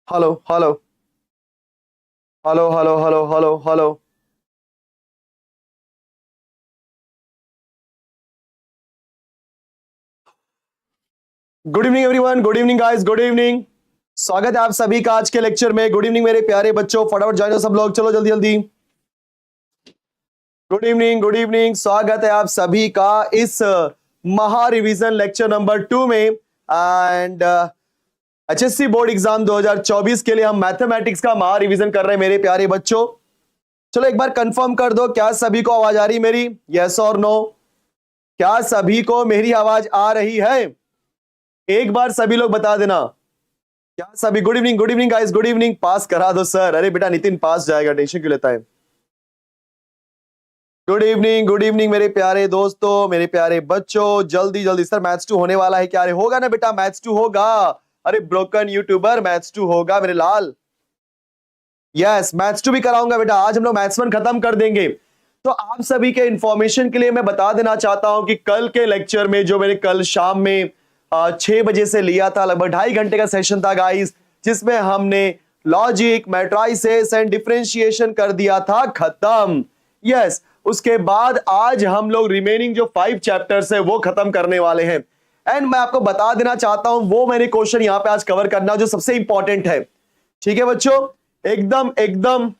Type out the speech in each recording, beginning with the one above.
Hello hello hello hello hello hello hello. Good evening everyone, good evening guys, good evening. स्वागत है आप सभी का आज के लेक्चर में। गुड इवनिंग मेरे प्यारे बच्चों, फटाफट ज्वाइन हो सब लोग, चलो जल्दी जल्दी। Good evening, good evening. स्वागत है आप सभी का इस महा रिवीजन लेक्चर नंबर 2 में। एंड एचएससी बोर्ड एग्जाम 2024 के लिए हम मैथमेटिक्स का महा रिवीजन कर रहे हैं मेरे प्यारे बच्चों। चलो एक बार कंफर्म कर दो, क्या सभी को आवाज आ रही मेरी? यस और नो? क्या सभी को मेरी आवाज आ रही है? एक बार सभी लोग बता देना। क्या सभी? Good evening guys, good evening. Pass करा दो सर। अरे बेटा नितिन पास जाएगा, टेंशन क्यों लेता है? गुड इवनिंग मेरे प्यारे दोस्तों, मेरे प्यारे बच्चों। जल्दी जल्दी सर, मैथ्स 2 होने वाला है क्या? अरे होगा ना बेटा, मैथ्स 2 होगा। अरे ब्रोकन यूट्यूबर, मैथ्स 2 होगा मेरे लाल। यस, मैथ्स 2 भी कराऊंगा बेटा। आज हम लोग मैथ्स 1 खत्म कर देंगे। तो आप सभी के इंफॉर्मेशन के लिए मैं बता देना चाहता हूं कि कल के लेक्चर में जो मैंने कल शाम में 6 बजे से लिया था, लगभग 2.5 घंटे का सेशन था गाइस, जिसमें हमने लॉजिक, मैट्रिसेस एंड डिफरेंशिएशन कर दिया था खत्म। यस, उसके बाद आज हम लोग रिमेनिंग जो 5 चैप्टर्स है वो खत्म करने वाले हैं। एंड मैं आपको बता देना चाहता हूं वो मैंने क्वेश्चन यहां पे आज कवर करना जो सबसे इंपॉर्टेंट है। ठीक है बच्चों, एकदम एकदम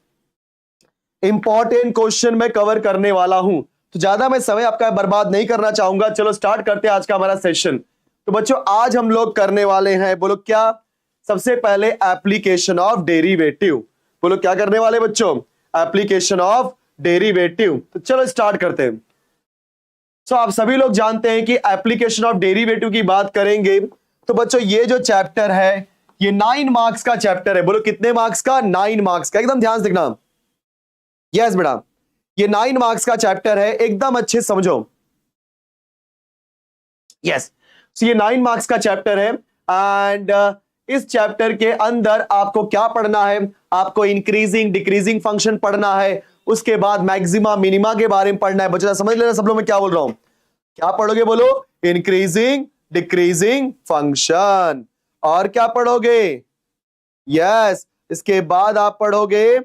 इंपॉर्टेंट क्वेश्चन मैं कवर करने वाला हूं। तो ज्यादा मैं समय आपका बर्बाद नहीं करना चाहूंगा। चलो स्टार्ट करते हैं आज का हमारा सेशन। तो बच्चों आज हम लोग करने वाले हैं, बोलो क्या? सबसे पहले एप्लीकेशन ऑफ डेरिवेटिव। बोलो क्या करने वाले बच्चों? Application of derivative. तो चलो स्टार्ट करते हैं। सो आप सभी लोग जानते हैं कि एप्लीकेशन ऑफ डेरिवेटिव की बात करेंगे तो बच्चों ये जो चैप्टर है ये 9 मार्क्स का चैप्टर है। बोलो कितने मार्क्स का? 9 मार्क्स का। एकदम ध्यान से देखना। यस बेटा, ये 9 मार्क्स का चैप्टर है, एकदम अच्छे समझो। यस, तो ये 9 मार्क्स का चैप्टर है। एंड इस चैप्टर के अंदर आपको क्या पढ़ना है? आपको इंक्रीजिंग डिक्रीजिंग फंक्शन पढ़ना है। उसके बाद मैक्सिमा मिनिमा के बारे में पढ़ना है। बच्चा समझ लेना सब लोग मैं क्या बोल रहा हूं। क्या पढ़ोगे बोलो? Increasing decreasing function. और क्या पढ़ोगे? यस, इसके बाद आप पढ़ोगे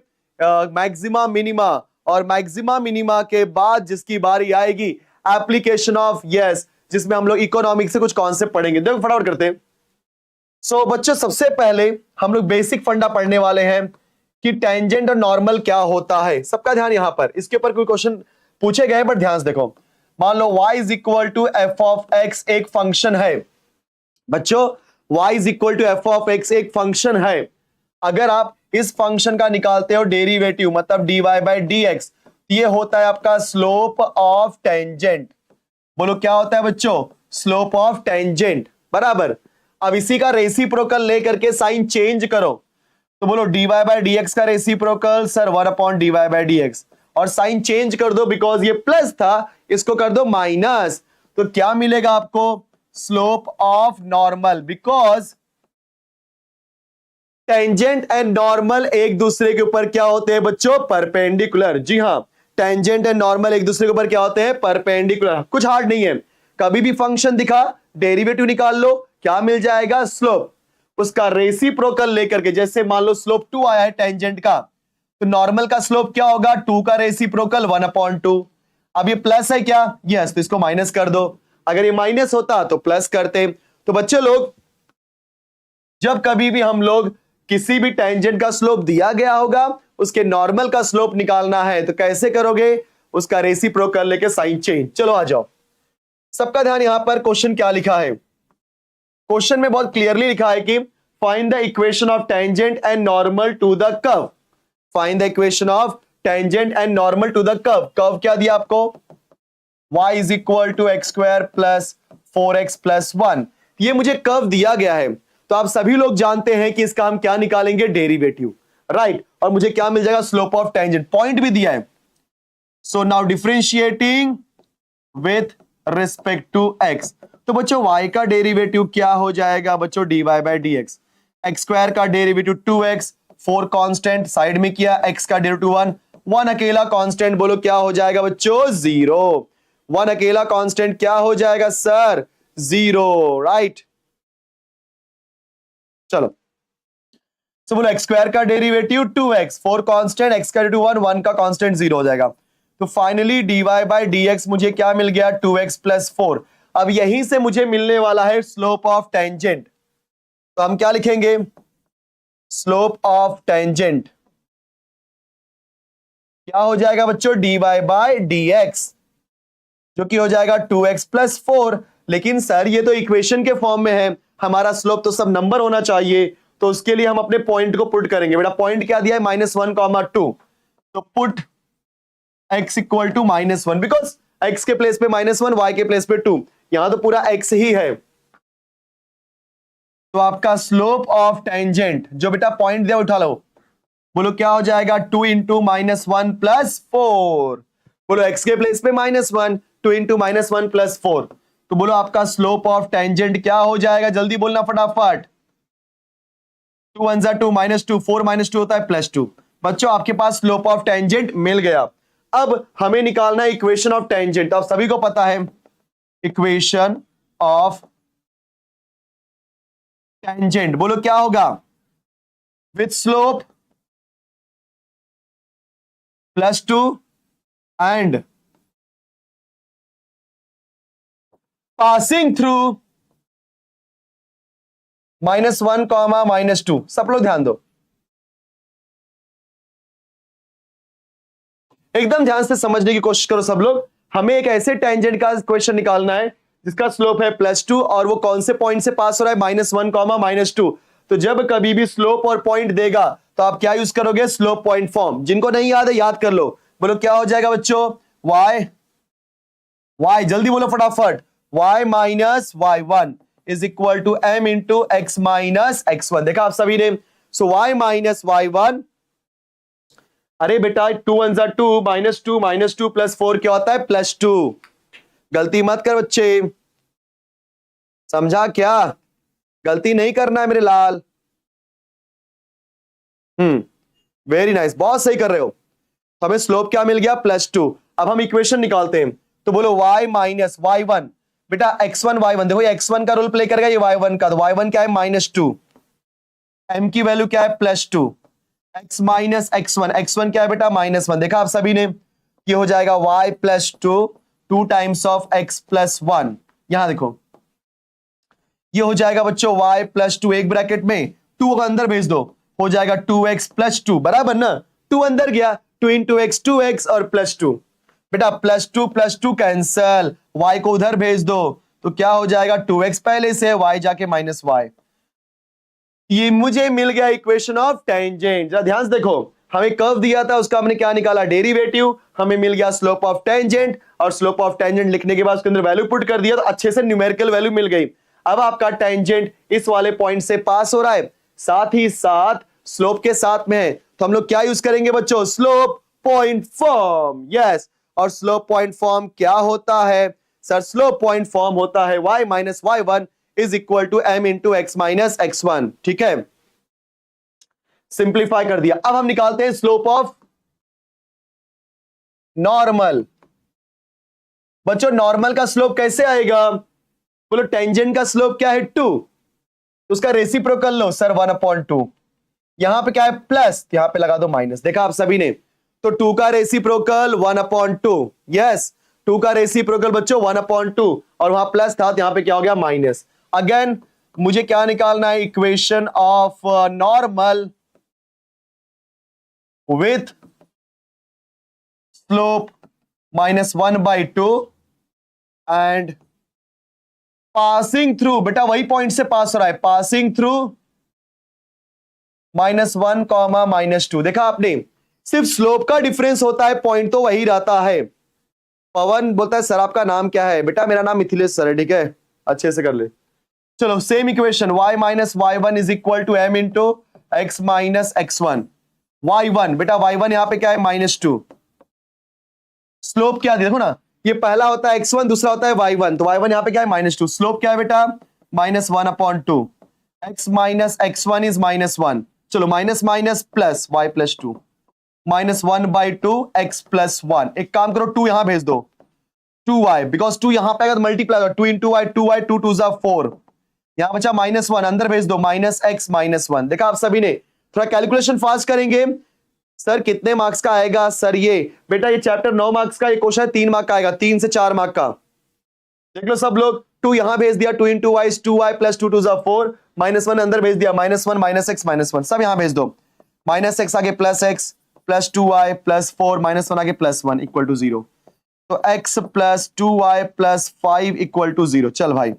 मैक्सिमा मिनिमा। और मैक्सिमा मिनिमा के बाद जिसकी बारी आएगी एप्लीकेशन ऑफ, यस, जिसमें हम लोग इकोनॉमिक्स से कुछ कॉन्सेप्ट पढ़ेंगे। देखो फटाफट करते हैं। सो बच्चों सबसे पहले हम लोग बेसिक फंडा पढ़ने वाले हैं कि टेंजेंट और नॉर्मल क्या होता है। सबका ध्यान यहां पर, इसके ऊपर कोई क्वेश्चन पूछे गए बट ध्यान से देखो। मान लो y is equal to f of x एक फंक्शन है। बच्चों y is equal to f of x एक फंक्शन है। अगर आप इस फंक्शन का निकालते हो डेरिवेटिव, मतलब dy बाई डी एक्स, ये होता है आपका स्लोप ऑफ टेंजेंट। बोलो क्या होता है बच्चों? स्लोप ऑफ टेंजेंट बराबर। अब इसी का रेसिप्रोकल लेकर के साइन चेंज करो तो बोलो dy बाई डी एक्स का reciprocal sir 1 upon d y by d x. और साइन चेंज कर दो, बिकॉज ये प्लस था इसको कर दो माइनस। तो क्या मिलेगा आपको? Slope of normal, because tangent and normal एक दूसरे के ऊपर क्या होते हैं बच्चों? परपेंडिकुलर। जी हां, टेंजेंट एंड नॉर्मल एक दूसरे के ऊपर क्या होते हैं? परपेंडिकुलर। कुछ हार्ड नहीं है। कभी भी फंक्शन दिखा, डेरिवेटिव निकाल लो, क्या मिल जाएगा? स्लोप। उसका रेसिप्रोकल लेकर के, जैसे मान लो स्लोप 2 आया है टेंजेंट का, तो नॉर्मल का स्लोप क्या होगा? 2 का रेसिप्रोकल 1 अपॉन 2। अब ये प्लस है क्या? यस, तो इसको माइनस कर दो। अगर ये माइनस होता तो प्लस करते। तो बच्चे लोग जब कभी भी हम लोग किसी भी टेंजेंट का स्लोप दिया गया होगा, उसके नॉर्मल का स्लोप निकालना है तो कैसे करोगे? उसका रेसिप्रोकल लेके साइन चेंज। चलो आ जाओ, सबका ध्यान यहां पर। क्वेश्चन क्या लिखा है? क्वेश्चन में बहुत क्लियरली लिखा है कि find the equation of tangent and normal to the curve. Find the equation of tangent and normal to the curve. Curve क्या दिया आपको? y is equal to x square plus 4x plus 1। ये मुझे curve दिया गया है, तो आप सभी लोग जानते हैं कि इसका हम क्या निकालेंगे? Derivative, right. और मुझे क्या मिल जाएगा? Slope of tangent. पॉइंट भी दिया है। So now differentiating with respect to x। तो बच्चों y का डेरिवेटिव क्या हो जाएगा बच्चों? dy by d x. X square का डेरिवेटिव 2x, 4 कांस्टेंट साइड में किया, x का डेरिवेटिव 1, 1 अकेला कांस्टेंट। बोलो क्या हो जाएगा बच्चों? 0। 1 अकेला कांस्टेंट क्या हो जाएगा सर? 0, राइट। चलो तो बोलो एक्स स्क्वायर का डेरिवेटिव 2x, 4 कांस्टेंट, x का डेरिवेटिव 1, 1 का कांस्टेंट 0 हो जाएगा। तो फाइनली dy बाई dx मुझे क्या मिल गया, 2x प्लस 4। अब यहीं से मुझे मिलने वाला है स्लोप ऑफ टेंजेंट। तो हम क्या लिखेंगे, स्लोप ऑफ टेंजेंट क्या हो जाएगा बच्चों, dy बाई dx, जो कि हो जाएगा 2x प्लस 4। लेकिन सर ये तो इक्वेशन के फॉर्म में है, हमारा स्लोप तो सब नंबर होना चाहिए। तो उसके लिए हम अपने पॉइंट को पुट करेंगे। बेटा पॉइंट क्या दिया है, -1, 2। तो put x equal to -1, because x के प्लेस पे -1, y के प्लेस पे 2, यहां तो पूरा x ही है। तो आपका स्लोप ऑफ टेंजेंट जो बेटा पॉइंट दिया उठा लो, बोलो क्या हो जाएगा, 2 इंटू -1 प्लस 4। बोलो x के प्लेस पे -1, 2 इंटू -1 प्लस 4। तो बोलो आपका स्लोप ऑफ टेंजेंट क्या हो जाएगा, जल्दी बोलना फटाफट। 2 1 2, -2, 4 -2 होता है +2। बच्चों आपके पास स्लोप ऑफ टेंजेंट मिल गया। अब हमें निकालना है इक्वेशन ऑफ टेंजेंट। तो आप सभी को पता है इक्वेशन ऑफ टेंजेंट, बोलो क्या होगा, with slope +2 and passing through -1, -2। सब लोग ध्यान दो, एकदम ध्यान से समझने की कोशिश करो सब लोग। हमें एक ऐसे टेंजेंट का क्वेश्चन निकालना है जिसका स्लोप है +2 और वो कौन से पॉइंट से पास हो रहा है, -1, -2। तो जब कभी भी स्लोप और पॉइंट देगा तो आप क्या यूज करोगे, स्लोप पॉइंट फॉर्म। जिनको नहीं याद है याद कर लो। बोलो क्या हो जाएगा बच्चों, y जल्दी बोलो फटाफट, y minus y1 is equal to m into x minus x1। देखा आप सभी ने। सो y माइनस y1, अरे बेटा 2 1 2, -2 प्लस 4 क्या होता है, +2। गलती मत कर बच्चे, समझा क्या, गलती नहीं करना है मेरे लाल। वेरी नाइस, बहुत सही कर रहे हो। तो हमें स्लोप क्या मिल गया, +2। अब हम इक्वेशन निकालते हैं। तो बोलो y माइनस y1, बेटा x1 y1, देखो ये x1 का रोल प्ले करेगा, ये y1 का। तो y1 क्या है, -2, m की वैल्यू क्या है, +2, x माइनस x1, x1 क्या है बेटा, -1। देखा आप सभी ने, ये हो जाएगा y +2, 2 टाइम्स ऑफ x +1। यहां देखो ये हो जाएगा बच्चों y +2, एक ब्रैकेट में 2 का अंदर भेज दो, हो जाएगा 2x +2, बराबर ना। 2 अंदर गया, 2 इंटू एक्स 2x और +2। बेटा +2 कैंसल, y को उधर भेज दो तो क्या हो जाएगा, 2x पहले से है, y जाके -y। ये मुझे मिल गया इक्वेशन ऑफ टेंजेंट। जरा ध्यान से देखो, हमें कर्व दिया था, उसका हमने क्या निकाला, डेरिवेटिव। हमें मिल गया स्लोप ऑफ टेंजेंट, और स्लोप ऑफ टेंजेंट लिखने के बाद उसके अंदर वैल्यू पुट कर दिया तो अच्छे से न्यूमेरिकल वैल्यू मिल गई। अब आपका टेंजेंट इस वाले पॉइंट से पास हो रहा है, साथ ही साथ स्लोप के साथ में है। तो हम लोग क्या यूज करेंगे बच्चों, स्लोप पॉइंट फॉर्म। यस, और स्लोप पॉइंट फॉर्म क्या होता है सर, स्लोप पॉइंट फॉर्म होता है y minus y1 is equal to m into x minus x1। ठीक है, सिंप्लीफाई कर दिया। अब हम निकालते हैं स्लोप ऑफ नॉर्मल। बच्चों नॉर्मल का स्लोप कैसे आएगा, बोलो टेंजेंट का स्लोप क्या है, 2, उसका रेसिप्रोकल लो सर, 1/2। यहां पे क्या है प्लस, यहां पे लगा दो माइनस। देखा आप सभी ने, तो 2 का रेसिप्रोकल 1/2। यस, 2 का रेसिप्रोकल बच्चों 1/2, और वहां प्लस था तो यहां पे क्या हो गया, माइनस। अगेन मुझे क्या निकालना है, equation of normal with slope -1/2 and passing through, बेटा वही पॉइंट से पास हो रहा है, पासिंग थ्रू -1, -2। देखा आपने, सिर्फ स्लोप का डिफरेंस होता है, पॉइंट तो वही रहता है। पवन बोलता है सर आपका नाम क्या है, बेटा मेरा नाम मिथिलेश सर है। ठीक है, अच्छे से कर ले। चलो same equation, y minus y1 is equal to m into x minus x1। y1 बेटा y1 यहां पे क्या है, -2। स्लोप क्या देखो ना, ये पहला होता है x1, दूसरा होता है y1, तो y1 यहां पे क्या है, -2। स्लोप क्या है बेटा, -1/2। x minus x1 is -1। चलो minus minus plus y plus 2, -1/2 x plus 1। एक काम करो, 2 यहां भेज दो, 2y, बिकॉज 2 यहां पे आएगा तो मल्टीप्लाई होगा, 2 इंटू y, 2y, 2 2 4। यहां बचा -1, अंदर भेज दो, -x -1। देखा आप सभी ने, थोड़ा कैलकुलेशन फास्ट करेंगे। सर कितने मार्क्स का आएगा? सर ये बेटा ये चैप्टर 9 मार्क्स का, ये क्वेश्चन 3 मार्क का आएगा, 3 से 4 मार्क का। देख लो सब लोग, 2 यहां भेज दिया, 2 into y is 2y plus 2 2 4, -1 अंदर भेज दिया, -1 -x -1 सब यहां भेज दो, -x आगे +x प्लस 2y प्लस 4 -1 आगे +1 इक्वल टू 0। तो x plus 2y plus 5 equal to 0। चल भाई,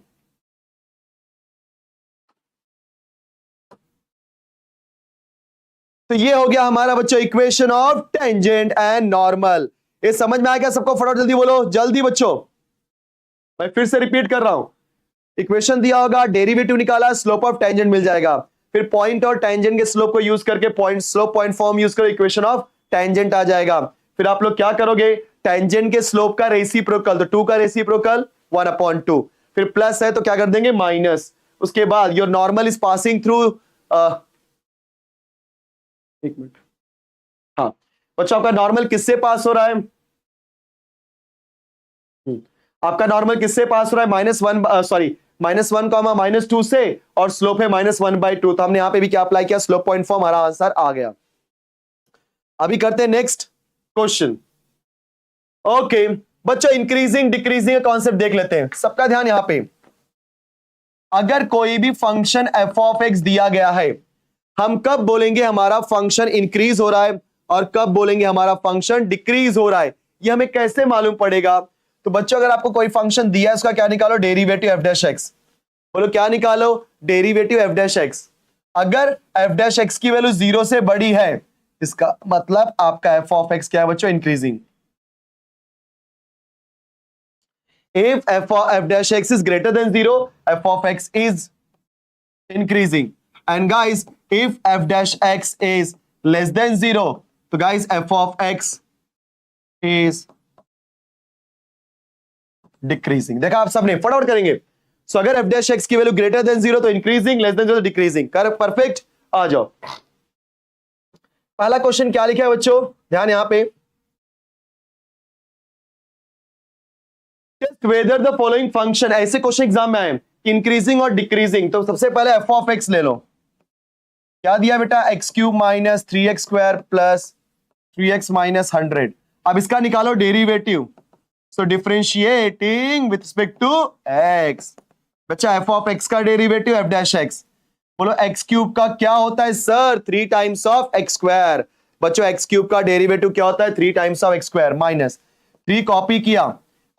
तो ये हो गया हमारा बच्चों equation of tangent and normal. ये समझ में आ गया सबको? फटाफट जल्दी बोलो, जल्दी बच्चों। मैं फिर से रिपीट कर रहा हूं, इक्वेशन दिया होगा, डेरिवेटिव निकाला, स्लोप ऑफ टेंजेंट मिल जाएगा, फिर पॉइंट और टेंजेंट के स्लोप को यूज करके point slope point form use करो, इक्वेशन ऑफ टेंजेंट आ जाएगा। फिर आप लोग क्या करोगे, टेंजेंट के स्लोप का रेसिप्रोकल, तो 2 का रेसिप्रोकल 1/2, फिर प्लस है तो क्या कर देंगे माइनस, उसके बाद your normal is passing through, एक मिनट, हाँ बच्चों आपका नॉर्मल किससे पास हो रहा है? आपका नॉर्मल किससे पास हो रहा है? -1 सॉरी -1 -2 से, और स्लोप है -1/2। तो हमने यहां पे भी क्या अप्लाई किया, स्लोप पॉइंट फॉर्म, हमारा आंसर आ गया। अभी करते हैं नेक्स्ट क्वेश्चन। ओके बच्चों, इंक्रीजिंग डिक्रीजिंग का कॉन्सेप्ट देख लेते हैं, सबका ध्यान यहां पे। अगर कोई भी फंक्शन f ऑफ x दिया गया है, हम कब बोलेंगे हमारा फंक्शन इंक्रीज हो रहा है और कब बोलेंगे हमारा फंक्शन डिक्रीज हो रहा है, ये हमें कैसे मालूम पड़ेगा? तो बच्चों अगर आपको कोई फंक्शन दिया है, उसका क्या निकालो, डेरिवेटिव f डैश x। बोलो क्या निकालो, डेरिवेटिव f डैश x। अगर f डैश x की वैल्यू 0 से बड़ी है, इसका मतलब आपका f ऑफ x क्या है बच्चों, increasing. If f dash x is greater than 0, f of x is increasing. And guys, if f dash x is less than 0, तो guys f of x is decreasing. देखा आप सबने, फटाफट करेंगे। So अगर f dash x की value greater than 0 तो increasing, less than 0 तो decreasing। कर परफेक्ट, आ जाओ। पहला क्वेश्चन क्या लिखा है बच्चों, ध्यान यहां पे, वेदर द फॉलोइंग फंक्शन, ऐसे क्वेश्चन एग्जाम में आए इंक्रीजिंग और डिक्रीजिंग। तो सबसे पहले f ऑफ x ले लो, क्या दिया बेटा, x³ minus 3x² plus 3x minus 100। अब इसका निकालो derivative, so differentiating with respect to x। बच्चा f ऑफ x का डेरिवेटिव f डैश x, बोलो x³ का क्या होता है सर, 3 टाइम्स ऑफ x²। बच्चों x³ का डेरिवेटिव क्या होता है, 3 times of x² minus 3 copy किया,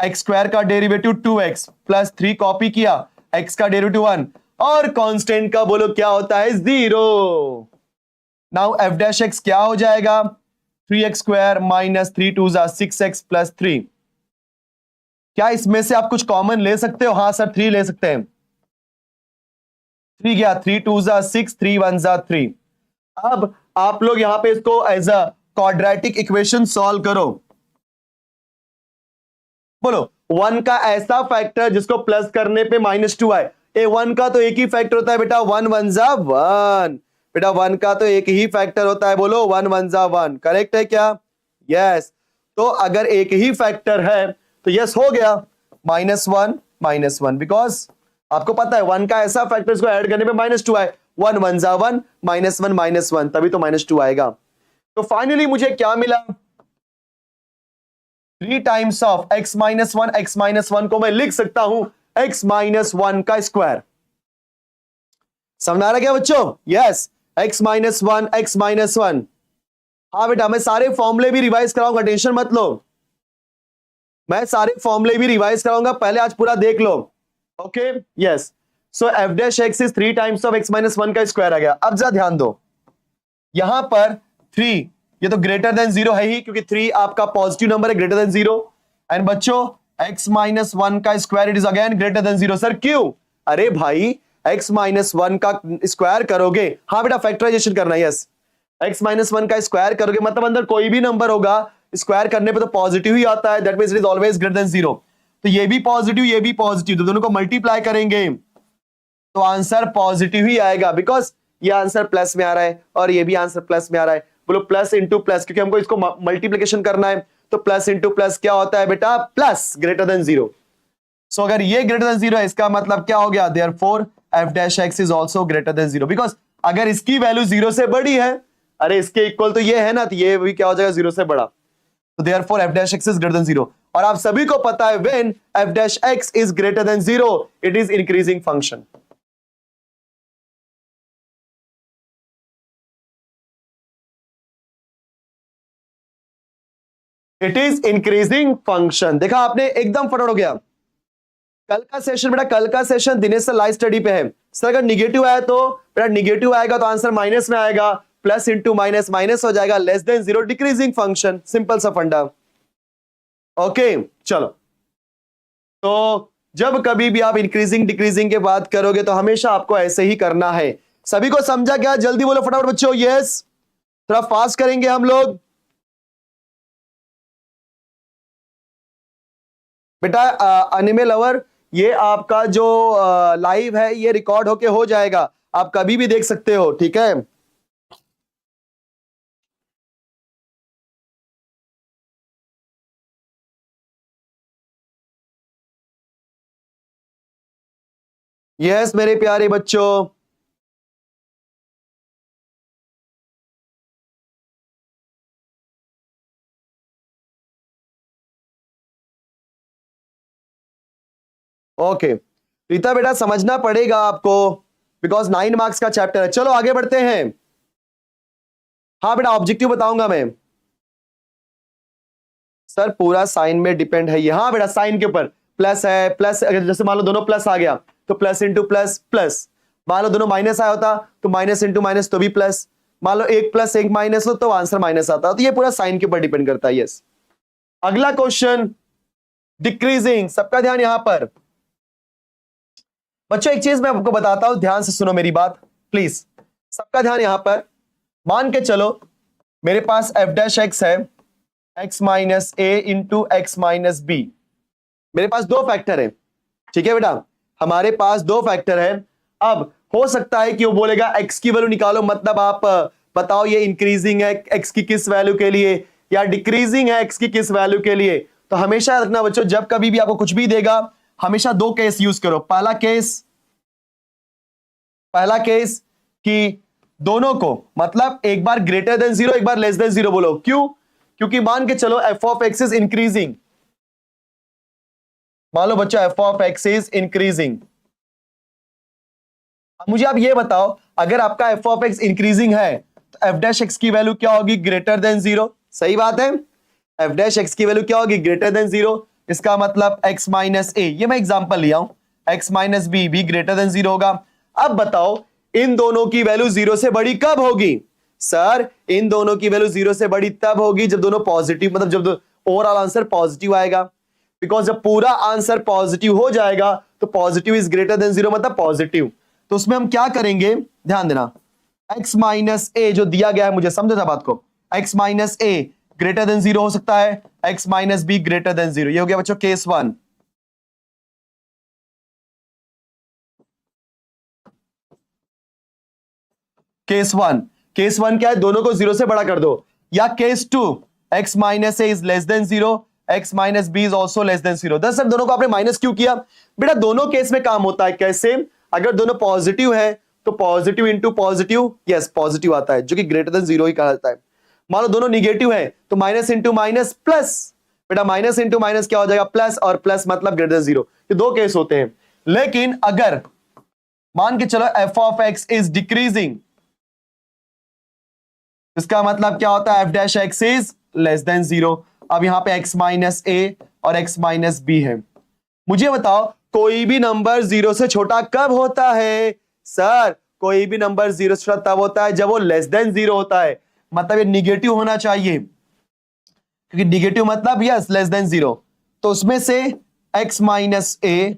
x² का डेरिवेटिव 2x प्लस 3 कॉपी किया, x का डेरिवेटिव 1, और कांस्टेंट का बोलो क्या होता है, 0। नाउ f डैश x क्या हो जाएगा, 3x² माइनस 3 2 6x प्लस 3। क्या इसमें से आप कुछ कॉमन ले सकते हो? हाँ सर 3 ले सकते हैं। 3 गया, 3 2 6, 3 1 3। अब आप लोग यहां पे इसको as a quadratic equation solve करो। बोलो 1 का ऐसा फैक्टर जिसको प्लस करने पे -2 आए। 1 का तो एक ही फैक्टर होता है बेटा, 1 1 1। बेटा 1 का तो एक ही फैक्टर होता है, बोलो 1 1 1। करेक्ट है क्या? यस। तो अगर एक ही फैक्टर है तो यस हो गया, -1 बिकॉज आपको पता है 1 का ऐसा फैक्टर इसको ऐड करने पे -2 आए, 1 1 1 -1 तभी तो -2 आएगा। तो फाइनली मुझे क्या मिला, 3 times of x minus one को मैं लिख सकता हूं x माइनस 1 का स्क्वायर। समझ आ रहा क्या बच्चों? Yes, x minus 1। हाँ बेटा मैं सारे फॉर्मूले भी रिवाइज कराऊंगा, टेंशन मत लो, मैं सारे फॉर्मूले भी रिवाइज कराऊंगा, पहले आज पूरा देख लो। Okay yes, so f dash x is 3 times of x minus 1 का स्क्वायर आ गया। अब जरा ध्यान दो, यहां पर 3 ये तो ग्रेटर देन 0 है ही, क्योंकि 3 आपका पॉजिटिव नंबर है, ग्रेटर देन 0। एंड बच्चों x माइनस 1 का square it is again greater than 0। Sir क्यों? अरे भाई x माइनस 1 का स्क्वायर करोगे, हाँ बेटा फैक्टराइजेशन करना है, यस x माइनस 1 का स्क्वायर करोगे मतलब अंदर कोई भी नंबर होगा स्क्वायर करने पे तो पॉजिटिव ही आता है, that means it is always greater than 0। तो ये भी पॉजिटिव ये भी पॉजिटिव, तो दोनों को मल्टीप्लाई करेंगे तो आंसर पॉजिटिव ही आएगा, बिकॉज ये आंसर प्लस में आ रहा है और ये भी आंसर प्लस में आ रहा है। बोलो प्लस इंटू प्लस, क्योंकि हमको इसको मल्टीप्लिकेशन करना है, तो प्लस इंटू प्लस क्या होता है बेटा, प्लस ग्रेटर देन 0। सो अगर ये ग्रेटर देन 0 है, इसका मतलब क्या हो गया, therefore f dash x is also greater than 0, because अगर इसकी वैल्यू 0 से बड़ी है, अरे इसके इक्वल तो ये है ना, तो ये भी क्या हो जाएगा 0 से बड़ा, तो therefore f dash x is greater than 0। और आप सभी को पता है when f dash x is greater than 0 it is increasing function। It is increasing function. देखा आपने, एकदम फटाफट हो गया। कल का सेशन बेटा, कल का session Dinesh sir live study पे है। सर अगर निगेटिव आया तो बेटा निगेटिव आएगा तो आंसर माइनस में आएगा, प्लस इंटू माइनस माइनस हो जाएगा, less than 0 decreasing function, simple सा फंडा। ओके चलो, तो जब कभी भी आप इंक्रीजिंग डिक्रीजिंग के बात करोगे तो हमेशा आपको ऐसे ही करना है। सभी को समझा क्या? जल्दी बोलो फटाफट बच्चों, यस। थोड़ा फास्ट करेंगे हम लोग बेटा। अनिमे लवर, ये आपका जो लाइव है ये रिकॉर्ड होके हो जाएगा, आप कभी भी देख सकते हो, ठीक है। यस मेरे प्यारे बच्चों, ओके। रीता बेटा समझना पड़ेगा आपको, बिकॉज 9 मार्क्स का चैप्टर है। चलो आगे बढ़ते हैं। हाँ बेटा ऑब्जेक्टिव बताऊंगा मैं। सर पूरा साइन में डिपेंड है ये। हाँ बेटा साइन के ऊपर प्लस है, प्लस अगर जैसे मान लो दोनों प्लस आ गया तो प्लस इंटू प्लस प्लस, मान लो दोनों माइनस आया होता तो माइनस इंटू माइनस तो भी प्लस, मान लो एक प्लस एक माइनस हो तो आंसर माइनस आता, तो ये पूरा साइन के ऊपर डिपेंड करता है। यस। अगला क्वेश्चन डिक्रीजिंग, सबका ध्यान यहां पर। बच्चों एक चीज मैं आपको बताता हूं, ध्यान से सुनो मेरी बात प्लीज, सबका ध्यान यहां पर। मान के चलो मेरे पास f डैश x है, x माइनस ए इंटू एक्स माइनस बी। मेरे पास दो फैक्टर है, ठीक है बेटा, हमारे पास दो फैक्टर है। अब हो सकता है कि वो बोलेगा x की वैल्यू निकालो, मतलब आप बताओ ये इंक्रीजिंग है x की किस वैल्यू के लिए या डिक्रीजिंग है x की किस वैल्यू के लिए। तो हमेशा रखना बच्चों, जब कभी भी आपको कुछ भी देगा हमेशा दो केस यूज करो। पहला केस कि दोनों को, मतलब एक बार ग्रेटर देन 0 एक बार लेस देन 0 बोलो। क्यों? क्योंकि मान के चलो f of x is increasing, मान लो बच्चा f of x is increasing. मुझे आप ये बताओ, अगर आपका f ऑफ x इंक्रीजिंग है तो f डैश x की वैल्यू क्या होगी? Greater than 0। सही बात है, f डैश x की वैल्यू क्या होगी? Greater than 0। इसका मतलब x माइनस ए, ये मैं एग्जांपल लिया हूं, x माइनस बी भी ग्रेटर देन 0 होगा। अब बताओ इन दोनों की वैल्यू 0 से बड़ी कब होगी? सर इन दोनों की वैल्यू 0 से बड़ी तब होगी जब दोनों पॉजिटिव, मतलब जब ओवरऑल आंसर पॉजिटिव आएगा। बिकॉज जब पूरा आंसर पॉजिटिव हो जाएगा तो पॉजिटिव इज ग्रेटर देन 0 मतलब पॉजिटिव। तो उसमें हम क्या करेंगे, ध्यान देना, x माइनस ए जो दिया गया है, मुझे समझो था बात को, x माइनस ए ग्रेटर देन 0 हो सकता है, x minus be greater than 0। ये हो गया बच्चों केस 1। केस वन क्या है? दोनों को 0 से बड़ा कर दो। या case 2, x minus a is less than 0, x minus b is also less than 0। दस सर दोनों को आपने माइनस क्यों किया? बेटा दोनों केस में काम होता है कैसे, अगर दोनों पॉजिटिव है तो positive into positive, yes positive आता है, जो कि ग्रेटर देन 0 ही कहा जाता है। मान लो दोनों निगेटिव है तो माइनस इंटू माइनस प्लस, बेटा माइनस इंटू माइनस क्या हो जाएगा? प्लस, और प्लस मतलब ग्रेटर देन 0। ये दो केस होते हैं। लेकिन अगर मान के चलो f of x is decreasing, इसका मतलब क्या होता है? f dash x is less than 0। अब यहां पे x माइनस ए और x माइनस बी है। मुझे बताओ कोई भी नंबर 0 से छोटा कब होता है? सर कोई भी नंबर 0 से छोटा तब होता है जब वो लेस देन 0 होता है, मतलब ये निगेटिव होना चाहिए, क्योंकि निगेटिव मतलब यस लेस देन 0। तो उसमें से x minus a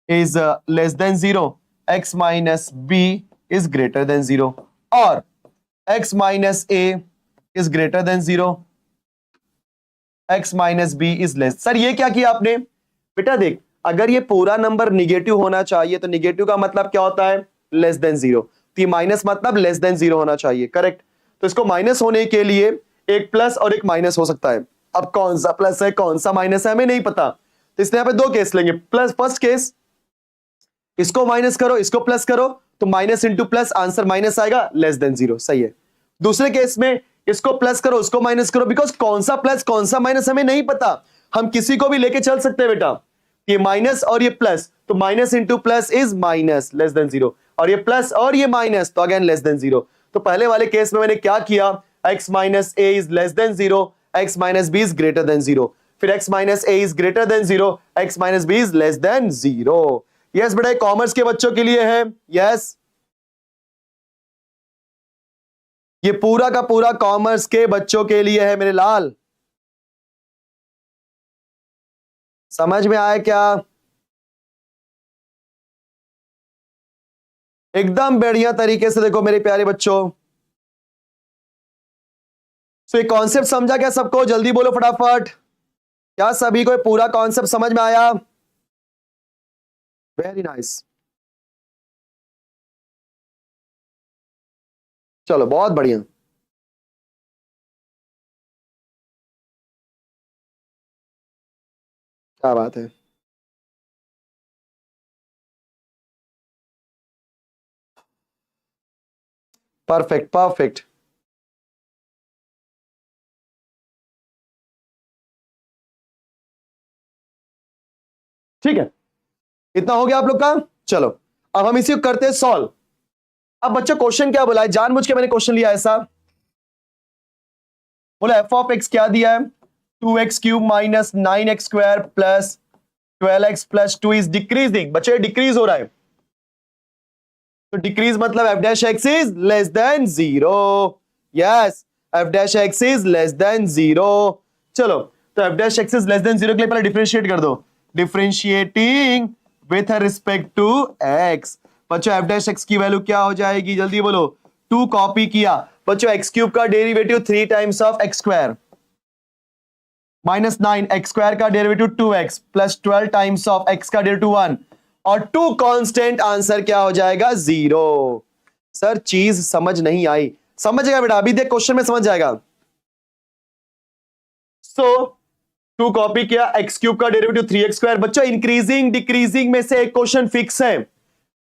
is less than 0, x minus b is greater than 0, और x minus a is greater than 0, x minus b is less. Sir ये क्या किया आपने? बेटा देख, अगर ये पूरा नंबर निगेटिव होना चाहिए तो निगेटिव का मतलब क्या होता है? Less than 0। तो ये माइनस मतलब लेस देन 0 होना चाहिए, करेक्ट। तो इसको माइनस होने के लिए एक प्लस और एक माइनस हो सकता है। अब कौन सा प्लस है कौन सा माइनस है हमें नहीं पता, तो इसलिए यहां पे दो केस लेंगे। प्लस फर्स्ट केस, इसको माइनस करो इसको प्लस करो तो minus into plus, answer minus आएगा, लेस देन 0। सही है। दूसरे केस में इसको प्लस करो, उसको माइनस करो, बिकॉज कौन सा प्लस कौन सा माइनस हमें नहीं पता। हम किसी को भी लेके चल सकते हैं बेटा, ये माइनस और ये प्लस, तो minus into plus is minus, less than 0, और ये प्लस और ये माइनस, तो अगेन लेस देन 0। तो पहले वाले केस में मैंने क्या किया, x minus a is less than 0, x minus b is greater than 0, फिर x minus a is greater than 0, x minus b is less than 0। Yes बेटा, कॉमर्स के बच्चों के लिए है। यस, ये पूरा का पूरा कॉमर्स के बच्चों के लिए है मेरे लाल। समझ में आया क्या? एकदम बढ़िया तरीके से देखो मेरे प्यारे बच्चों। सो ये कॉन्सेप्ट समझा क्या सबको? जल्दी बोलो फटाफट, क्या सभी को पूरा कॉन्सेप्ट समझ में आया? वेरी नाइस, चलो बहुत बढ़िया। क्या बात है। Perfect perfect. ठीक है, इतना हो गया आप लोग का। चलो अब हम इसी को करते हैं सॉल्व। अब बच्चों क्वेश्चन क्या बोला है, जानबूझ के मैंने क्वेश्चन लिया ऐसा, बोला एफ ऑफ एक्स क्या दिया है, 2x cube minus 9x square plus 12x plus 2 is decreasing. बच्चे डिक्रीज हो रहा है, तो डिक्रीज मतलब f dash x is less than 0। Yes, f dash x is less than 0। चलो, तो f dash x is less than 0 के लिए पहले डिफरेंशिएट कर दो, differentiating with respect to x. बच्चों एफ डैश एक्स की वैल्यू क्या हो जाएगी, जल्दी बोलो। 2 कॉपी किया बच्चों, एक्स क्यूब का derivative 3 times of x square, minus 9 X square का derivative 2x plus 12 times of X का डेरिवेटिव 1 और 2 कांस्टेंट, आंसर क्या हो जाएगा 0। सर चीज समझ नहीं आई, समझेगा बेटा, अभी देख क्वेश्चन में समझ जाएगा। सो 2 कॉपी किया, एक्स क्यूब का डेरिवेटिव 3x स्क्वायर। बच्चों इंक्रीजिंग डिक्रीजिंग में से एक क्वेश्चन फिक्स है,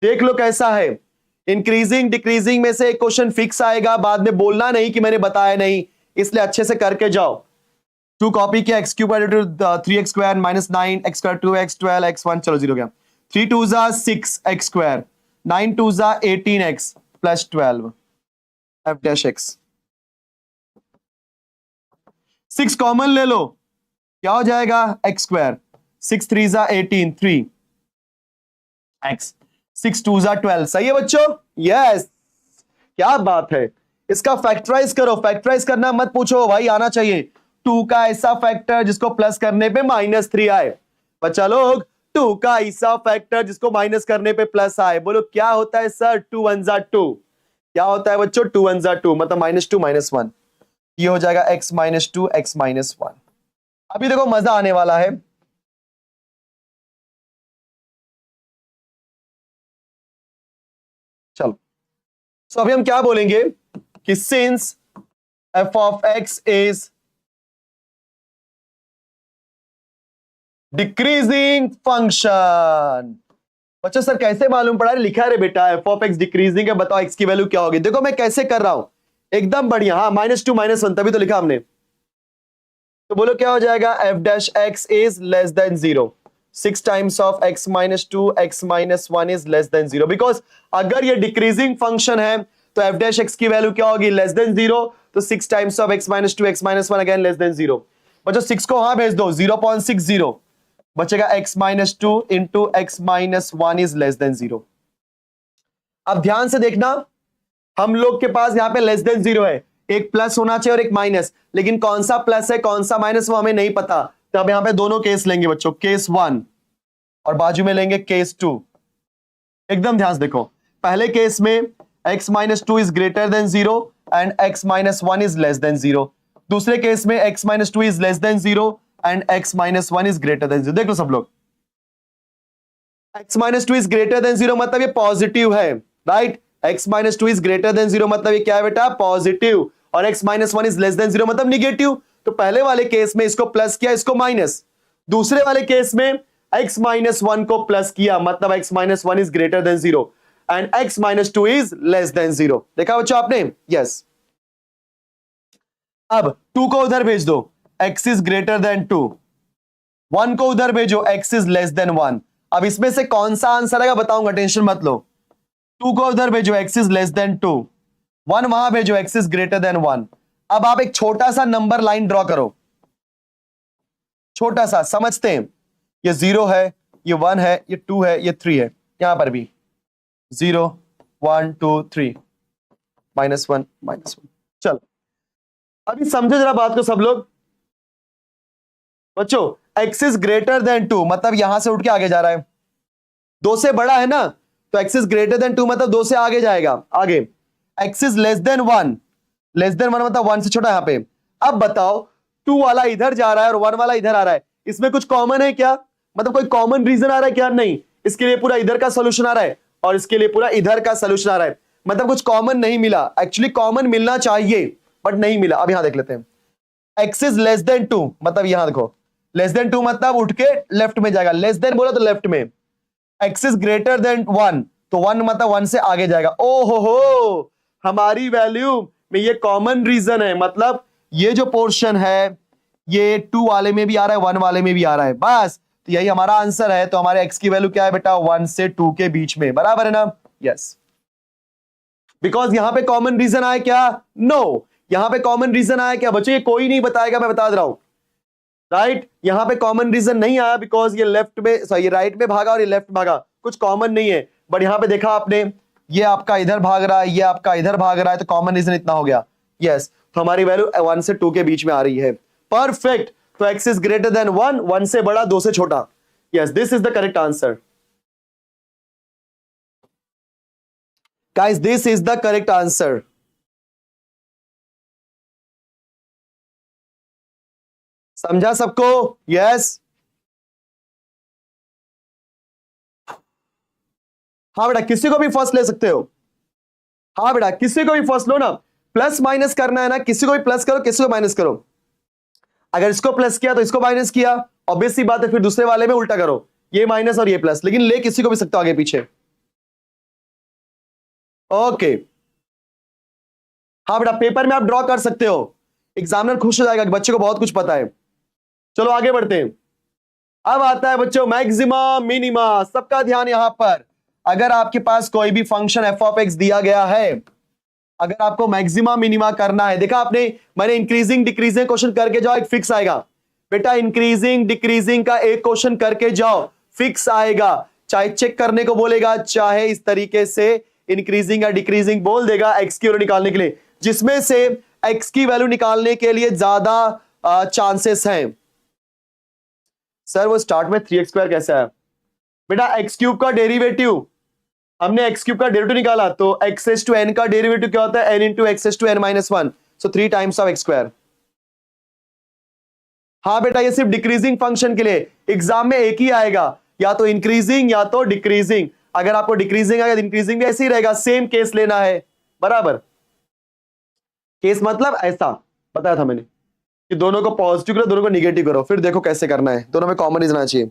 देख लो कैसा है। इंक्रीजिंग डिक्रीजिंग में से एक क्वेश्चन फिक्स आएगा, बाद में बोलना नहीं कि मैंने बताया नहीं, इसलिए अच्छे से करके जाओ। 2 कॉपी किया, एक्स क्यूब का 3x square minus 9 X square 2x 12 x1, चलो 0 गया। 3 2 जा 6 एक्स स्क्वायर, 9 2 जा 18x plus 12 F dash x. 6 common ले लो, क्या हो जाएगा एक्स स्क्वायर, 6 3 जा 18 3 x, 6 2 जा 12। सही है बच्चों? यस, क्या बात है। इसका फैक्टराइज करो, फैक्टराइज करना मत पूछो भाई, आना चाहिए। 2 का ऐसा फैक्टर जिसको प्लस करने पे -3 आए। बच्चा लोग 2 का ऐसा फैक्टर जिसको माइनस करने पे प्लस आए, बोलो क्या होता है सर? 2 1 जा 2। क्या होता है बच्चों? 2 1 जा 2, मतलब -2 -1। ये हो जाएगा x -2 x -1। अभी देखो मजा आने वाला है। चलो, सो अभी हम क्या बोलेंगे कि since f of x is decreasing function. बच्चों सर कैसे मालूम पड़ा? लिखा है रे बेटा, एफ ऑफ एक्स डिक्रीजिंग है, बताओ एक्स की वैल्यू क्या होगी। देखो मैं कैसे कर रहा हूं, एकदम बढ़िया। हाँ -2 -1 तभी तो लिखा हमने। तो बोलो क्या हो जाएगा, f dash x is less than 0। 6 times of x -2 x -1 is less than 0, because अगर ये डिक्रीजिंग फंक्शन है तो एफ डैश एक्स की वैल्यू क्या होगी, लेस देन 0। तो 6 times of x -2 x -1 again less than 0। बच्चों 6 को वहां भेज दो, 0.60 बचेगा x -2 into x -1 is less than 0। अब ध्यान से देखना, हम लोग के पास यहां पे लेस देन 0 है, एक प्लस होना चाहिए और एक माइनस, लेकिन कौन सा प्लस है कौन सा माइनस वो हमें नहीं पता। तो अब यहां पे दोनों केस लेंगे बच्चों, केस 1 और बाजू में लेंगे केस 2। एकदम ध्यान से देखो, पहले केस में x -2 is greater than 0 and x -1 is less than 0। दूसरे केस में x -2 is less than 0 and x -1 is greater than 0। देख लो सब लोग, x -2 इज ग्रेटर देन 0 मतलब ये पॉजिटिव है, right. x -2 is greater than 0 मतलब ये क्या है बेटा, पॉजिटिव। और x -1 इज लेस देन 0 मतलब निगेटिव। तो पहले वाले केस में इसको प्लस किया, इसको माइनस। दूसरे वाले केस में x -1 को प्लस किया, मतलब x -1 is greater than 0। And x minus 2 is less than 0। देखा बच्चों आपने? यस। अब 2 को उधर भेज दो, x इज ग्रेटर देन 2। 1 को उधर भेजो, x इज लेस देन 1। अब इसमें से कौन सा आंसर आएगा बताऊंगा, टेंशन मत लो। 2 को उधर भेजो, x इज लेस देन 2। 1 वहां भेजो, x इज ग्रेटर देन 1। अब आप एक छोटा सा नंबर लाइन ड्रॉ करो, छोटा सा, समझते हैं। ये 0 है, ये 1 है, ये 2 है, ये 3 है। यहां पर भी 0 1 2 3 -1 -1। चलो अभी समझो जरा बात को सब लोग। बच्चों x इज ग्रेटर देन 2 मतलब यहां से उठ के आगे जा रहा है, 2 से बड़ा है ना, तो x इज ग्रेटर देन 2 मतलब 2 से आगे जाएगा, आगे। x is less then 1, less than 1 मतलब 1 से छोटा यहां पे। अब बताओ 2 वाला इधर जा रहा है और 1 वाला इधर आ रहा है, इसमें कुछ कॉमन है क्या? मतलब कोई कॉमन रीजन आ रहा है क्या? नहीं। इसके लिए पूरा इधर का सोल्यूशन आ रहा है और इसके लिए पूरा इधर का सोल्यूशन आ रहा है, मतलब कुछ कॉमन नहीं मिला। एक्चुअली कॉमन मिलना चाहिए बट नहीं मिला। अब यहां देख लेते हैं, x इज लेस देन 2 मतलब यहां देखो, लेस देन 2 मतलब उठ के लेफ्ट में जाएगा, लेस देन बोला तो लेफ्ट में। x इज ग्रेटर देन 1 तो 1 मतलब 1 से आगे जाएगा। ओ हो, हमारी वैल्यू में ये कॉमन रीजन है, मतलब ये जो पोर्शन है ये 2 वाले में भी आ रहा है, 1 वाले में भी आ रहा है, बस। तो यही हमारा आंसर है। तो हमारे x की वैल्यू क्या है बेटा? 1 से 2 के बीच में, बराबर है ना? यस। बिकॉज यहां पे कॉमन रीजन आया क्या? नो। यहां पे कॉमन रीजन आया क्या बच्चों? ये कोई नहीं बताएगा, मैं बता दे रहा हूं। राइट, यहां पे कॉमन रीजन नहीं आया बिकॉज ये लेफ्ट में, सॉरी राइट में भागा और ये लेफ्ट भागा, कुछ कॉमन नहीं है। बट यहां पे देखा आपने, ये आपका इधर भाग रहा है, ये आपका इधर भाग रहा है, तो कॉमन रीजन इतना हो गया। यस, तो हमारी वैल्यू 1 से 2 के बीच में आ रही है। परफेक्ट। तो x इज ग्रेटर देन 1, 1 से बड़ा 2 से छोटा। Yes, this is the correct answer guys, this is the correct answer. समझा सबको? यस। हाँ बेटा, किसी को भी फर्स्ट ले सकते हो। हाँ बेटा, किसी को भी फर्स्ट लो ना, प्लस माइनस करना है ना, किसी को भी प्लस करो, किसी को माइनस करो। अगर इसको प्लस किया तो इसको माइनस किया, ऑब्वियस सी बात है, फिर दूसरे वाले में उल्टा करो, ये माइनस और ये प्लस, लेकिन ले किसी को भी सकते हो आगे पीछे। ओके। हाँ बेटा, पेपर में आप ड्रॉ कर सकते हो, एग्जामिनर खुश हो जाएगा कि बच्चे को बहुत कुछ पता है। चलो आगे बढ़ते हैं। अब आता है बच्चों मैक्सिमा मिनिमा। सबका ध्यान यहां पर। अगर आपके पास कोई भी फंक्शन एफ ऑफ एक्स दिया गया है, अगर आपको मैक्सिमा मिनिमा करना है, देखा आपने, मैंने इंक्रीजिंग डिक्रीजिंग क्वेश्चन करके जाओ, एक फिक्स आएगा। बेटा इंक्रीजिंग डिक्रीजिंग का एक क्वेश्चन करके जाओ, फिक्स आएगा। चाहे चेक करने को बोलेगा, चाहे इस तरीके से इंक्रीजिंग या डिक्रीजिंग बोल देगा एक्स की वैल्यू निकालने के लिए, जिसमें से एक्स की वैल्यू निकालने के लिए ज्यादा चांसेस हैं। सर वो स्टार्ट में 3x² कैसे आया? बेटा x³ का डेरिवेटिव, हमने x³ का डेरिवेटिव निकाला, तो x⁻n का डेरिवेटिव क्या होता है? n into x⁻n-1, so 3 times of x²। हाँ बेटा, ये सिर्फ डिक्रीजिंग फंक्शन के लिए, एग्जाम में एक ही आएगा, या तो इंक्रीजिंग या तो डिक्रीजिंग। अगर आपको डिक्रीजिंग आएगा, इंक्रीजिंग भी ऐसे ही रहेगा, सेम केस लेना है, बराबर। केस मतलब ऐसा बताया था मैंने कि दोनों को पॉजिटिव करो, दोनों को निगेटिव करो, फिर देखो कैसे करना है, दोनों में कॉमन रीजन आना चाहिए।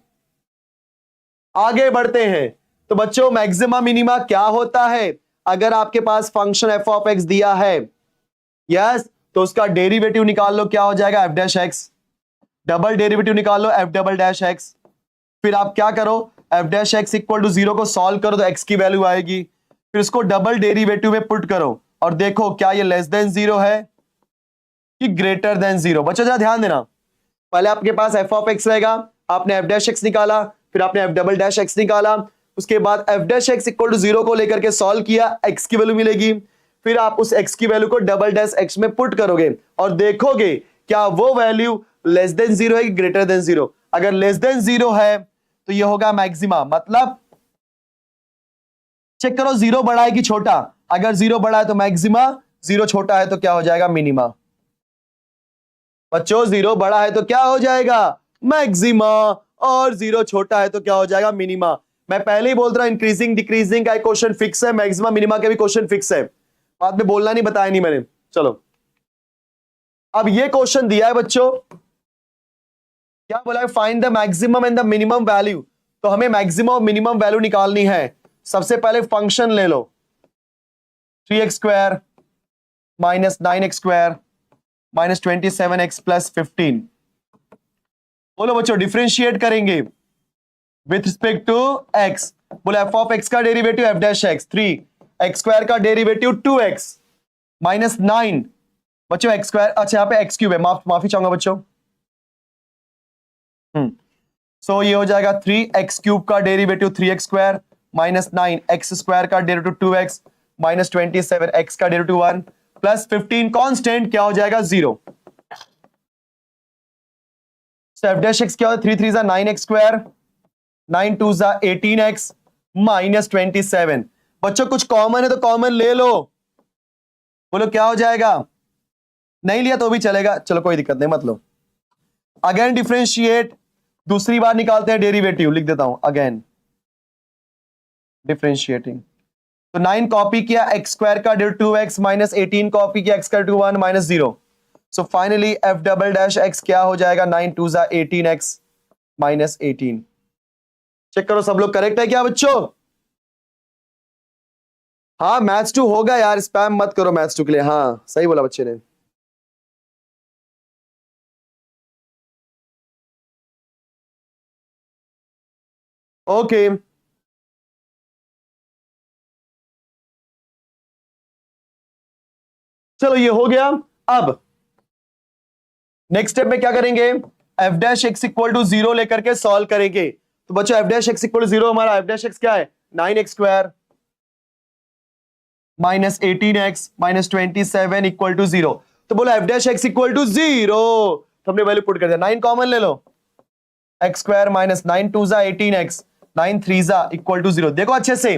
आगे बढ़ते हैं। तो बच्चों मैक्सिमा मिनिमा क्या होता है? अगर आपके पास फंक्शन एफ ऑफ एक्स दिया है, यस, तो उसका डेरिवेटिव निकाल लो, क्या हो जाएगा? F dash x. Double derivative निकाल लो, एफ डबल डैश एक्स। फिर आप क्या करो, f dash x equal to 0 को सॉल्व करो तो एक्स की वैल्यू आएगी, फिर उसको डबल डेरिवेटिव में पुट करो और देखो क्या ये लेस देन 0 है कि ग्रेटर देन 0। बच्चों जरा ध्यान देना, पहले आपके पास एफ ऑफ एक्स रहेगा, आपने एफ डैश एक्स निकाला, फिर आपने एफ डबल डैश एक्स निकाला, उसके बाद f dash x equal to 0 को लेकर के सॉल्व किया, एक्स की वैल्यू मिलेगी, फिर आप उस एक्स की वैल्यू को डबल डैश एक्स में पुट करोगे और देखोगे क्या वो वैल्यू लेस देन 0 है कि ग्रेटर देन 0। अगर लेस देन 0 है तो ये होगा मैक्सिमा, मतलब चेक करो 0 बड़ा है कि छोटा, अगर 0 बड़ा है तो मैक्सिमा, 0 छोटा है तो क्या हो जाएगा? मिनिमा। बच्चों 0 बड़ा है तो क्या हो जाएगा? मैक्सिमा, और 0 छोटा है तो क्या हो जाएगा? मिनिमा। मैं पहले ही बोल रहा हूं इंक्रीजिंग डिक्रीजिंग का क्वेश्चन फिक्स है, मैक्सिमा मिनिमा के भी क्वेश्चन फिक्स है, बाद में बोलना नहीं, बताया नहीं मैंने। चलो अब ये क्वेश्चन दिया है बच्चों, क्या बोला है? Find the maximum and the minimum value. तो हमें मैक्सिमम और मिनिमम वैल्यू निकालनी है, सबसे पहले फंक्शन ले लो, 3x² minus 9x² minus 27x plus 15। बोलो बच्चों, डिफरेंशिएट करेंगे विथ रिस्पेक्ट टू x। बोलो f ऑफ x का derivative f dash x, 3x² का डेरिवेटिव 2x माइनस 9। बच्चों x², अच्छा यहाँ पे x³ है, माफी चाहूंगा बच्चों। सो ये हो जाएगा 3x³ का डेरिवेटिव 3x² माइनस 9x² का डेरिवेटिव 2x माइनस 27x का डेरिवेटिव 1 प्लस 15 कांस्टेंट क्या हो जाएगा 0। सो f डैश x क्या होता है, 3 3 जा 9x², 9 2 जा 18x माइनस 27। बच्चों कुछ कॉमन है तो कॉमन ले लो, बोलो क्या हो जाएगा। नहीं लिया तो भी चलेगा, चलो कोई दिक्कत नहीं, मत लो। अगेन डिफरेंशिएट, दूसरी बार निकालते हैं डेरिवेटिव, लिख देता हूं अगेन डिफरेंशिएटिंग। तो 9 कॉपी किया x² का डेरिवेटिव 2x माइनस 18 कॉपी किया x का derivative 1 minus 0। So finally f double dash x क्या हो जाएगा, 9 2 जा 18x माइनस 18। चेक करो सब लोग करेक्ट है क्या बच्चों। हाँ मैथ्स 2 होगा यार, स्पैम मत करो मैथ्स 2 के लिए। हाँ सही बोला बच्चे ने। ओके चलो ये हो गया। अब नेक्स्ट स्टेप में क्या करेंगे, f dash x equal to 0 लेकर के सॉल्व करेंगे। तो बच्चों f dash x equal to 0, हमारा f डैश x क्या है, 9x² minus 18x minus 27 equal to 0। तो बोलो f dash x equal to 0, तो हमने वैल्यू पुट कर दिया, 9 कॉमन ले लो, x² माइनस 9 2 जा 18x 9 3 जा इक्वल टू 0। देखो अच्छे से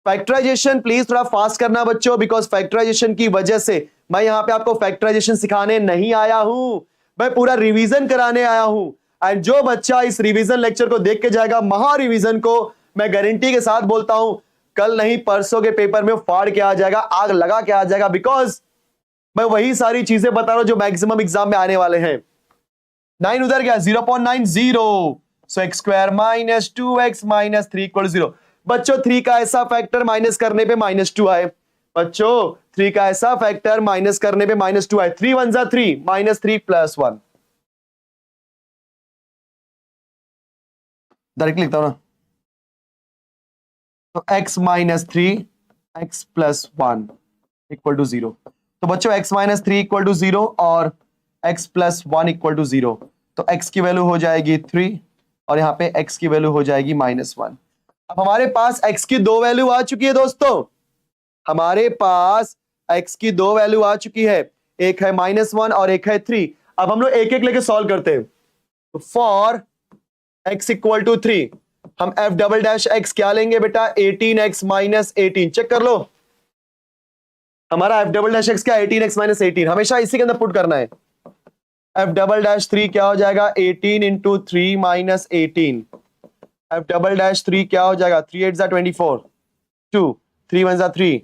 फैक्टराइजेशन प्लीज थोड़ा फास्ट करना बच्चों, बिकॉज फैक्टराइजेशन की वजह से मैं यहां पे आपको फैक्टराइजेशन सिखाने नहीं आया हूं, मैं पूरा रिवीजन कराने आया हूं। एंड जो बच्चा इस रिवीजन लेक्चर को देख के जाएगा, महा रिवीजन को, मैं गारंटी के साथ बोलता हूं कल नहीं परसों के पेपर में फाड़ के आ जाएगा, आग लगा के आ जाएगा, बिकॉज मैं वही सारी चीजें बता रहा हूं जो मैक्सिमम एग्जाम में आने वाले हैं। 9 उधर गया 0.90, सो x² minus 2x minus 3 equal 0। बच्चों 3 का ऐसा फैक्टर माइनस करने पे -2 आए, बच्चों 3 का ऐसा फैक्टर माइनस करने पे -2 आए, 3 1 जा 3 माइनस 3 प्लस 1। डायरेक्टली लिखता हूं ना, तो x minus 3 x plus 1 equal to 0। तो बच्चों x माइनस 3 इक्वल टू 0 और x प्लस 1 इक्वल टू 0। तो x की वैल्यू हो जाएगी 3 और यहां पे x की वैल्यू हो जाएगी -1। अब हमारे पास x की 2 वैल्यू आ चुकी है दोस्तों, हमारे पास x की 2 वैल्यू आ चुकी है, एक है -1 और एक है 3। अब हम लोग एक एक लेके सॉल्व करते हैं। तो फॉर x इक्वल टू 3 हम f डबल डैश x क्या लेंगे बेटा, 18x माइनस 18। चेक कर लो, हमारा f डबल डैश x क्या, 18x माइनस 18, हमेशा इसी के अंदर पुट करना है। f डबल डैश 3 क्या हो जाएगा, 18 into 3 minus 18। f double dash 3 क्या हो जाएगा, 3 8 जा 24, 2 3 1 जा 3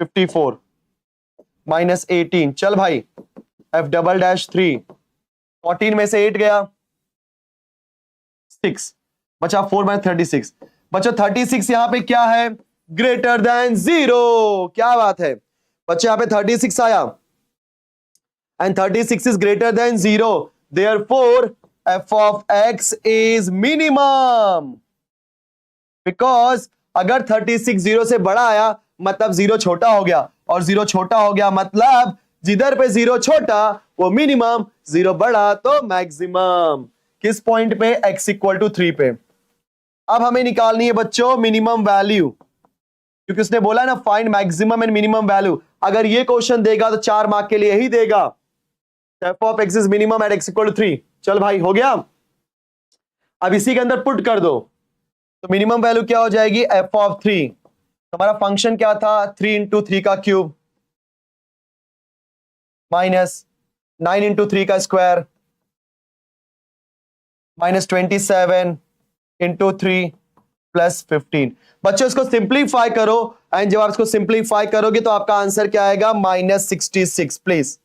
54 माइनस 18। चल भाई f डबल डैश 3 14 में से 8 गया 6 बचा 4 माइनस 36। बच्चों 36 यहां पे क्या है, ग्रेटर देन 0। क्या बात है बच्चों, यहां पे 36 आया and 36 is greater than 0, therefore f of x is minimum. Because अगर 36 0 से बड़ा आया मतलब 0 छोटा हो गया, और 0 छोटा हो गया मतलब जिधर पे 0 छोटा वो मिनिमम, 0 बड़ा तो मैक्सिमम। किस पॉइंट पे, x इक्वल टू 3 पे। अब हमें निकालनी है बच्चों मिनिमम वैल्यू, क्योंकि उसने बोला ना find maximum and minimum value. अगर ये क्वेश्चन देगा तो 4 मार्क के लिए यही देगा, f of x is minimum at x equal to 3। चल भाई हो गया, अब इसी के अंदर पुट कर दो। तो मिनिमम वैल्यू क्या हो जाएगी, f ऑफ 3। हमारा फंक्शन क्या था, 3 इंटू 3 का क्यूब माइनस 9 इंटू 3 का स्क्वायर माइनस 27 इंटू 3 प्लस 15। बच्चों इसको सिंप्लीफाई करो, एंड जब आप इसको सिंप्लीफाई करोगे तो आपका आंसर क्या आएगा, -66 प्लीज।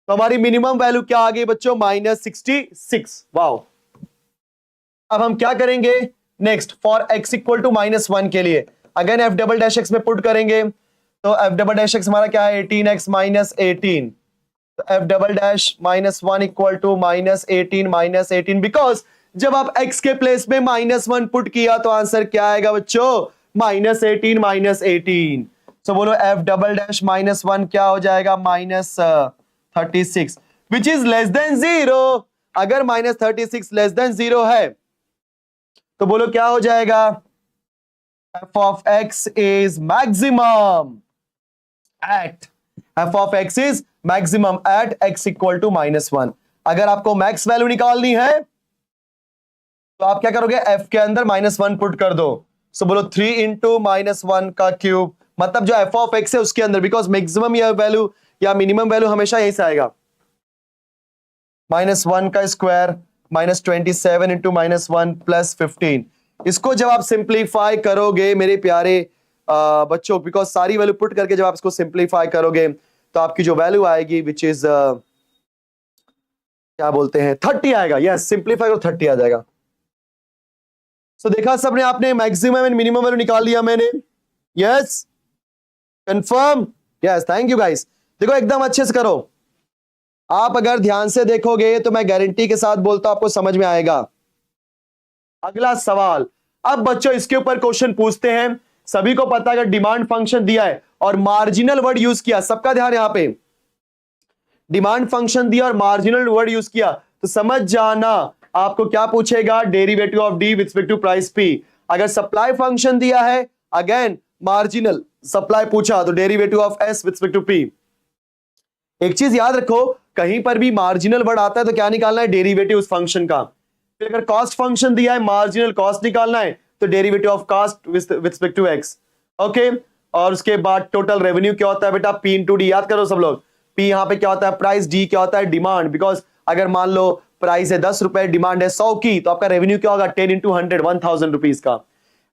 तो हमारी मिनिमम वैल्यू क्या आ गई बच्चों, -66। वाओ। अब हम क्या करेंगे next, for x equal to -1 के लिए, again f double dash x में पुट करेंगे तो एफ डबल डैश एक्स हमारा क्या है 18x माइनस 18, तो f double dash minus 1 equal to minus 18 because जब आप x के प्लेस में -1 पुट किया तो आंसर क्या आएगा बच्चों -18 सो बोलो एफ डबल डैश -1 क्या हो जाएगा -36 विच इज लेस देन 0। अगर -36 लेस देन 0 है तो बोलो क्या हो जाएगा f of x is maximum at x equal to -1। अगर आपको मैक्स वैल्यू निकालनी है तो आप क्या करोगे f के अंदर -1 पुट कर दो। सो बोलो 3 इंटू -1 का क्यूब, मतलब जो f of x है उसके अंदर, बिकॉज मैक्सिमम या वैल्यू या मिनिमम वैल्यू हमेशा यहीं से आएगा। -1 का स्क्वायर -27 इंटू -1 प्लस 15। इसको जब आप सिंप्लीफाई करोगे मेरे प्यारे बच्चों, बिकॉज सारी वैल्यू पुट करके जब आप इसको सिंप्लीफाई करोगे तो आपकी जो वैल्यू आएगी विच इज क्या बोलते हैं 30 आएगा। यस, सिंप्लीफाई करो 30 आ जाएगा। सो देखा सबने, आपने मैक्सिमम एंड मिनिमम वैल्यू निकाल लिया मैंने। Yes, confirm. Yes, thank you guys. देखो एकदम अच्छे से करो। आप अगर ध्यान से देखोगे तो मैं गारंटी के साथ बोलता हूं आपको समझ में आएगा। अगला सवाल, अब बच्चों इसके ऊपर क्वेश्चन पूछते हैं। सभी को पता है अगर डिमांड फंक्शन दिया है और मार्जिनल वर्ड यूज किया, सबका ध्यान यहां पे, डिमांड फंक्शन दिया और मार्जिनल वर्ड यूज किया तो समझ जाना आपको क्या पूछेगा, derivative of d with respect to price p. अगर सप्लाई फंक्शन दिया है, अगेन मार्जिनल सप्लाई पूछा तो derivative of s with respect to p. एक चीज याद रखो, कहीं पर भी मार्जिनल वर्ड आता है तो क्या निकालना है, डेरिवेटिव उस फंक्शन का। फिर अगर कॉस्ट फंक्शन दिया है, मार्जिनल कॉस्ट निकालना है तो derivative of cost with respect to x. Okay, और उसके बाद टोटल रेवेन्यू क्या होता है बेटा, पी इंटू डी। याद करो सब लोग, पी यहां पे क्या होता है प्राइस, डी क्या होता है डिमांड। बिकॉज अगर मान लो प्राइस है 10 रुपए, डिमांड है 100 की, तो आपका रेवेन्यू क्या होगा 10 इंटू 100, 1000 रुपीज का।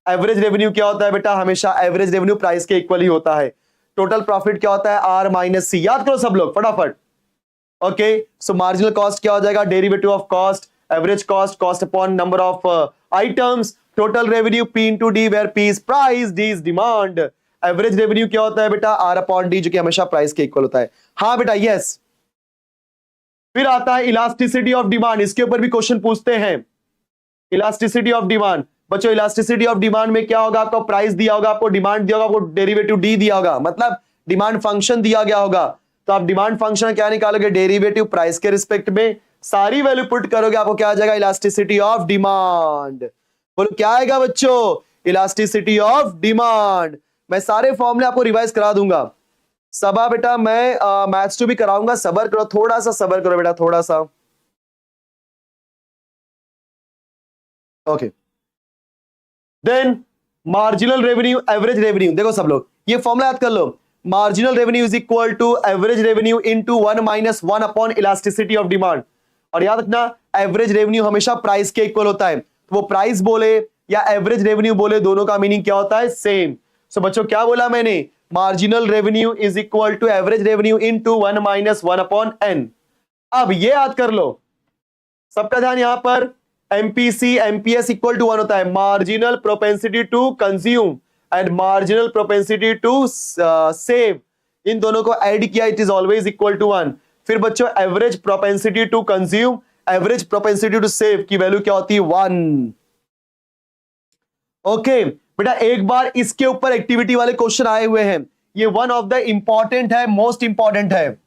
एवरेज रेवेन्यू क्या होता है बेटा, हमेशा एवरेज रेवेन्यू प्राइस के इक्वल ही होता है। टोटल प्रॉफिट क्या होता है, आर माइनस सी। याद करो सब लोग फटाफट। ओके, सो मार्जिनल कॉस्ट क्या हो जाएगा, derivative of cost, average cost, cost upon number of items, total revenue p into d, where p is price, d is demand. Average revenue क्या होता है बेटा, आर अपॉन डी, जो कि हमेशा प्राइस के इक्वल होता है। हाँ बेटा, यस। फिर आता है इलास्टिसिटी ऑफ डिमांड, इसके ऊपर भी क्वेश्चन पूछते हैं। इलास्टिसिटी ऑफ डिमांड, बच्चों इलास्टिसिटी ऑफ डिमांड में क्या होगा, आपको प्राइस दिया होगा, आपको डिमांड दिया होगा, आपको डेरिवेटिव डी दिया होगा, मतलब डिमांड फंक्शन दिया गया होगा, तो आप डिमांड फंक्शन क्या निकालोगे, डेरिवेटिव प्राइस के रिस्पेक्ट में, सारी वैल्यू पुट करोगे, आपको क्या आ जाएगा, इलास्टिसिटी ऑफ डिमांड। बोलो क्या आएगा बच्चों, इलास्टिसिटी ऑफ डिमांड। मैं सारे फॉर्मूले आपको रिवाइज करा दूंगा। सबा बेटा मैं मैथ्स टू भी कराऊंगा, सबर करो, थोड़ा सा सबर करो बेटा, थोड़ा सा। Okay, then marginal revenue, average revenue. देखो सब लोग ये फॉर्मूला याद कर लो, marginal revenue is equal to average revenue into 1 minus 1 upon elasticity of demand. और याद रखना एवरेज रेवेन्यू हमेशा प्राइस के इक्वल होता है, तो वो प्राइस बोले या एवरेज रेवेन्यू बोले, दोनों का मीनिंग क्या होता है, सेम। सो बच्चों क्या बोला मैंने, marginal revenue is equal to average revenue into 1 minus 1 upon n. अब ये याद कर लो, सबका ध्यान यहां पर, एमपीसी एमपीएस इक्वल टू 1 होता है, marginal propensity to consume and marginal propensity to save, इन दोनों को ऐड किया, it is always equal to 1। फिर बच्चों average propensity to consume, average propensity to save की वैल्यू क्या होती है, 1। ओके बेटा, एक बार इसके ऊपर एक्टिविटी वाले क्वेश्चन आए हुए हैं, ये वन ऑफ द इंपॉर्टेंट है, मोस्ट इंपॉर्टेंट है।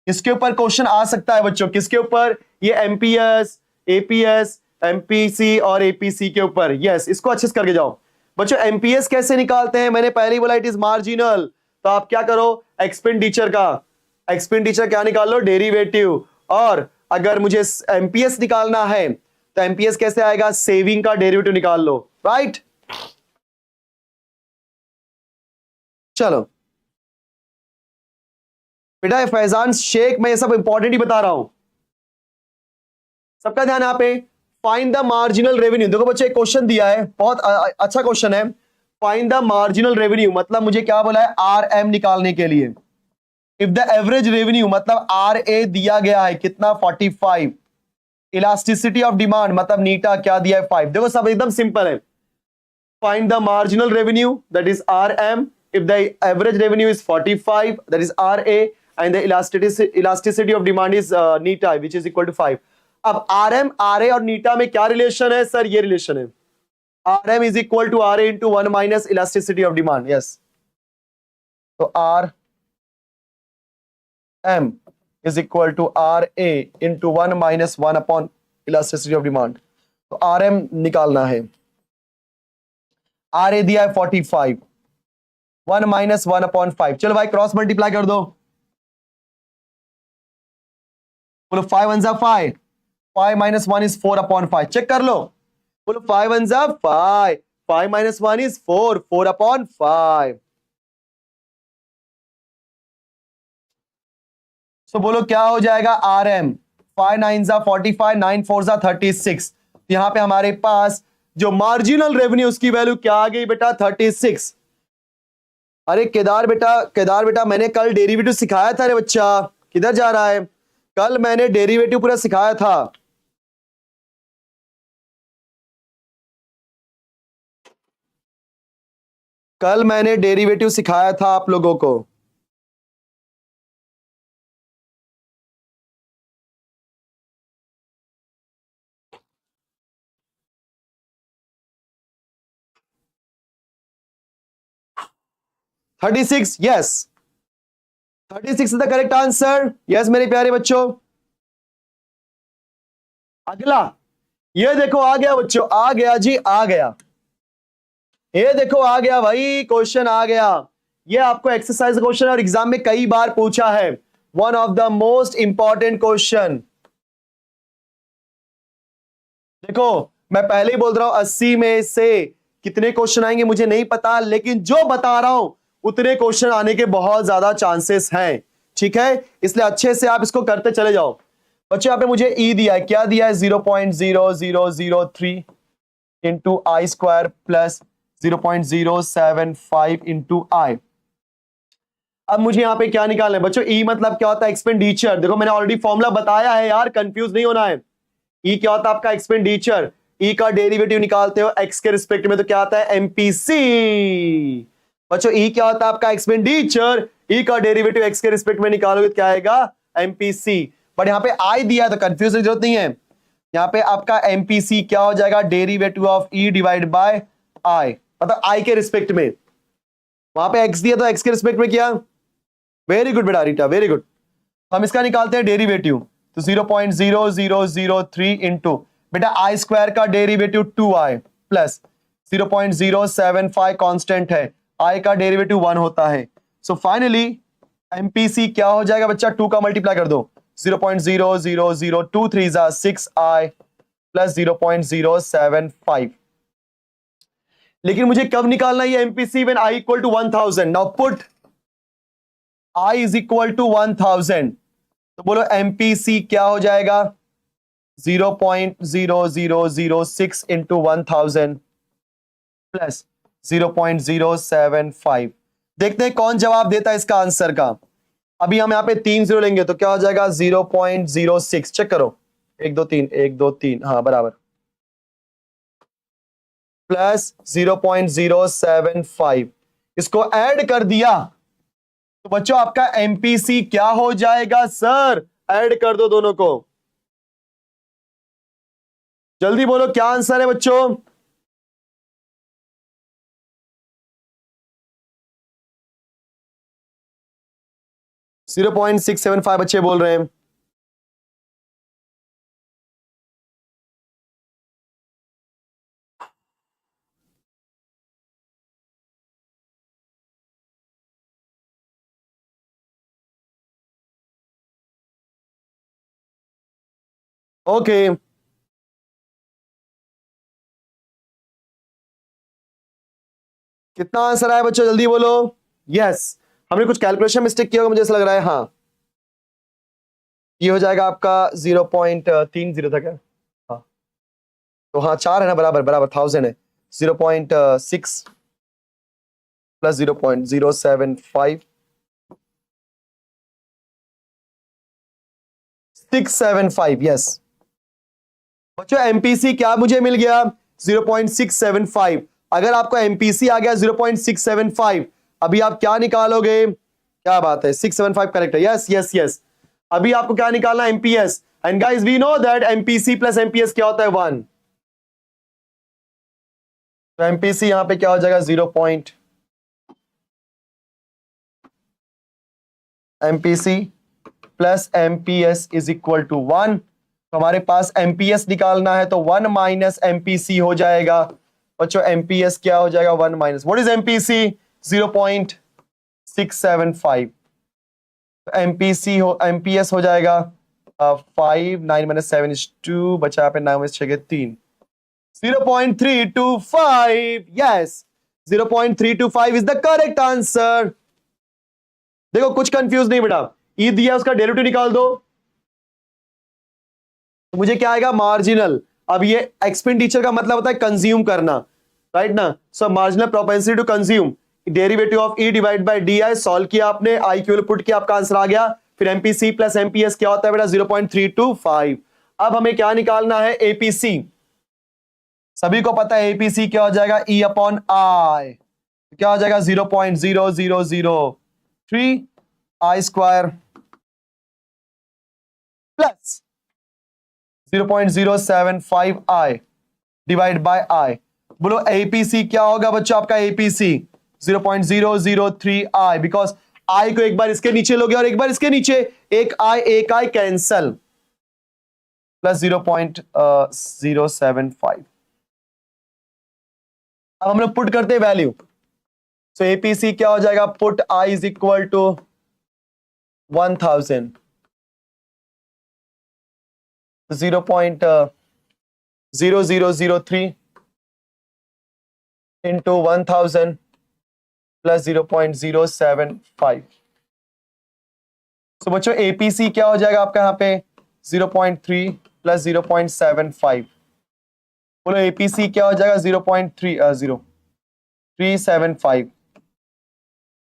इसके ऊपर क्वेश्चन आ सकता है बच्चों, किसके ऊपर, ये एमपीएस, एपीएस, एमपीसी और एपीसी के ऊपर। यस, इसको अच्छे से करके जाओ बच्चों। एमपीएस कैसे निकालते हैं, मैंने पहले ही बोला इट इज मार्जिनल, तो आप क्या करो, एक्सपेंडिचर का, एक्सपेंडिचर क्या निकाल लो, डेरिवेटिव। और अगर मुझे एमपीएस निकालना है तो एमपीएस कैसे आएगा, सेविंग का डेरिवेटिव निकाल लो, राइट। चलो बेटा फैजान शेख, मैं ये सब इंपॉर्टेंट ही बता रहा हूं, सबका ध्यान यहां पे। फाइंड द मार्जिनल रेवेन्यू, देखो बच्चे एक क्वेश्चन दिया है, बहुत अच्छा क्वेश्चन है। फाइंड द मार्जिनल रेवेन्यू मतलब मुझे क्या बोला है, आर एम निकालने के लिए। इफ द एवरेज रेवेन्यू मतलब आर ए दिया गया है कितना, 45। इलास्टिसिटी ऑफ डिमांड मतलब नीटा क्या दिया है, 5। देखो सब एकदम सिंपल है, Find the marginal revenue, that is RM. If the average revenue is 45, that is RA, and the elasticity of demand is neta, which is equal to 5. अब RM, RA और neta में क्या रिलेशन है sir? ये relation है, RM is equal to RA into 1 minus elasticity of demand. Yes. तो RM is equal to RA into 1 minus 1 upon elasticity of demand. तो RM निकालना है, RA दिया है 45, 1 minus 1 upon 5. चलो भाई क्रॉस मल्टीप्लाई कर दो, बोलो 5 1 5, 5 minus 1 is 4 upon 5. चेक कर लो, बोलो 5 1 5, 5 minus 1 is 4, 4 upon 5. तो बोलो क्या हो जाएगा? RM 5 9 45, 9 4 36. यहां पे हमारे पास जो मार्जिनल रेवेन्यू उसकी वैल्यू क्या आ गई बेटा? 36. अरे केदार बेटा मैंने कल डेरिवेटिव सिखाया था रे बच्चा, किधर जा रहा है? कल मैंने डेरिवेटिव पूरा सिखाया था। कल मैंने डेरिवेटिव सिखाया था आप लोगों को। 36, yes, 36 is the correct answer. Yes मेरे प्यारे बच्चों। अगला ये देखो आ गया बच्चों, आ गया जी, आ गया। ये देखो आ गया भाई, क्वेश्चन आ गया। ये आपको एक्सरसाइज क्वेश्चन और एग्जाम में कई बार पूछा है, one of the most important question. देखो मैं पहले ही बोल रहा हूं 80 में से कितने क्वेश्चन आएंगे मुझे नहीं पता, लेकिन जो बता रहा हूं उतने क्वेश्चन आने के बहुत ज्यादा चांसेस हैं, ठीक है? इसलिए अच्छे से आप इसको करते चले जाओ। बच्चों यहाँ पे मुझे ई दिया है, क्या दिया है? 0.0003 इंटू आई स्क्वायर प्लस 0.075 इंटू आई। अब मुझे यहाँ पे क्या निकालना है बच्चों? ई मतलब क्या होता है? एक्सपेंडिचर। देखो मैंने ऑलरेडी फॉर्मूला बताया है यार, कंफ्यूज नहीं होना है। ई क्या होता है आपका? एक्सपेंडिचर। ई का डेरिवेटिव निकालते हो एक्स के रिस्पेक्ट में तो क्या आता है? एमपीसी। बच्चों ई क्या होता है आपका? एक्सपेंडिचर। ई का डेरिवेटिव एक्स के रिस्पेक्ट में निकालोगे तो क्या आएगा? एमपीसी। बट यहाँ पे आई दिया तो कंफ्यूज की जरूरत नहीं है। यहाँ पे आपका एमपीसी क्या हो जाएगा? Derivative of E divide by I, मतलब आई के रिस्पेक्ट में। वहां पे एक्स दिया तो एक्स के रिस्पेक्ट में किया। वेरी गुड बेटा रीटा, वेरी गुड। हम इसका निकालते हैं डेरिवेटिव, तो 0.0003 इंटू बेटा आई स्क्वायर का डेरिवेटिव 2i प्लस 0.075 कांस्टेंट है, आई का डेरिवेटिव 1 होता है। सो फाइनली एमपीसी क्या हो जाएगा बच्चा? 2 का मल्टीप्लाई कर दो, 0.00023 6i प्लस 0.075। लेकिन मुझे कब निकालना है MPC? When i equal to 1000। Now put i is equal to 1000, तो बोलो एमपीसी क्या हो जाएगा? 0.0006 इंटू 1000 प्लस 0.075। देखते हैं कौन जवाब देता है इसका आंसर का। अभी हम यहाँ पे 3 जीरो लेंगे तो क्या हो जाएगा? 0.06। चेक करो, 1 2 3 1 2 3, हाँ बराबर, प्लस 0.075। इसको ऐड कर दिया तो बच्चों आपका एमपीसी क्या हो जाएगा सर? ऐड कर दो दोनों को, जल्दी बोलो क्या आंसर है बच्चों? जीरो 0.675 बच्चे बोल रहे हैं। ओके कितना आंसर आया बच्चों? जल्दी बोलो। यस, हमने कुछ कैलकुलेशन मिस्टेक किया होगा मुझे ऐसा लग रहा है। हाँ ये हो जाएगा आपका 0.30 था क्या? हाँ तो हाँ 4 है ना, बराबर बराबर 1000 है। 0.6 प्लस 0.075 675। यस बच्चों एमपीसी क्या मुझे मिल गया? 0.675। अगर आपको एमपीसी आ गया 0.675, अभी आप क्या निकालोगे? क्या बात है, 675 करेक्ट है। यस यस यस, अभी आपको क्या निकालना? MPS. And guys we know that MPC plus MPS क्या होता है? 1। तो एमपीसी यहां पे क्या हो जाएगा? 0. MPC plus MPS is equal to 1। तो हमारे पास एमपीएस निकालना है तो 1 माइनस एमपीसी हो जाएगा बच्चों। एमपीएस क्या हो जाएगा? 1 minus what is MPC? 0.675। MPC हो, एमपीएस हो जाएगा 5, 9 माइनस 7 इज 2, बचा यहाँ पे 9 minus 6 3, 0.325। Yes, 0.325 is the correct answer. देखो कुछ कंफ्यूज नहीं बेटा, ई दिया उसका डेरिवेटिव निकाल दो तो मुझे क्या आएगा? मार्जिनल। अब ये एक्सपेंडिचर का मतलब होता है कंज्यूम करना, राइट ना? So marginal propensity to consume, derivative of E divide by d I. Solve किया आपने, आई क्यू पुट किया, आपका आंसर आ गया। फिर एमपीसी प्लस एमपीएस क्या होता है बेटा? 0.325। अब हमें क्या निकालना है? एपीसी। सभी को पता है एपीसी क्या हो जाएगा? E upon I. क्या हो जाएगा? 0.0003 I square plus 0.075 I divide by I. बोलो एपीसी क्या होगा बच्चों? आपका एपीसी 0.003 आई, बिकॉज आई को एक बार इसके नीचे लोगे और एक बार इसके नीचे, एक आई कैंसल, प्लस 0.075। अब हम लोग पुट करते हैं वैल्यू। सो एपीसी क्या हो जाएगा? Put I is equal to 1000, 0.0003 into 1000 plus 0.075। So बच्चों एपीसी क्या हो जाएगा आपका यहाँ पे? 0.3 प्लस 0.75। बोलो एपीसी क्या हो जाएगा? 0.375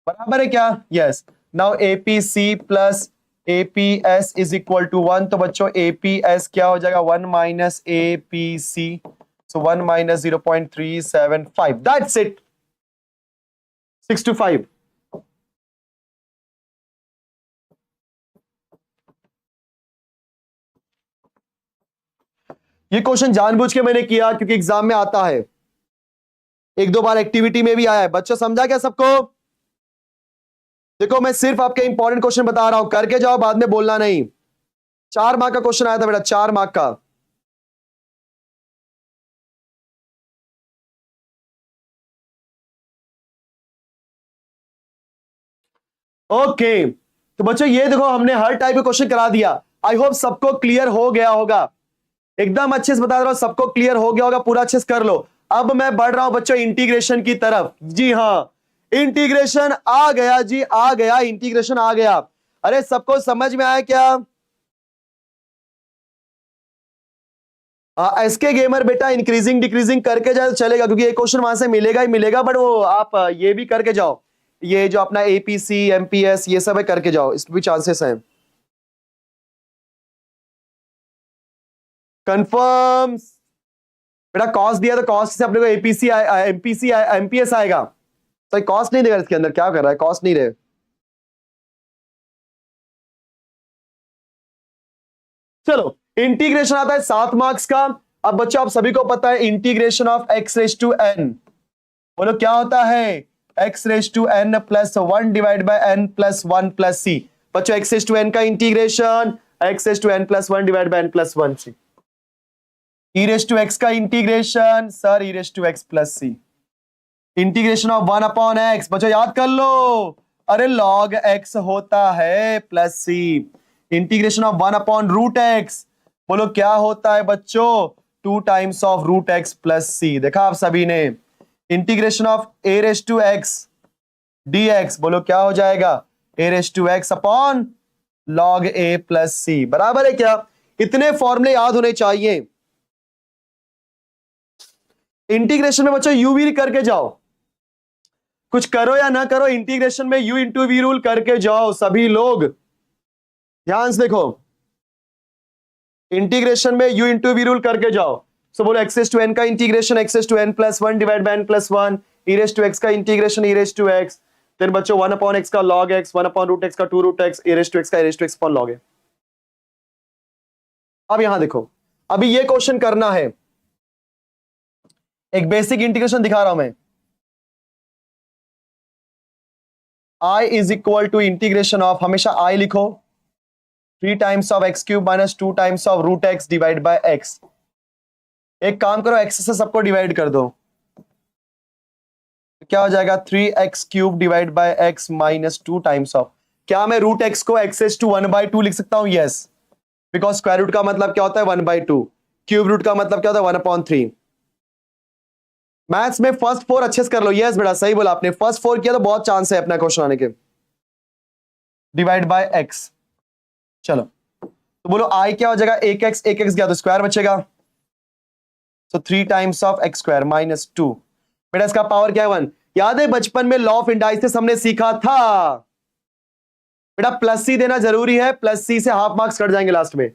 बराबर है क्या? Yes. Now APC plus APS is equal to 1। तो बच्चों एपीएस क्या हो जाएगा? 1 minus APC, so 1 minus 0.375, that's it. 6 to 5। ये क्वेश्चन जानबूझ के मैंने किया क्योंकि एग्जाम में आता है, एक दो बार एक्टिविटी में भी आया है। बच्चों समझा क्या सबको? देखो मैं सिर्फ आपके इंपॉर्टेंट क्वेश्चन बता रहा हूं, करके जाओ, बाद में बोलना नहीं। 4 मार्क का क्वेश्चन आया था बेटा, 4 मार्क का। ओके तो बच्चों ये देखो हमने हर टाइप का क्वेश्चन करा दिया। आई होप सबको क्लियर हो गया होगा। एकदम अच्छे से बता रहा हूं, सबको क्लियर हो गया होगा, पूरा अच्छे से कर लो। अब मैं बढ़ रहा हूं बच्चों इंटीग्रेशन की तरफ। जी हाँ, इंटीग्रेशन आ गया जी, आ गया, इंटीग्रेशन आ गया। अरे सबको समझ में आया क्या? एसके गेमर बेटा इंक्रीजिंग डिक्रीजिंग करके जाए तो चलेगा, क्योंकि ये क्वेश्चन वहां से मिलेगा ही मिलेगा, बट वो आप ये भी करके जाओ, ये जो अपना एपीसी एमपीएस ये सब है करके जाओ, इसमें भी चांसेस हैं। कंफर्म बेटा, कॉस्ट दिया तो कॉस्ट से अपने को एपीसी एमपीसी एमपीएस आएगा। तो कॉस्ट नहीं देगा इसके अंदर, क्या कर रहा है? कॉस्ट नहीं रहे। चलो इंटीग्रेशन आता है 7 मार्क्स का। अब बच्चों आप सभी को पता है integration of X raise to N, बोलो क्या होता है? X raise to N plus 1 divide by N plus 1 plus C. बच्चों एक्स रेज टू एन का integration X raise to N plus 1 divide by N plus 1 C. E raise to X का integration sir E raise to X plus C. Integration of 1 upon X, बच्चों याद कर लो, अरे log x होता है plus C. Integration of 1 upon root X, बोलो क्या होता है बच्चों? 2 times of root x plus C. देखा आप सभी ने। Integration of A raise to X D x, बोलो क्या हो जाएगा? A raise to X upon log A plus C, बराबर है क्या? इतने फॉर्मूले याद होने चाहिए। इंटीग्रेशन में बच्चों यू वी करके जाओ, कुछ करो या ना करो, इंटीग्रेशन में यू इंटू वी रूल करके जाओ सभी लोग। ध्यान से देखो, इंटीग्रेशन में यू इंटू वी रूल करके जाओ। सो बोलो एक्स रेस टू एन का integration X raise to N plus one divide by N plus one, E raise to X का integration E raise to X, फिर बच्चों one upon X का log X, one upon root X का two root X, E raise to X का E raise to X upon log A. अब यहां देखो, अभी ये क्वेश्चन करना है, एक बेसिक इंटीग्रेशन दिखा रहा हूं मैं। I is equal to integration of, हमेशा I लिखो, 3 times of x cube minus 2 times of root x divide by x. एक काम करो, एक्स से सबको डिवाइड कर दो, क्या हो जाएगा 3x cube divide by x minus 2 times of, क्या मैं रूट एक्स को एक्सेस टू 1/2 लिख सकता हूं? यस, बिकॉज स्क्वायर रूट का मतलब क्या होता है 1/2, क्यूब रूट का मतलब क्या होता है 1/3। मैथ्स में फर्स्ट 4 अच्छे से कर लो। यस बेटा, सही बोला आपने, फर्स्ट 4 किया तो बहुत चांस है अपना क्वेश्चन आने के। डिवाइड बाय एक्स, चलो तो बोलो आई क्या हो जाएगा, एक एक्स गया तो स्क्वायर बचेगा, सो 3 times of x square minus 2। बेटा इसका पावर क्या है 1। याद है बचपन में लॉ ऑफ इंडाइसिस हमने सीखा था, बेटा प्लस सी देना जरूरी है, प्लस सी से हाफ मार्क्स कट जाएंगे लास्ट में।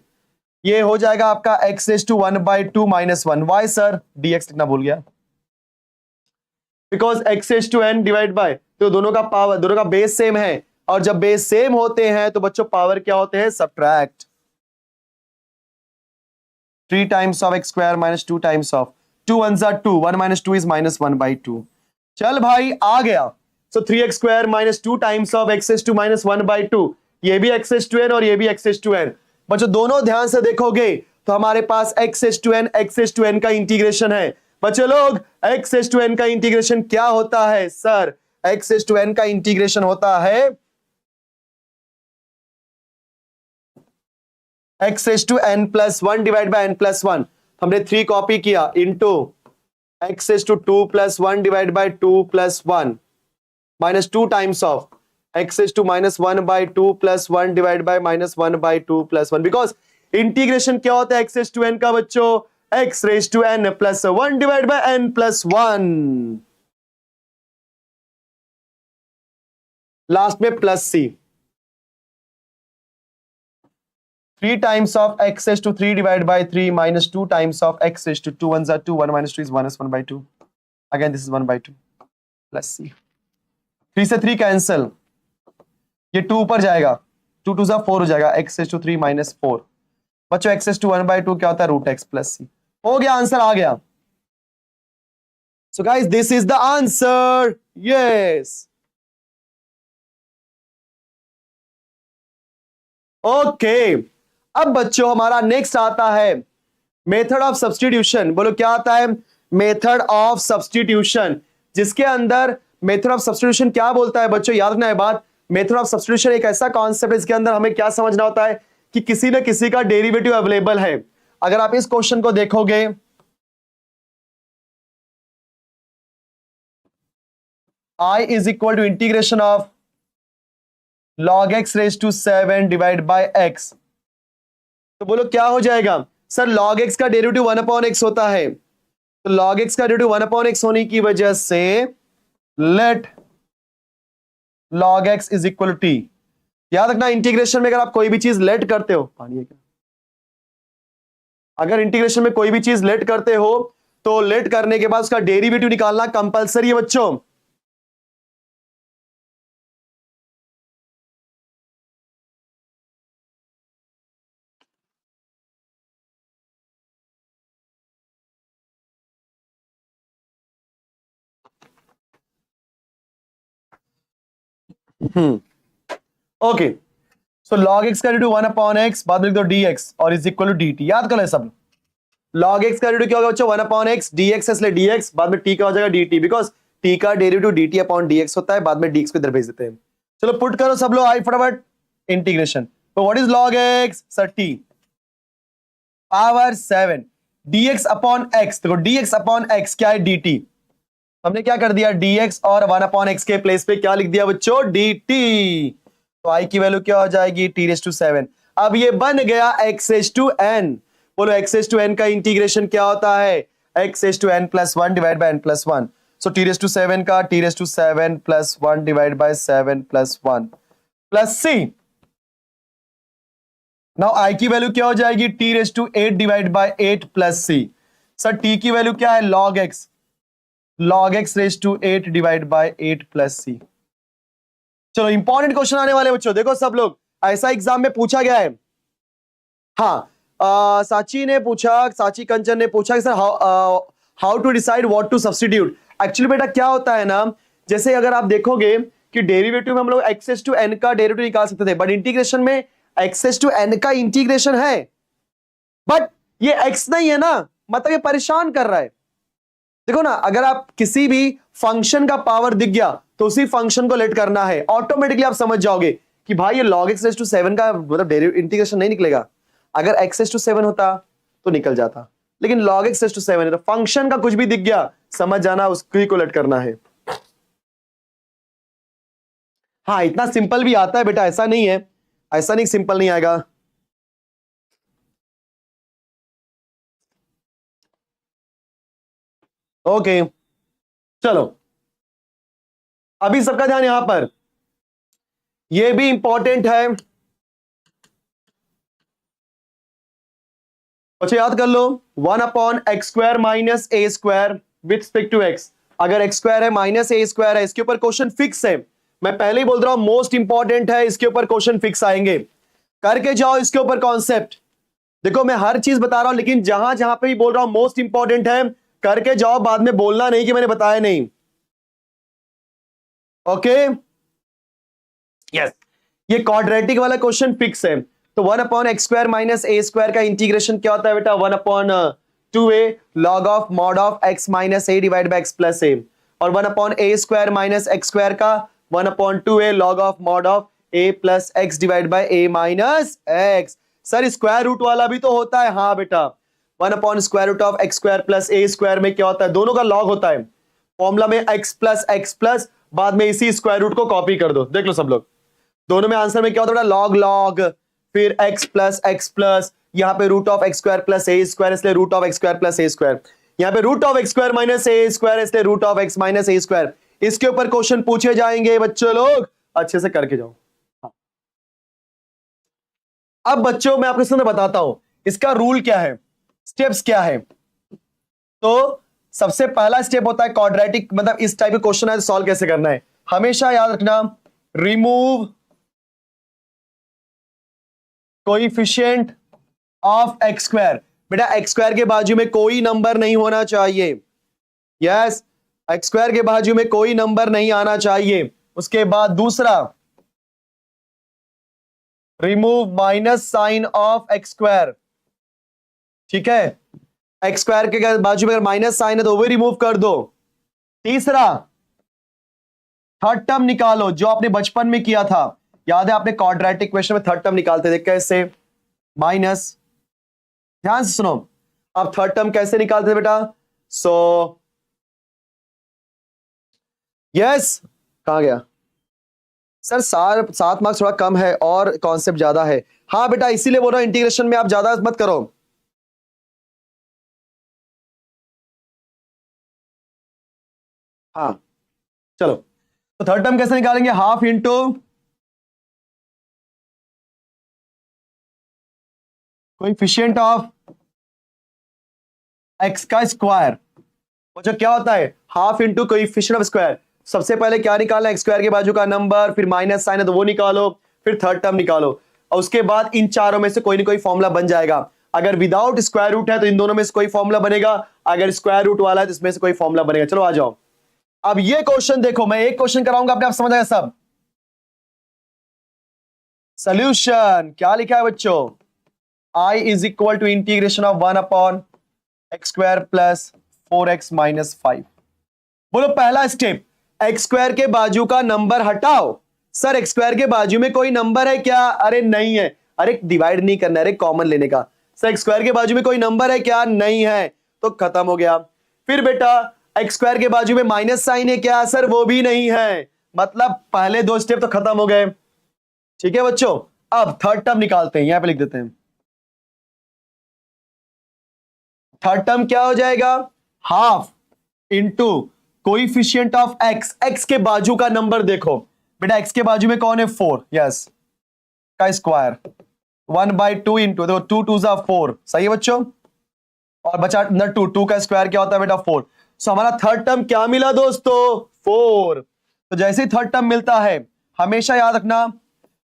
ये हो जाएगा आपका x raise to 1/2 minus 1। Why sir, dx लिखना भूल गया, because x raise to n divide by, तो दोनों का पावर, दोनों का बेस सेम है, और जब बेस सेम होते हैं तो बच्चों पावर क्या होते हैं, subtract. 3 times of x square minus 2 times of 2 1 are 2, 1 minus 2 is minus 1/2। चल भाई आ गया, so 3x square minus 2 times of x raise to minus 1/2, ये भी एक्स रेस टू एन और ये भी एक्स रेस टू एन। बच्चों दोनों ध्यान से देखोगे तो हमारे पास एक्स रेस टू एन का इंटीग्रेशन है। बच्चों लोग एक्स रेस टू एन का इंटीग्रेशन क्या होता है? Sir x raise to N का इंटीग्रेशन होता है x raise to N plus 1 divide by N plus 1, हमने 3 कॉपी किया, into x raise to 2 plus 1 divide by 2 plus 1 minus 2 times of x raise to minus 1/2 plus 1 divide by minus 1/2 plus 1। Because integration क्या होता है x raise to N का बच्चों, x raise to N plus 1 divide by N plus 1, last में plus c. 3 times of x raised to 3 divided by 3 minus 2 times of x raised to 2 1s are 2, 1 minus 2 is minus 1/2, again this is 1/2 plus c। 3 से 3 cancel, ये 2 ऊपर जाएगा, 2 2s are 4 हो जाएगा, x raised to 3 minus 4। बच्चों x raised to 1/2 क्या होता है, रूट x plus c। हो गया, आंसर आ गया। So guys this is the answer, yes। okay, अब बच्चों हमारा नेक्स्ट आता है मेथड ऑफ सब्स्टिट्यूशन। बोलो क्या आता है, मेथड ऑफ सब्स्टिट्यूशन, जिसके अंदर मेथड ऑफ सब्स्टिट्यूशन क्या बोलता है बच्चों, याद रखना है बात। मेथड ऑफ सब्स्टिट्यूशन एक ऐसा कॉन्सेप्ट है इसके अंदर हमें क्या समझना होता है कि किसी न किसी का डेरिवेटिव अवेलेबल है। अगर आप इस क्वेश्चन को देखोगे, I is equal to integration of log x raised to 7 divide by x, तो बोलो क्या हो जाएगा सर, log x का डेरिवेटिव 1/x होता है, तो log x का डेरिवेटिव 1/x होने की वजह से let log x is equal to t। याद रखना इंटीग्रेशन में अगर आप कोई भी चीज लेट करते हो, पानी है क्या, अगर इंटीग्रेशन में कोई भी चीज लेट करते हो तो लेट करने के बाद उसका डेरिवेटिव निकालना कंपलसरी है बच्चों। ओके, सो log x का डेरिवेटिव 1/x, बाद में लिख दो dx और इज इक्वल टू dt। याद कर लो सब, log x का डेरिवेटिव क्या होगा बच्चों 1/x, dx इसलिए dx, बाद में t का हो जाएगा dt, बिकॉज t का डेरिवेटिव dt अपॉन dx होता है, बाद में dx को इधर भेज देते हैं। चलो पुट करो सब लोग, आई फटाफट इंटीग्रेशन। तो what is log x, sir t power 7 dx upon x, देखो dx अपॉन x क्या है dt, हमने क्या कर दिया dx और 1/x के प्लेस पे क्या लिख दिया बच्चों, dt। तो i की वैल्यू क्या हो जाएगी t⁻⁷। अब ये बन गया x⁻n। बोलो x⁻n का इंटीग्रेशन क्या होता है, x⁻n plus 1 divide by n plus 1, so t⁻⁷ का t⁻⁷ plus 1 divide by 7 plus 1 plus c। Now i की वैल्यू क्या हो जाएगी t⁻8 divide by 8 plus c। Sir T की वैल्यू क्या है, log x raise to 8 divide by 8 plus C. चलो important question आने वाले बच्चों, देखो सब लोग, ऐसा एग्जाम में पूछा गया है। हाँ, साची ने पूछा, साची कंचन ने पूछा कि sir how to decide what to substitute. Actually बेटा क्या होता है ना, जैसे अगर आप देखोगे कि डेरिवेटिव में हम लोग एक्सेस टू एन का डेरिवेटिव निकाल सकते थे, बट इंटीग्रेशन में एक्सेस टू एन का इंटीग्रेशन है, बट ये एक्स नहीं है ना, मतलब ये परेशान कर रहा है। देखो ना, अगर आप किसी भी फंक्शन का पावर दिख गया तो उसी फंक्शन को लेट करना है, ऑटोमेटिकली आप समझ जाओगे कि भाई ये log x रेज टू 7 का मतलब इंटीग्रेशन नहीं निकलेगा। अगर x रेज टू 7 होता तो निकल जाता, लेकिन log x रेज टू 7 है, तो फंक्शन का कुछ भी दिख गया समझ जाना उसको को लेट करना है। हाँ, इतना सिंपल भी आता है बेटा, ऐसा नहीं है, ऐसा नहीं सिंपल नहीं आएगा। ओके चलो, अभी सबका ध्यान यहां पर, यह भी इंपॉर्टेंट है, अच्छा याद कर लो, 1/x² minus a square with respect to x। अगर x² है माइनस ए स्क्वायर है, इसके ऊपर क्वेश्चन फिक्स है, मैं पहले ही बोल रहा हूं मोस्ट इंपॉर्टेंट है, इसके ऊपर क्वेश्चन फिक्स आएंगे, करके जाओ इसके ऊपर कॉन्सेप्ट। देखो मैं हर चीज बता रहा हूं, लेकिन जहां जहां पे भी बोल रहा हूं मोस्ट इंपॉर्टेंट है, करके जाओ, बाद में बोलना नहीं कि मैंने बताया नहीं। ओके यस, ये क्वाड्रेटिक वाला क्वेश्चन फिक्स है। तो 1/x² माइनस ए स्क्वायर का इंटीग्रेशन क्या होता है बेटा, 1/2a log of mod of x minus a divide by x plus a, और 1/a² माइनस x² का 1/2a log of mod of a plus x divide by a minus x। Sir square root वाला भी तो होता है, हाँ बेटा, 1/√ऑफ x² plus a square में क्या होता है, दोनों का लॉग होता है, फॉर्मूला में x प्लस बाद में इसी स्क्वायर रूट को कॉपी कर दो। देख लो सब लोग, दोनों में आंसर में क्या होता है, लॉग फिर x प्लस, यहां पे √(x² प्लस a स्क्वायर, इसलिए √(x² प्लस a स्क्वायर, यहां पे √(x² माइनस a स्क्वायर, इसलिए √(x माइनस a स्क्वायर। इसके ऊपर क्वेश्चन पूछे जाएंगे बच्चों, लोग अच्छे से करके जाओ। अब बच्चों मैं आपके सामने बताता हूं इसका रूल क्या है, स्टेप्स क्या है। तो सबसे पहला स्टेप होता है क्वाड्रेटिक, मतलब इस टाइप के क्वेश्चन है तो सॉल्व कैसे करना है, हमेशा याद रखना, रिमूव कोएफिशिएंट ऑफ x²। बेटा x² के बाजू में कोई नंबर नहीं होना चाहिए, यस, x² के बाजू में कोई नंबर नहीं आना चाहिए। उसके बाद दूसरा, remove minus sign of x², ठीक है, x² के बाजू में अगर माइनस साइन है तो वो रिमूव कर दो। तीसरा, थर्ड टर्म निकालो जो आपने बचपन में किया था, याद है आपने क्वाड्रेटिक क्वेश्चन में थर्ड टर्म निकालते थे कैसे, माइनस, ध्यान से सुनो, आप थर्ड टर्म कैसे निकालते थे बेटा, सो यस, कहां गया सर, 7 मार्क्स थोड़ा कम है और कॉन्सेप्ट ज्यादा है। हाँ बेटा इसीलिए बोल रहा हूं इंटीग्रेशन में आप ज्यादा मत करो। हाँ चलो, तो थर्ड टर्म कैसे निकालेंगे, half into coefficient of x का स्क्वायर, वो जो क्या होता है, half into coefficient of square. सबसे पहले क्या निकालना है, x² के बाजू का नंबर, फिर माइनस साइन है तो वो निकालो, फिर थर्ड टर्म निकालो, और उसके बाद इन चारों में से कोई ना कोई फॉर्मूला बन जाएगा। अगर विदाउट स्क्वायर रूट है तो इन दोनों में से कोई फॉर्मूला बनेगा, अगर स्क्वायर रूट वाला है तो इसमें से कोई फॉर्मूला बनेगा। चलो आ जाओ, अब ये क्वेश्चन देखो, मैं एक क्वेश्चन कराऊंगा, आपने आप समझ आया सब। सोल्यूशन क्या लिखा है बच्चों, I is equal to integration of 1/x² plus 4x minus 5। बोलो पहला स्टेप, x² के बाजू का नंबर हटाओ। सर x² के बाजू में कोई नंबर है क्या, अरे नहीं है, अरे डिवाइड नहीं करना, अरे कॉमन लेने का। सर x² के बाजू में कोई नंबर है क्या, नहीं है, तो खत्म हो गया। फिर बेटा x² के बाजू में माइनस साइन है क्या, सर वो भी नहीं है, मतलब पहले 2 स्टेप तो खत्म हो गए। ठीक है बच्चों, अब थर्ड टर्म निकालते हैं, यहां पे लिख देते हैं। थर्ड टर्म क्या हो जाएगा, half into coefficient of x, x के बाजू का नंबर देखो बेटा, x के बाजू में कौन है, 4, यस, का स्क्वायर 1/2 इंटू, देखो 2 2 4, सही है बच्चों, और बचा अंदर 2, 2 का स्क्वायर क्या होता है बेटा 4। सो हमारा थर्ड टर्म क्या मिला दोस्तों 4। तो जैसे ही थर्ड टर्म मिलता है हमेशा याद रखना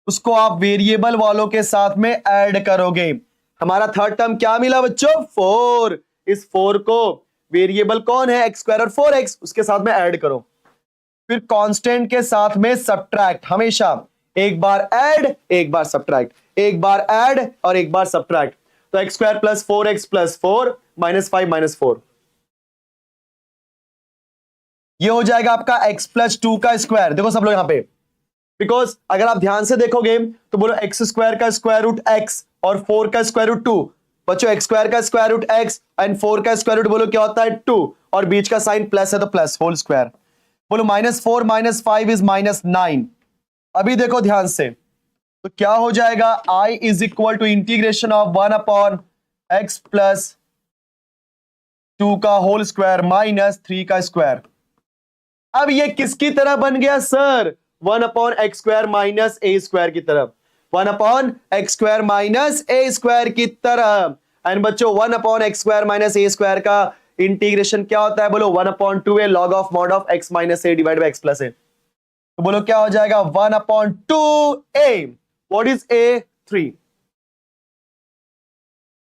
उसको आप वेरिएबल वालों के साथ में ऐड करोगे। हमारा थर्ड टर्म क्या मिला बच्चों 4। इस 4 को वेरिएबल कौन है एक्स स्क्वायर और 4x उसके साथ में ऐड करो। फिर कांस्टेंट के साथ में सब्ट्रैक्ट, हमेशा एक बार ऐड एक बार सब्ट्रैक्ट, एक बार ऐड और एक बार सब्ट्रैक्ट। तो x square plus 4x plus 4 -5 -4 ये हो जाएगा आपका x प्लस 2 का स्क्वायर। देखो सब लोग यहां पे, बिकॉज अगर आप ध्यान से देखोगे तो बोलो एक्स स्क्वायर का स्क्वायर रूट x और 4 का स्क्वायर रूट 2। बच्चों एक्स स्क्वायर का स्क्वायर रूट x एंड 4 का स्क्वायर रूट बोलो क्या होता है 2 और बीच का साइन प्लस है तो प्लस होल स्क्वायर। बोलो -4 -5 इज -9। अभी देखो ध्यान से तो क्या हो जाएगा I is equal to integration of 1 upon x plus 2 का होल स्क्वायर -3 का स्क्वायर। अब ये किसकी तरह बन गया sir 1 upon x square minus a square की तरफ, 1 upon x square minus a square की तरह। एंड बच्चों 1 upon x square minus a square का इंटीग्रेशन क्या होता है बोलो 1 upon 2a log of mod of x minus a divide by x plus a. तो बोलो क्या हो जाएगा 1 upon 2a। What is a 3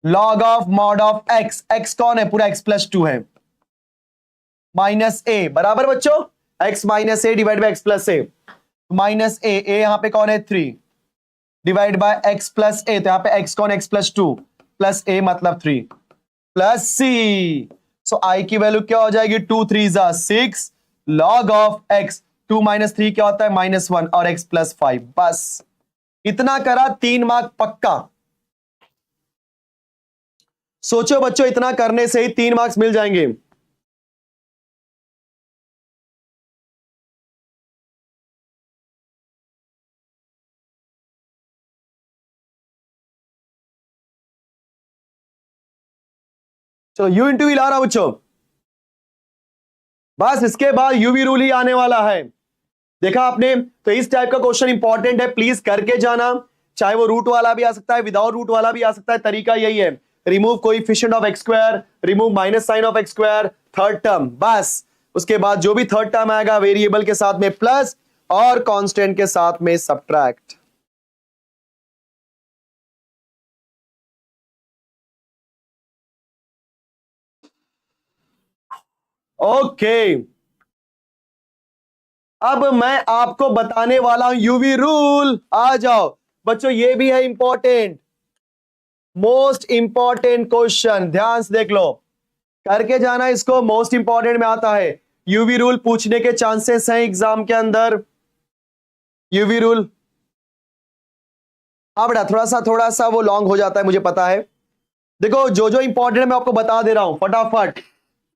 log of mod of x, x कौन है पूरा x प्लस 2 है माइनस ए बराबर बच्चों x minus a divide by x plus a minus a यहां पे कौन है 3 divide by x plus a. तो यहां पे x कौन x प्लस 2 प्लस ए मतलब 3 प्लस सी। सो i की वैल्यू क्या हो जाएगी 2 3 6 लॉग ऑफ x 2 माइनस 3 क्या होता है -1 और x प्लस 5। बस इतना करा 3 मार्क पक्का। सोचो बच्चों इतना करने से ही 3 मार्क्स मिल जाएंगे। चलो यू इंटू वी ला रहा बच्चों, बस इसके बाद यूवी रूल ही आने वाला है। देखा आपने, तो इस टाइप का क्वेश्चन इंपॉर्टेंट है, प्लीज करके जाना। चाहे वो रूट वाला भी आ सकता है, विदाउट रूट वाला भी आ सकता है। तरीका यही है, remove coefficient of x square, remove minus sign of x square, third term, बस उसके बाद जो भी थर्ड टर्म आएगा वेरिएबल के साथ में प्लस और कांस्टेंट के साथ में सब्ट्रैक्ट। ओके अब मैं आपको बताने वाला हूं यूवी रूल। आ जाओ बच्चों, ये भी है इंपॉर्टेंट, मोस्ट इंपॉर्टेंट क्वेश्चन, ध्यान से देख लो, करके जाना इसको, मोस्ट इंपॉर्टेंट में आता है। यूवी रूल पूछने के चांसेस हैं एग्जाम के अंदर। यूवी रूल हाँ बेटा थोड़ा सा वो लॉन्ग हो जाता है, मुझे पता है। देखो जो जो इंपॉर्टेंट मैं आपको बता दे रहा हूं फटाफट,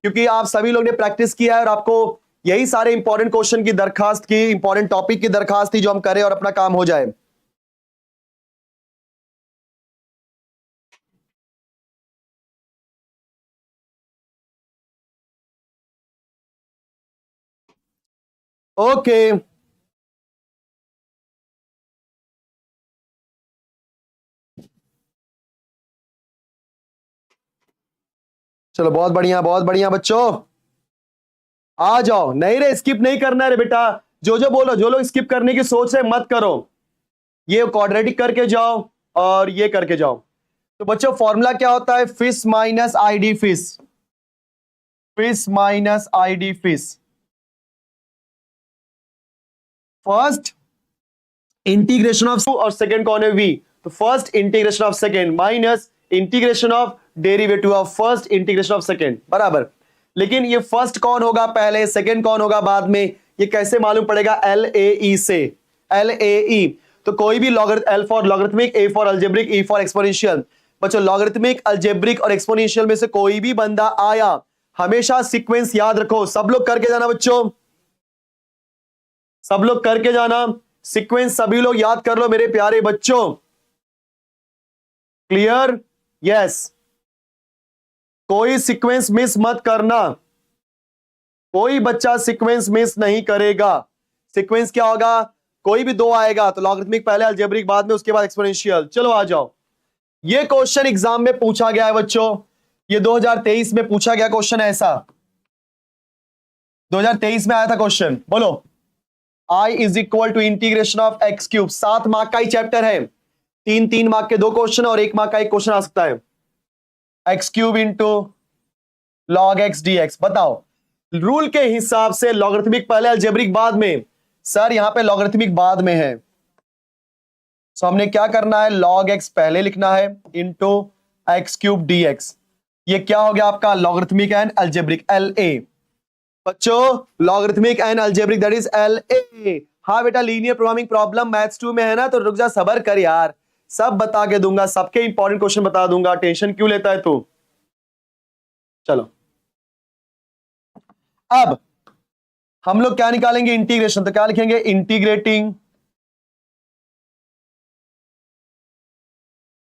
क्योंकि आप सभी लोग ने प्रैक्टिस किया है और आपको यही सारे इंपॉर्टेंट क्वेश्चन की दरखास्त की, इंपॉर्टेंट टॉपिक की दरखास्त थी जो हम करें और अपना काम हो जाए। ओके चलो बहुत बढ़िया बच्चों, आ जाओ। नहीं रे स्किप नहीं करना रे बेटा, जो जो बोलो, जो लोग स्किप करने की सोच रहे मत करो, ये क्वाड्रेटिक करके जाओ और ये करके जाओ। तो बच्चों फॉर्मूला क्या होता है fish minus ID fish, fish minus ID fish. First integration of और सेकंड कौन है v, तो first integration of second minus integration of derivative of first integration of second बराबर। लेकिन ये फर्स्ट कौन होगा पहले, सेकंड कौन होगा बाद में, ये कैसे मालूम पड़ेगा LAE से, LAE। तो कोई भी L for logarithmic, A for algebraic, E for exponential. बच्चों लॉगरिथमिक, अलजेब्रिक और एक्सपोनेंशियल में से कोई भी बंदा आया हमेशा सीक्वेंस याद रखो। सब लोग करके जाना बच्चों, सब लोग करके जाना, सीक्वेंस सभी लोग याद कर लो मेरे प्यारे बच्चों। क्लियर? यस, कोई सीक्वेंस मिस मत करना, कोई बच्चा सीक्वेंस मिस नहीं करेगा। सीक्वेंस क्या होगा, कोई भी दो आएगा तो लॉगरिथमिक पहले, अलजेब्रिक बाद में, उसके बाद एक्सपोनेंशियल। चलो आ जाओ, ये क्वेश्चन एग्जाम में पूछा गया है बच्चों, ये 2023 में पूछा गया क्वेश्चन है ऐसा, 2023 में आया था क्वेश्चन। बोलो, I is equal to integration of x cube. 7 mark का ही चैप्टर है, 3 मार्क के 2 क्वेश्चन और 1 मार्क का एक क्वेश्चन आ सकता है। X cube into log x D x. बताओ, रूल के हिसाब से लॉगरिथमिक पहले, अलजेब्रिक बाद में। सर यहां पे लॉगरिथमिक बाद में है, सो हमने क्या करना है, लॉग एक्स पहले लिखना है into x cube D x. ये क्या हो गया आपका, लॉगरिथमिक एंड अलजेब्रिक, LA। बच्चों logarithmic and algebraic that is LA। हाँ बेटा, लीनियर प्रोग्रामिंग प्रॉब्लम मैथ्स 2 में है ना, तो रुक जा, सबर कर यार, सब बता के दूंगा, सबके इंपॉर्टेंट क्वेश्चन बता दूंगा, टेंशन क्यों लेता है तू। चलो अब हम लोग क्या निकालेंगे, इंटीग्रेशन। तो क्या लिखेंगे, इंटीग्रेटिंग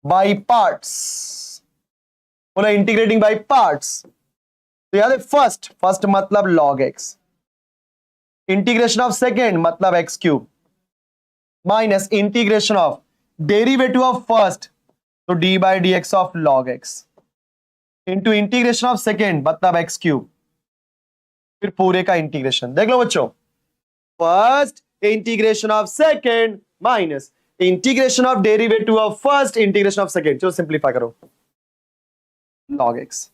बाय पार्ट्स। बोला इंटीग्रेटिंग बाय पार्ट्स, तो याद है फर्स्ट मतलब log x, integration of second मतलब x cube, minus integration of derivative of first, तो d by d x of log x, into integration of second मतलब x cube, फिर पूरे का इंटीग्रेशन। देख लो बच्चों, first integration of second minus integration of derivative of first integration of second. चलो simplify करो, लॉग एक्स।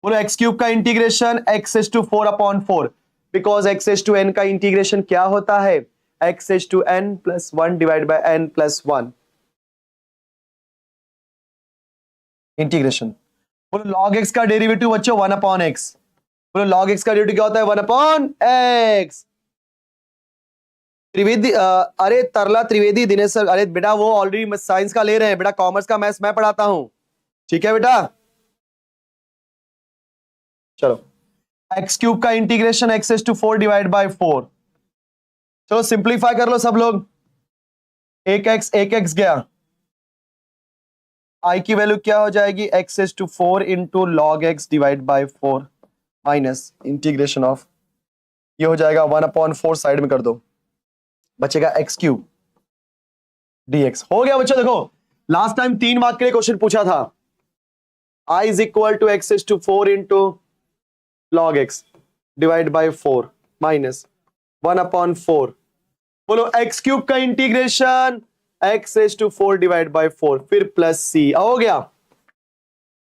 बोलो एक्स क्यूब का integration x s to 4/4, because x s to N का इंटीग्रेशन क्या होता है, x s to N plus 1 divide by N plus 1 integration. बोलो log x का डेरिवेटिव बच्चों 1/x। बोलो लॉग एक्स का डेरिवेटिव क्या होता है, 1/x। त्रिवेदी अरे तरला त्रिवेदी दिनेश सर, अरे बेटा वो ऑलरेडी साइंस का ले रहे हैं बेटा, कॉमर्स का मैथ्स मैं पढ़ाता हूं, ठीक है बेटा। चलो एक्स क्यूब का integration x s to 4 divide by 4। चलो सिंप्लीफाई कर लो सब लोग, एक एक्स गया, आई की वैल्यू क्या हो जाएगी, x s to 4 into log x divide by 4 minus integration of, ये हो जाएगा 1/4, साइड में कर दो, बचेगा एक्स क्यूब dx। हो गया बच्चों। देखो लास्ट टाइम 3 मार्क के लिए क्वेश्चन पूछा था, I is equal to x s to 4 into log x divide by 4 minus 1/4। बोलो एक्स क्यूब का integration x s to 4 divide by 4, फिर प्लस सी। हो गया,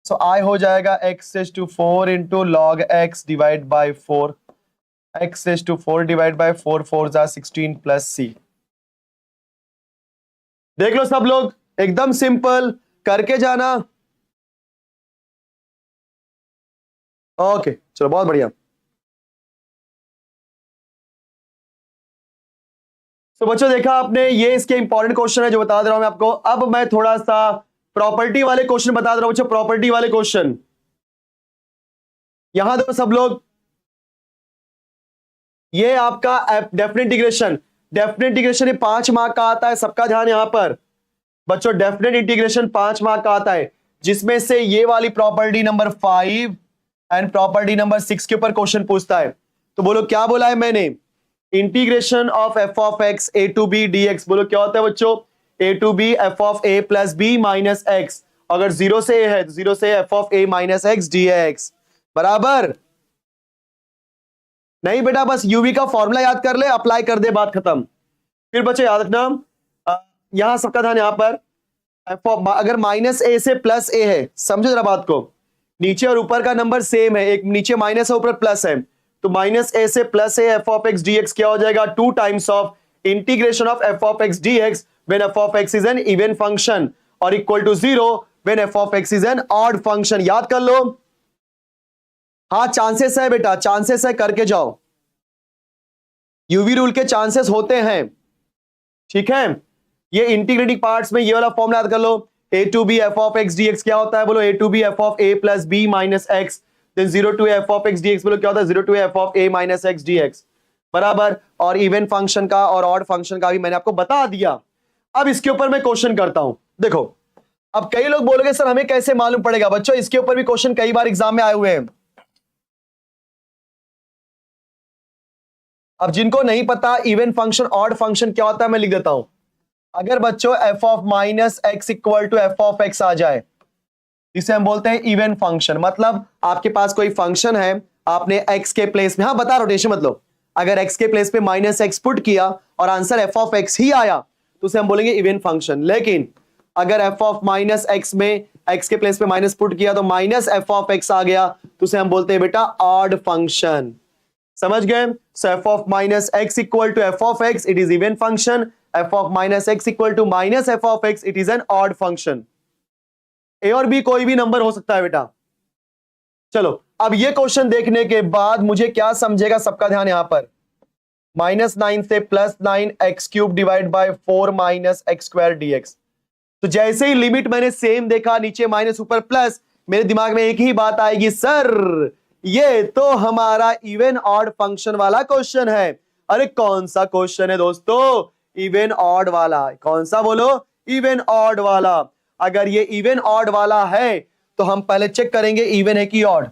सो I हो जाएगा x s to 4 into log x divide by 4, x s to 4 divide by 4 4 जा 16 plus सी। देख लो सब लोग, एकदम सिंपल करके जाना। ओके चलो बहुत बढ़िया। तो बच्चों देखा आपने, ये इसके इंपॉर्टेंट क्वेश्चन है जो बता दे रहा हूं मैं आपको। अब मैं थोड़ा सा प्रॉपर्टी वाले क्वेश्चन बता दे रहा हूं बच्चों, प्रॉपर्टी वाले क्वेश्चन। यहां देखो सब लोग, ये आपका डेफिनेट इंटीग्रेशन, डेफिनेट इंटीग्रेशन ये 5 मार्क का आता है, सबका ध्यान यहां पर बच्चों, डेफिनेट इंटीग्रेशन 5 मार्क का आता है, जिसमें से ये वाली property number 5 and property number 6 के ऊपर क्वेश्चन पूछता है। तो बोलो क्या बोला है मैंने, integration of f of x a to b d x. बोलो क्या होता है बच्चों, a to b f of a plus b minus x, अगर 0 से ए है तो 0 से f of a minus x D x बराबर। नहीं बेटा बस यूवी का फॉर्मूला याद कर ले, अप्लाई कर दे, बात खत्म। फिर बच्चों याद रखना, यहां सबका ध्यान यहां पर, अगर माइनस ए से प्लस ए है, समझो जरा बात को, नीचे और ऊपर का नंबर सेम है, एक नीचे माइनस है ऊपर प्लस है, तो माइनस ए से plus a f of x D x क्या हो जाएगा, 2 times of integration of f of x D x when f of x is an even function, और equal to 0 when f of x is an odd function. याद कर लो, हाँ chances है बेटा, chances है, करके जाओ, यूवी रूल के चांसेस होते हैं, ठीक है। ये इंटीग्रेटिंग पार्ट्स में ये वाला फॉर्मूला याद कर लो, a to b f of x D x क्या होता है, बोलो a to b f of a plus b minus x, then 0 to f of x D x, बोलो क्या होता है 0 to f of a minus x D x बराबर। और इवन फंक्शन का और ऑड फंक्शन का भी मैंने आपको बता दिया। अब इसके ऊपर मैं क्वेश्चन करता हूं। देखो अब कई लोग बोलोगे सर हमें कैसे मालूम पड़ेगा, बच्चों इसके ऊपर भी क्वेश्चन कई बार एग्जाम में आए हुए हैं। अब जिनको नहीं पता इवन फंक्शन ऑड फंक्शन क्या होता है, मैं लिख देता हूं। अगर बच्चों f of minus x equal to f of x आ जाए, इसे हम बोलते हैं इवन फंक्शन। मतलब आपके पास कोई फंक्शन है, आपने x के प्लेस में, हाँ बता, रोटेशन मत लो, अगर x के प्लेस पे -x पुट किया और आंसर f ऑफ x ही आया तो उसे हम बोलेंगे इवन फंक्शन। लेकिन अगर f ऑफ -x में x के प्लेस पे माइनस पुट किया तो -f ऑफ x आ गया तो उसे हम बोलते हैं बेटा ऑड फंक्शन। समझ गए? So f of -x equal to f of x, it is even function. f of -x equal to -f of x, it is an odd function. A और बी कोई भी नंबर हो सकता है बेटा। चलो अब ये क्वेश्चन देखने के बाद मुझे क्या समझेगा, सबका ध्यान यहां पर। -9 से +9 x³ divide by 4 -x² dx। तो जैसे ही लिमिट मैंने सेम देखा, नीचे माइनस ऊपर प्लस, मेरे दिमाग में एक ही बात आएगी, सर ये तो हमारा इवन ऑड फंक्शन वाला क्वेश्चन है। अरे कौन सा क्वेश्चन है दोस्तों? इवन ऑड वाला। कौन सा बोलो? इवन ऑड वाला। अगर ये इवन ऑड वाला है तो हम पहले चेक करेंगे इवन है कि ऑड।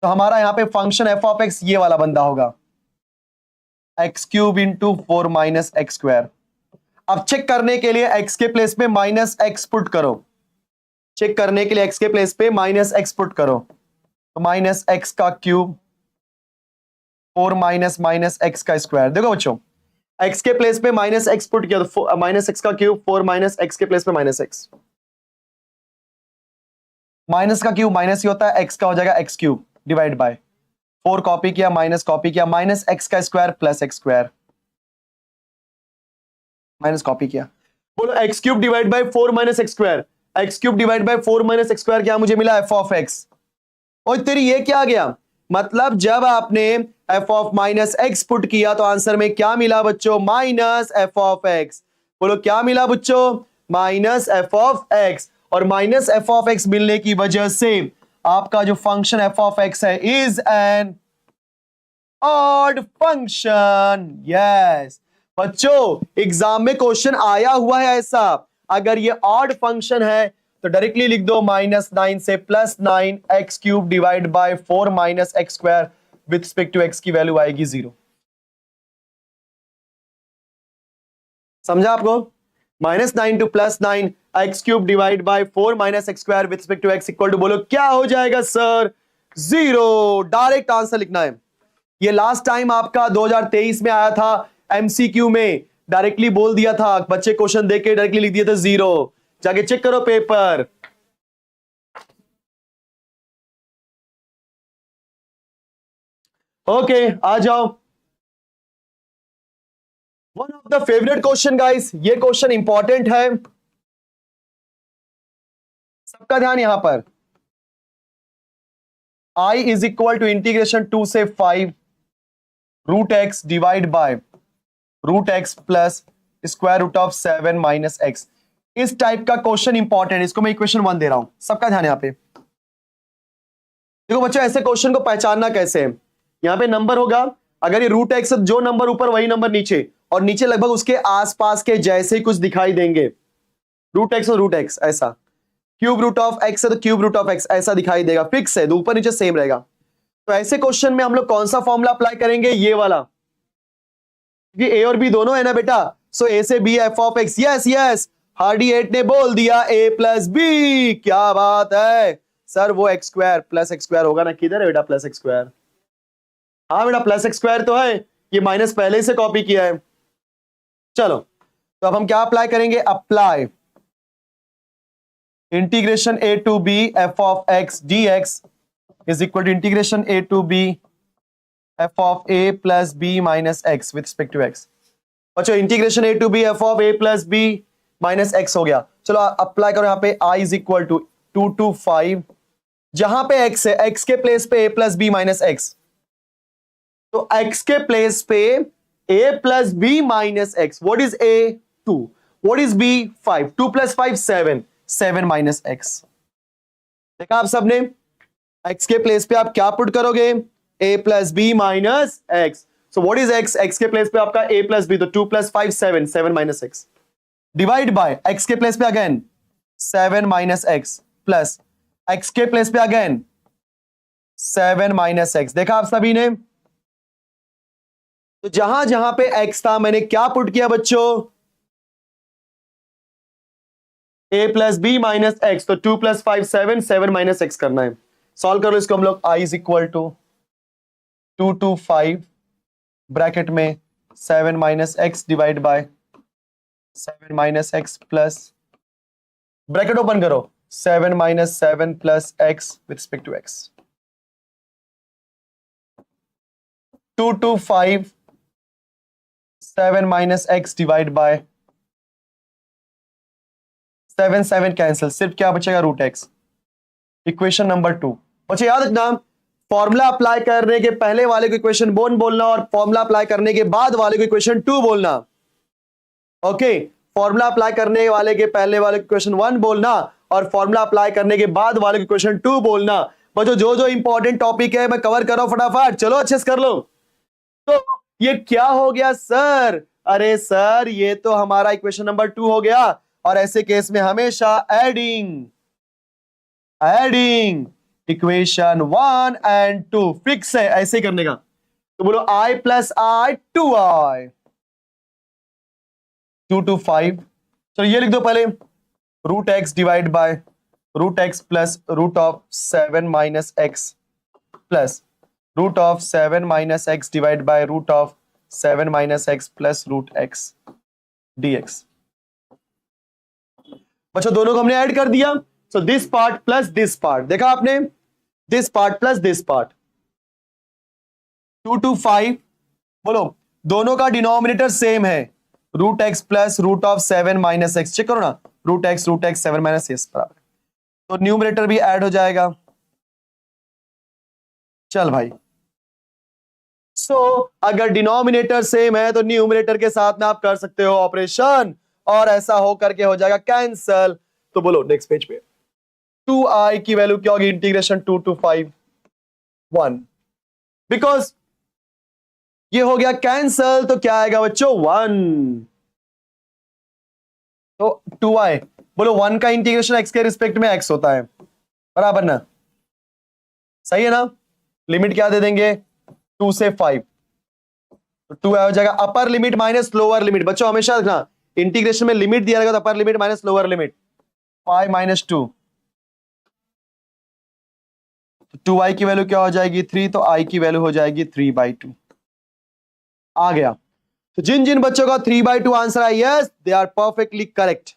तो हमारा यहां पे फंक्शन f ऑफ x ये वाला बंदा होगा, x³ इंटू 4 -x²। अब चेक करने के लिए x के प्लेस पे -x पुट करो। चेक करने के लिए x के प्लेस पे -x पुट करो, तो -x का क्यूब 4 -x का स्क्वायर। देखो बच्चों, x के प्लेस पे -x पुट किया तो -x का क्यूब 4 -x के प्लेस पे -x। माइनस का क्यूब माइनस ही होता है, x का हो जाएगा x³ डिवाइड बाय 4 कॉपी किया, माइनस कॉपी किया, -x का square plus x², minus copy किया। बोलो x³ divide by 4 -x²। x³ divide by 4 -x² क्या मुझे मिला? f of x। और तेरी ये क्या आ गया? मतलब जब आपने f ऑफ -x पुट किया तो आंसर में क्या मिला बच्चों? -f of x। बोलो क्या मिला बच्चों? -f of x। और -f ऑफ x मिलने की वजह से आपका जो फंक्शन f ऑफ x है is an odd function. Yes बच्चों, एग्जाम में क्वेश्चन आया हुआ है ऐसा। अगर ये ऑड फंक्शन है तो डायरेक्टली लिख दो -9 से +9 x³ divide by 4 -x² with respect to x की वैल्यू आएगी 0। समझा आपको? -9 to +9 x³ divide by 4 -x² with respect to x equal to, बोलो क्या हो जाएगा सर? 0। डायरेक्ट आंसर लिखना है। ये लास्ट टाइम आपका 2023 में आया था एमसीक्यू में, डायरेक्टली बोल दिया था, बच्चे क्वेश्चन देख के डायरेक्टली लिख दिए थे 0। जाके चेक करो पेपर। ओके आ जाओ। One of the favourite question guys, ये क्वेश्चन इंपॉर्टेंट है, सबका ध्यान यहां पर। I is equal to integration 2 से 5 √x divide by √x plus square root of 7 -x। इस टाइप का क्वेश्चन इंपॉर्टेंट, इसको मैं इक्वेशन 1 दे रहा हूं, सबका ध्यान यहां पे। देखो बच्चों, ऐसे क्वेश्चन को पहचानना कैसे है। यहां पे नंबर होगा, अगर ये √x जो नंबर ऊपर वही नंबर नीचे, और नीचे लगभग उसके आसपास के जैसे ही कुछ दिखाई देंगे। √x और √x ऐसा, क्यूब रूट ऑफ x है तो क्यूब रूट ऑफ x ऐसा दिखाई देगा, फिक्स है, तो ऊपर नीचे सेम रहेगा। तो ऐसे क्वेश्चन में हम लोग कौन सा फॉर्मूला अप्लाई करेंगे? ये वाला, क्योंकि a और b दोनों है ना बेटा। सो a से b f of x। Yes yes, Hardy 8 ने बोल दिया a प्लस बी। क्या बात है सर, वो x² प्लस x² होगा ना? किधर है बेटा प्लस x²? हाँ बेटा प्लस x² तो है, ये माइनस पहले से कॉपी किया है। चलो तो अब हम क्या अप्लाई करेंगे? Apply integration a to b f of x dx is equal to integration a to b f of a plus b minus x with respect to x। अच्छा, integration a to b f of a plus b minus x हो गया। चलो apply करो, यहाँ पे i is equal to 2 to 5, जहां पे x है, x के प्लेस पे a plus b minus x, तो x के प्लेस पे a plus b minus x। What is a? 2। What is b? 5। 2 + 5 7, 7 minus x। देखा आप सबने? x के प्लेस पे आप क्या पुट करोगे? a plus b minus x। So what is x? x के प्लेस पे आपका a प्लस b, तो 2 + 5 7, 7 minus x divide by x के प्लेस पे again 7 minus x plus x के प्लेस पे अगेन 7 माइनस x। देखा आप सभी ने? तो जहां जहां पे x था मैंने क्या पुट किया बच्चों? a plus b minus x, तो 2 प्लस 5 7, 7 माइनस एक्स करना है। सॉल्व करो इसको हम लोग। i is equal to 2 to 5 bracket में 7 minus x divide by 7 minus x plus, bracket open करो, 7 minus 7 plus x with respect to x. 2 to 5 7 minus x divide by 7 7 cancel, सिर्फ क्या बचेगा रूट एक्स। Equation number 2। बच्चे याद रखना, formula apply करने के पहले वाले को इक्वेशन 1 बोलना और फॉर्मूला अप्लाई करने के बाद वाले को इक्वेशन 2 बोलना। ओके, फॉर्मूला अप्लाई करने वाले के पहले वाले को इक्वेशन 1 बोलना और फॉर्मूला अप्लाई करने के बाद वाले को इक्वेशन 2 बोलना। बच्चों जो जो इंपॉर्टेंट टॉपिक है मैं कवर कर रहा हूं फटाफट, चलो अच्छे से कर लो। तो ये क्या हो गया सर? अरे सर ये तो हमारा इक्वेशन नंबर 2 हो गया, और ऐसे केस में हमेशा एडिंग इक्वेशन 1 एंड 2 फिक्स है, ऐसे ही करने का। तो बोलो i plus i 2i 2 to 5, चलो ये लिख दो पहले, root x divide by root x plus root of 7 minus x plus root of 7 minus x divide by root of 7 minus x plus root x dx। बच्चों दोनों को हमने add कर दिया, so this part plus this part, देखा आपने, this part plus this part. 2 to 5, बोलो दोनों का डिनोमिनेटर सेम है, root x plus root of 7 minus x, check करो ना, रूट एक्स 7 माइनस एक्स बराबर, तो न्यूमरेटर भी ऐड हो जाएगा। चल भाई, सो अगर डिनोमिनेटर सेम है तो न्यूमरेटर के साथ में आप कर सकते हो ऑपरेशन, और ऐसा हो करके हो जाएगा कैंसल। तो बोलो नेक्स्ट पेज पे 2i की वैल्यू क्या होगी, इंटीग्रेशन 2 to 5 1, बिकॉज ये हो गया कैंसल, तो क्या आएगा बच्चों 1, तो 2i, बोलो 1 का इंटीग्रेशन x के रिस्पेक्ट में x होता है, बराबर ना, सही है ना। लिमिट क्या दे देंगे 2 से 5, तो 2 हो जाएगा upper limit minus lower limit. बच्चों हमेशा रखना इंटीग्रेशन में लिमिट दिया रहेगा तो upper limit minus lower limit, 5 minus 2, तो 2i की वैल्यू क्या हो जाएगी 3, तो i की वैल्यू हो जाएगी 3/2। आ गया। तो जिन जिन बच्चों का 3/2 आंसर है, yes they are perfectly correct.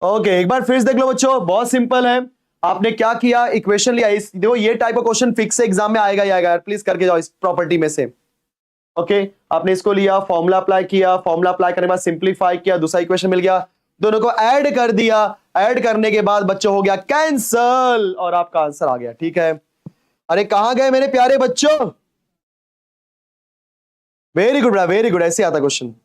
Okay, एक बार फिर से देख लो बच्चों, बहुत सिंपल है। आपने क्या किया, इक्वेशन लिया, इस देखो ये टाइप का क्वेश्चन फिक्स एग्जाम में आएगा ही आएगा, प्लीज करके जाओ इस प्रॉपर्टी में से। ओके, आपने इसको लिया, फॉर्मूला अप्लाई किया, फॉर्मूला अप्लाई करने के बाद सिंप्लीफाई किया, दूसरा इक्वेशन मिल गया, दोनों को ऐड कर दिया, ऐड करने के बाद बच्चों हो गया कैंसल, और आपका आंसर आ गया। ठीक है, अरे कहां गए मेरे प्यारे बच्चों? वेरी गुड बेटा, वेरी गुड, ऐसे आता क्वेश्चन।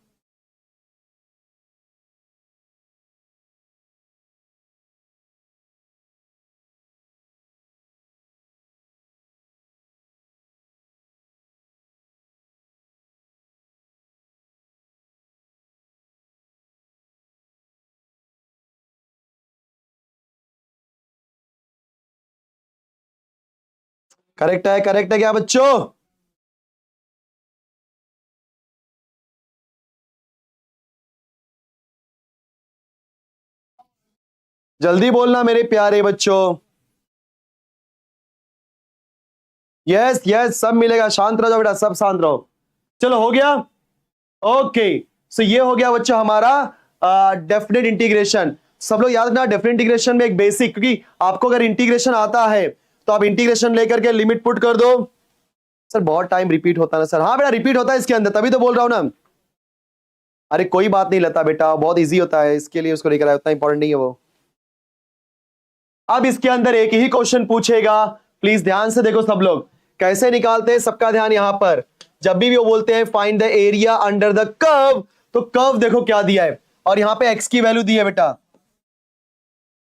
करेक्ट है क्या बच्चों? जल्दी बोलना मेरे प्यारे बच्चों। यस यस, सब मिलेगा, शांत रहो बेटा, सब शांत रहो। चलो हो गया। ओके, सो ये हो गया बच्चों हमारा डेफिनेट इंटीग्रेशन। सब लोग याद रखना, डेफिनेट इंटीग्रेशन में एक बेसिक, क्योंकि आपको अगर इंटीग्रेशन आता है तो आप इंटीग्रेशन लेकर के लिमिट पुट कर दो। सर बहुत टाइम रिपीट होता है ना सर? हाँ बेटा रिपीट होता है इसके अंदर, तभी तो बोल रहा हूं ना। अरे कोई बात नहीं लता बेटा, बहुत इजी होता है, इसके लिए उसको लेकर आया, उतना इंपॉर्टेंट नहीं है वो। अब इसके अंदर एक ही क्वेश्चन पूछेगा, प्लीज ध्यान से देखो सब लोग, कैसे निकालते हैं सबका ध्यान यहां पर। जब भी वो बोलते हैं find the area under the curve, तो कर्व देखो क्या दिया है, और यहां पे x की वैल्यू दी है बेटा,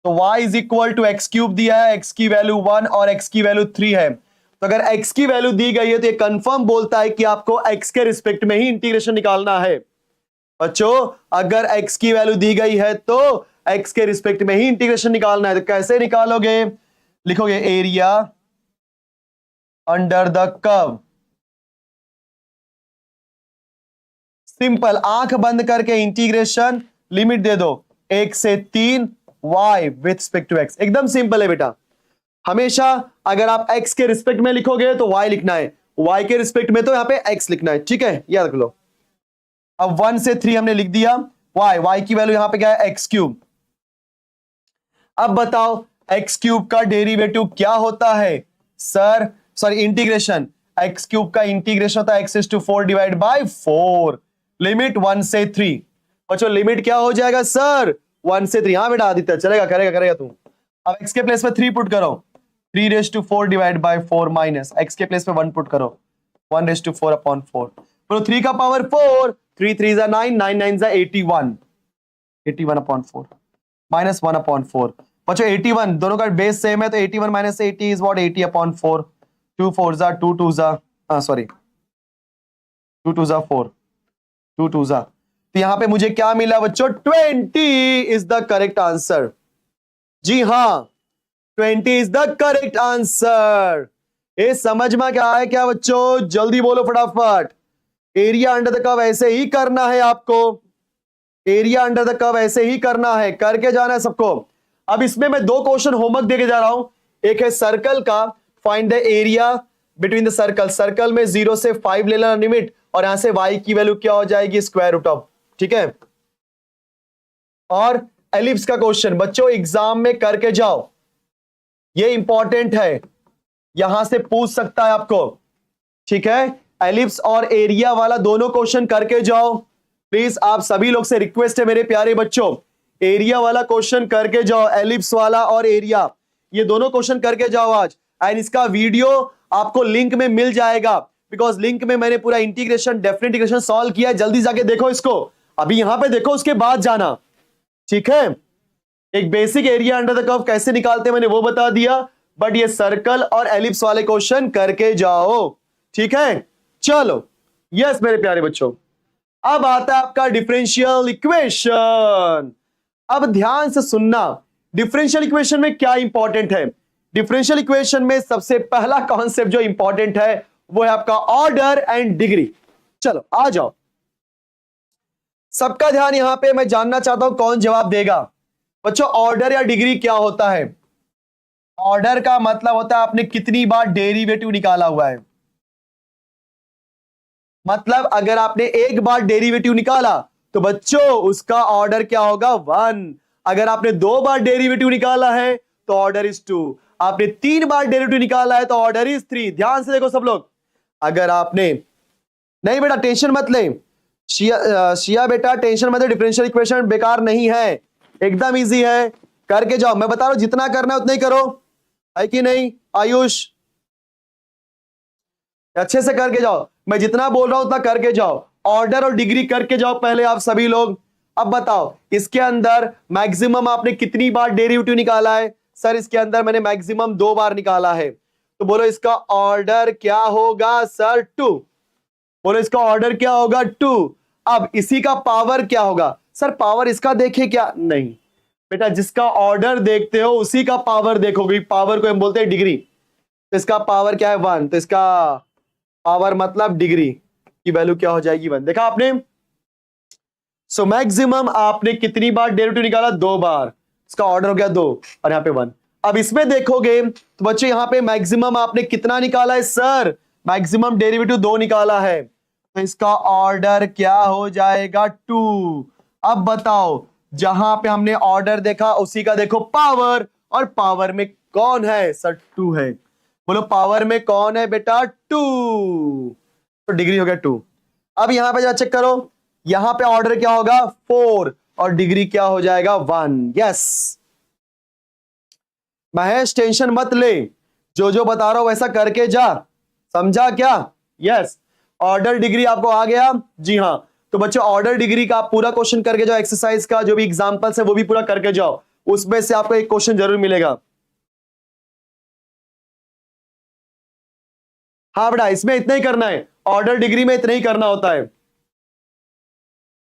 तो y is equal to x cube दिया है, x की वैल्यू 1 और x की वैल्यू 3 है। तो अगर x की वैल्यू दी गई है तो ये कंफर्म बोलता है कि आपको x के रिस्पेक्ट में ही इंटीग्रेशन निकालना है। बच्चों अगर x की वैल्यू दी गई है तो x के रिस्पेक्ट में ही इंटीग्रेशन निकालना है। तो कैसे निकालोगे? लिखोगे area under the curve, simple, आंख बंद करके इंटीग्रेशन, लिमिट दे दो 1 से 3 y with respect to x। एकदम सिंपल है बेटा। हमेशा अगर आप x के रिस्पेक्ट में लिखोगे तो y लिखना है, y के रिस्पेक्ट में तो यहां पे x लिखना है, ठीक है, याद रख लो। अब 1 से 3 हमने लिख दिया, y की वैल्यू यहां पे क्या है? X cube. अब बताओ एक्स क्यूब का डेरिवेटिव क्या होता है? Sir sorry integration, x cube का इंटीग्रेशन होता है x⁴ डिवाइड बाय 4, लिमिट 1 से 3। बच्चों लिमिट क्या हो जाएगा सर? 1 से 3। हाँ बेटा आदित्य चलेगा, करेगा तू। अब x के प्लेस पे 3 पुट करो, 3⁴ डिवाइड बाय 4 माइनस x के प्लेस पे 1 पुट करो, 1⁴ अपॉन 4। बोलो 3 का पावर 4, 3 3 जा 9, 9 9 जा 81, 81 अपॉन 4 माइनस 1 अपॉन 4। बच्चों 81 दोनों का बेस सेम है तो 81 माइनस 80 इज व्हाट? 80 अपॉन 4। 2 4 जा 2 2 जा सॉरी 2 2 जा 4, 2 2 जा। तो यहां पे मुझे क्या मिला बच्चों? 20 इज द करेक्ट आंसर। जी हां 20 इज द करेक्ट आंसर। ये समझ में क्या है क्या बच्चों? जल्दी बोलो फटाफट। एरिया अंडर द कर्व ऐसे ही करना है आपको, एरिया अंडर द कर्व ऐसे ही करना है, करके जाना है सबको। अब इसमें मैं 2 क्वेश्चन होमवर्क देके जा रहा हूं। एक है सर्कल का, find the area between the circle. Circle में 0 से 5 ले लेना लिमिट, और यहां से y की वैल्यू क्या हो जाएगी? स्क्वायर रूट ऑफ, ठीक है। और एलिप्स का क्वेश्चन बच्चों एग्जाम में करके जाओ, ये इंपॉर्टेंट है, यहां से पूछ सकता है आपको, ठीक है। एलिप्स और एरिया वाला दोनों क्वेश्चन करके जाओ प्लीज। आप सभी लोग से रिक्वेस्ट है मेरे प्यारे बच्चों, एरिया वाला क्वेश्चन करके जाओ, एलिप्स वाला और एरिया, ये दोनों क्वेश्चन करके जाओ आज। एंड इसका वीडियो आपको लिंक में मिल जाएगा, बिकॉज लिंक में मैंने पूरा इंटीग्रेशन, डेफिनेट इंटीग्रेशन सॉल्व किया है। जल्दी जाके देखो इसको, अभी यहां पे देखो उसके बाद जाना, ठीक है। एक basic area under the curve कैसे निकालते हैं मैंने वो बता दिया, बट ये सर्कल और एलिप्स वाले क्वेश्चन करके जाओ, ठीक है। चलो यस मेरे प्यारे बच्चों, अब आता है आपका डिफरेंशियल इक्वेशन। अब ध्यान से सुनना, डिफरेंशियल इक्वेशन में क्या इंपॉर्टेंट है? डिफरेंशियल इक्वेशन में सबसे पहला कॉन्सेप्ट जो इंपॉर्टेंट है वो है आपका ऑर्डर एंड डिग्री। चलो आ जाओ, सबका ध्यान यहां पे मैं जानना चाहता हूं कौन जवाब देगा। बच्चों ऑर्डर या डिग्री क्या होता है? ऑर्डर का मतलब होता है आपने कितनी बार डेरिवेटिव निकाला हुआ है। मतलब अगर आपने एक बार डेरिवेटिव निकाला तो बच्चों उसका ऑर्डर क्या होगा? 1। अगर आपने 2 बार डेरिवेटिव निकाला है तो ऑर्डर इज 2। आपने 3 बार डेरिवेटिव निकाला है तो ऑर्डर इज 3। ध्यान से देखो सब लोग, अगर आपने, नहीं बेटा टेंशन मत ले, शिया बेटा टेंशन मत ले, डिफरेंशियल इक्वेशन बेकार नहीं है, एकदम इजी है, करके जाओ। मैं बता रहा हूं जितना करना है उतना ही करो, है कि नहीं आयुष? अच्छे से करके जाओ, मैं जितना बोल रहा हूं उतना करके जाओ। ऑर्डर और डिग्री करके जाओ पहले आप सभी लोग। अब बताओ इसके अंदर मैक्सिमम आपने कितनी बार डेरिवेटिव निकाला है? सर इसके अंदर मैंने मैक्सिमम 2 बार निकाला है, तो बोलो इसका ऑर्डर क्या होगा? सर 2। बोलो इसका ऑर्डर क्या होगा? 2। अब इसी का पावर क्या होगा? सर पावर इसका देखे क्या? नहीं बेटा, जिसका ऑर्डर देखते हो उसी का पावर देखोगे, पावर को हम बोलते हैं डिग्री। तो इसका पावर क्या है? 1, तो इसका पावर मतलब डिग्री की वैल्यू क्या हो जाएगी? 1। देखा आपने? सो मैक्सिमम आपने कितनी बार डेरिवेटिव निकाला? 2 बार, इसका ऑर्डर हो गया 2 और यहां पे 1। अब इसमें देखोगे तो बच्चे यहां पे मैक्सिमम आपने कितना निकाला है? सर मैक्सिमम डेरिवेटिव 2 निकाला है, तो इसका ऑर्डर क्या हो जाएगा? 2। अब बताओ जहां पे हमने ऑर्डर देखा उसी का देखो पावर, और पावर में कौन है? सर 2 है। बोलो पावर में कौन है बेटा? 2। तो डिग्री हो गया 2। अब यहां पे जरा चेक करो, यहां पे ऑर्डर क्या होगा? 4 और डिग्री क्या हो जाएगा? 1। यस महेश टेंशन मत ले, जो जो बता रहा हूं वैसा करके जा, समझा क्या? यस ऑर्डर डिग्री आपको आ गया? जी हां। तो बच्चों ऑर्डर डिग्री का आप पूरा क्वेश्चन करके जाओ, एक्सरसाइज का जो भी एग्जांपल्स है वो भी पूरा करके जाओ, उसमें से आपको एक क्वेश्चन जरूर मिलेगा। हाँ बेटा इसमें इतना ही करना है, ऑर्डर डिग्री में इतना ही करना होता है।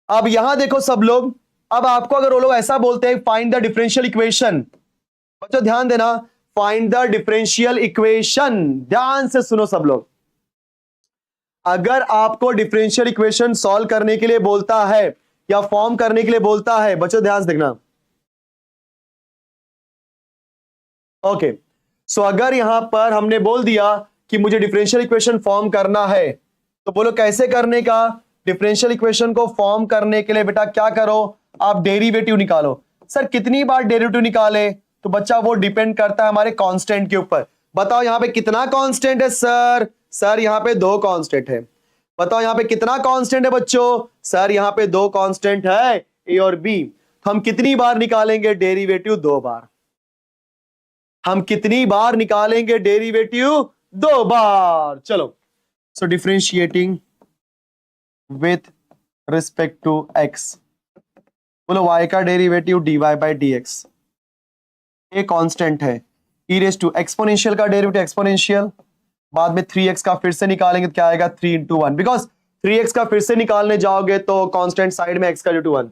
अब यहां देखो सब लोग, अब आपको अगर वो लोग ऐसा बोलते हैं फाइंड द डिफरेंशियल इक्वेशन, बच्चों ध्यान देना, फाइंड द डिफरेंशियल इक्वेशन, ध्यान से सुनो सब लोग। अगर आपको डिफरेंशियल इक्वेशन सॉल्व करने के लिए बोलता है या फॉर्म करने के लिए बोलता है, बच्चों ध्यान से देखना। ओके, सो अगर यहां पर हमने बोल दिया कि मुझे डिफरेंशियल इक्वेशन फॉर्म करना है, तो बोलो कैसे करने का। डिफरेंशियल इक्वेशन को फॉर्म करने के लिए बेटा क्या करो, आप डेरिवेटिव निकालो। सर कितनी बार डेरिवेटिव निकाले, तो बच्चा वो डिपेंड करता है हमारे कांस्टेंट के ऊपर। बताओ यहां पे कितना कांस्टेंट है सर, सर यहां पे 2 कांस्टेंट है। बताओ यहां पे कितना कांस्टेंट है बच्चों, सर यहां पे 2 कांस्टेंट है, ए और बी। तो हम कितनी बार निकालेंगे डेरिवेटिव, 2 बार। हम कितनी बार निकालेंगे डेरिवेटिव, 2 बार। चलो, so differentiating with respect to x, बोलो y का derivative dy by d x, ये कांस्टेंट है। ई रेस टू एक्सपोनेंशियल का डेरिवेटिव एक्सपोनेंशियल, बाद में 3x का फिर से निकालेंगे तो क्या आएगा 3 इंटू 1, बिकॉज 3x का फिर से निकालने जाओगे तो कांस्टेंट साइड में x का derivative 1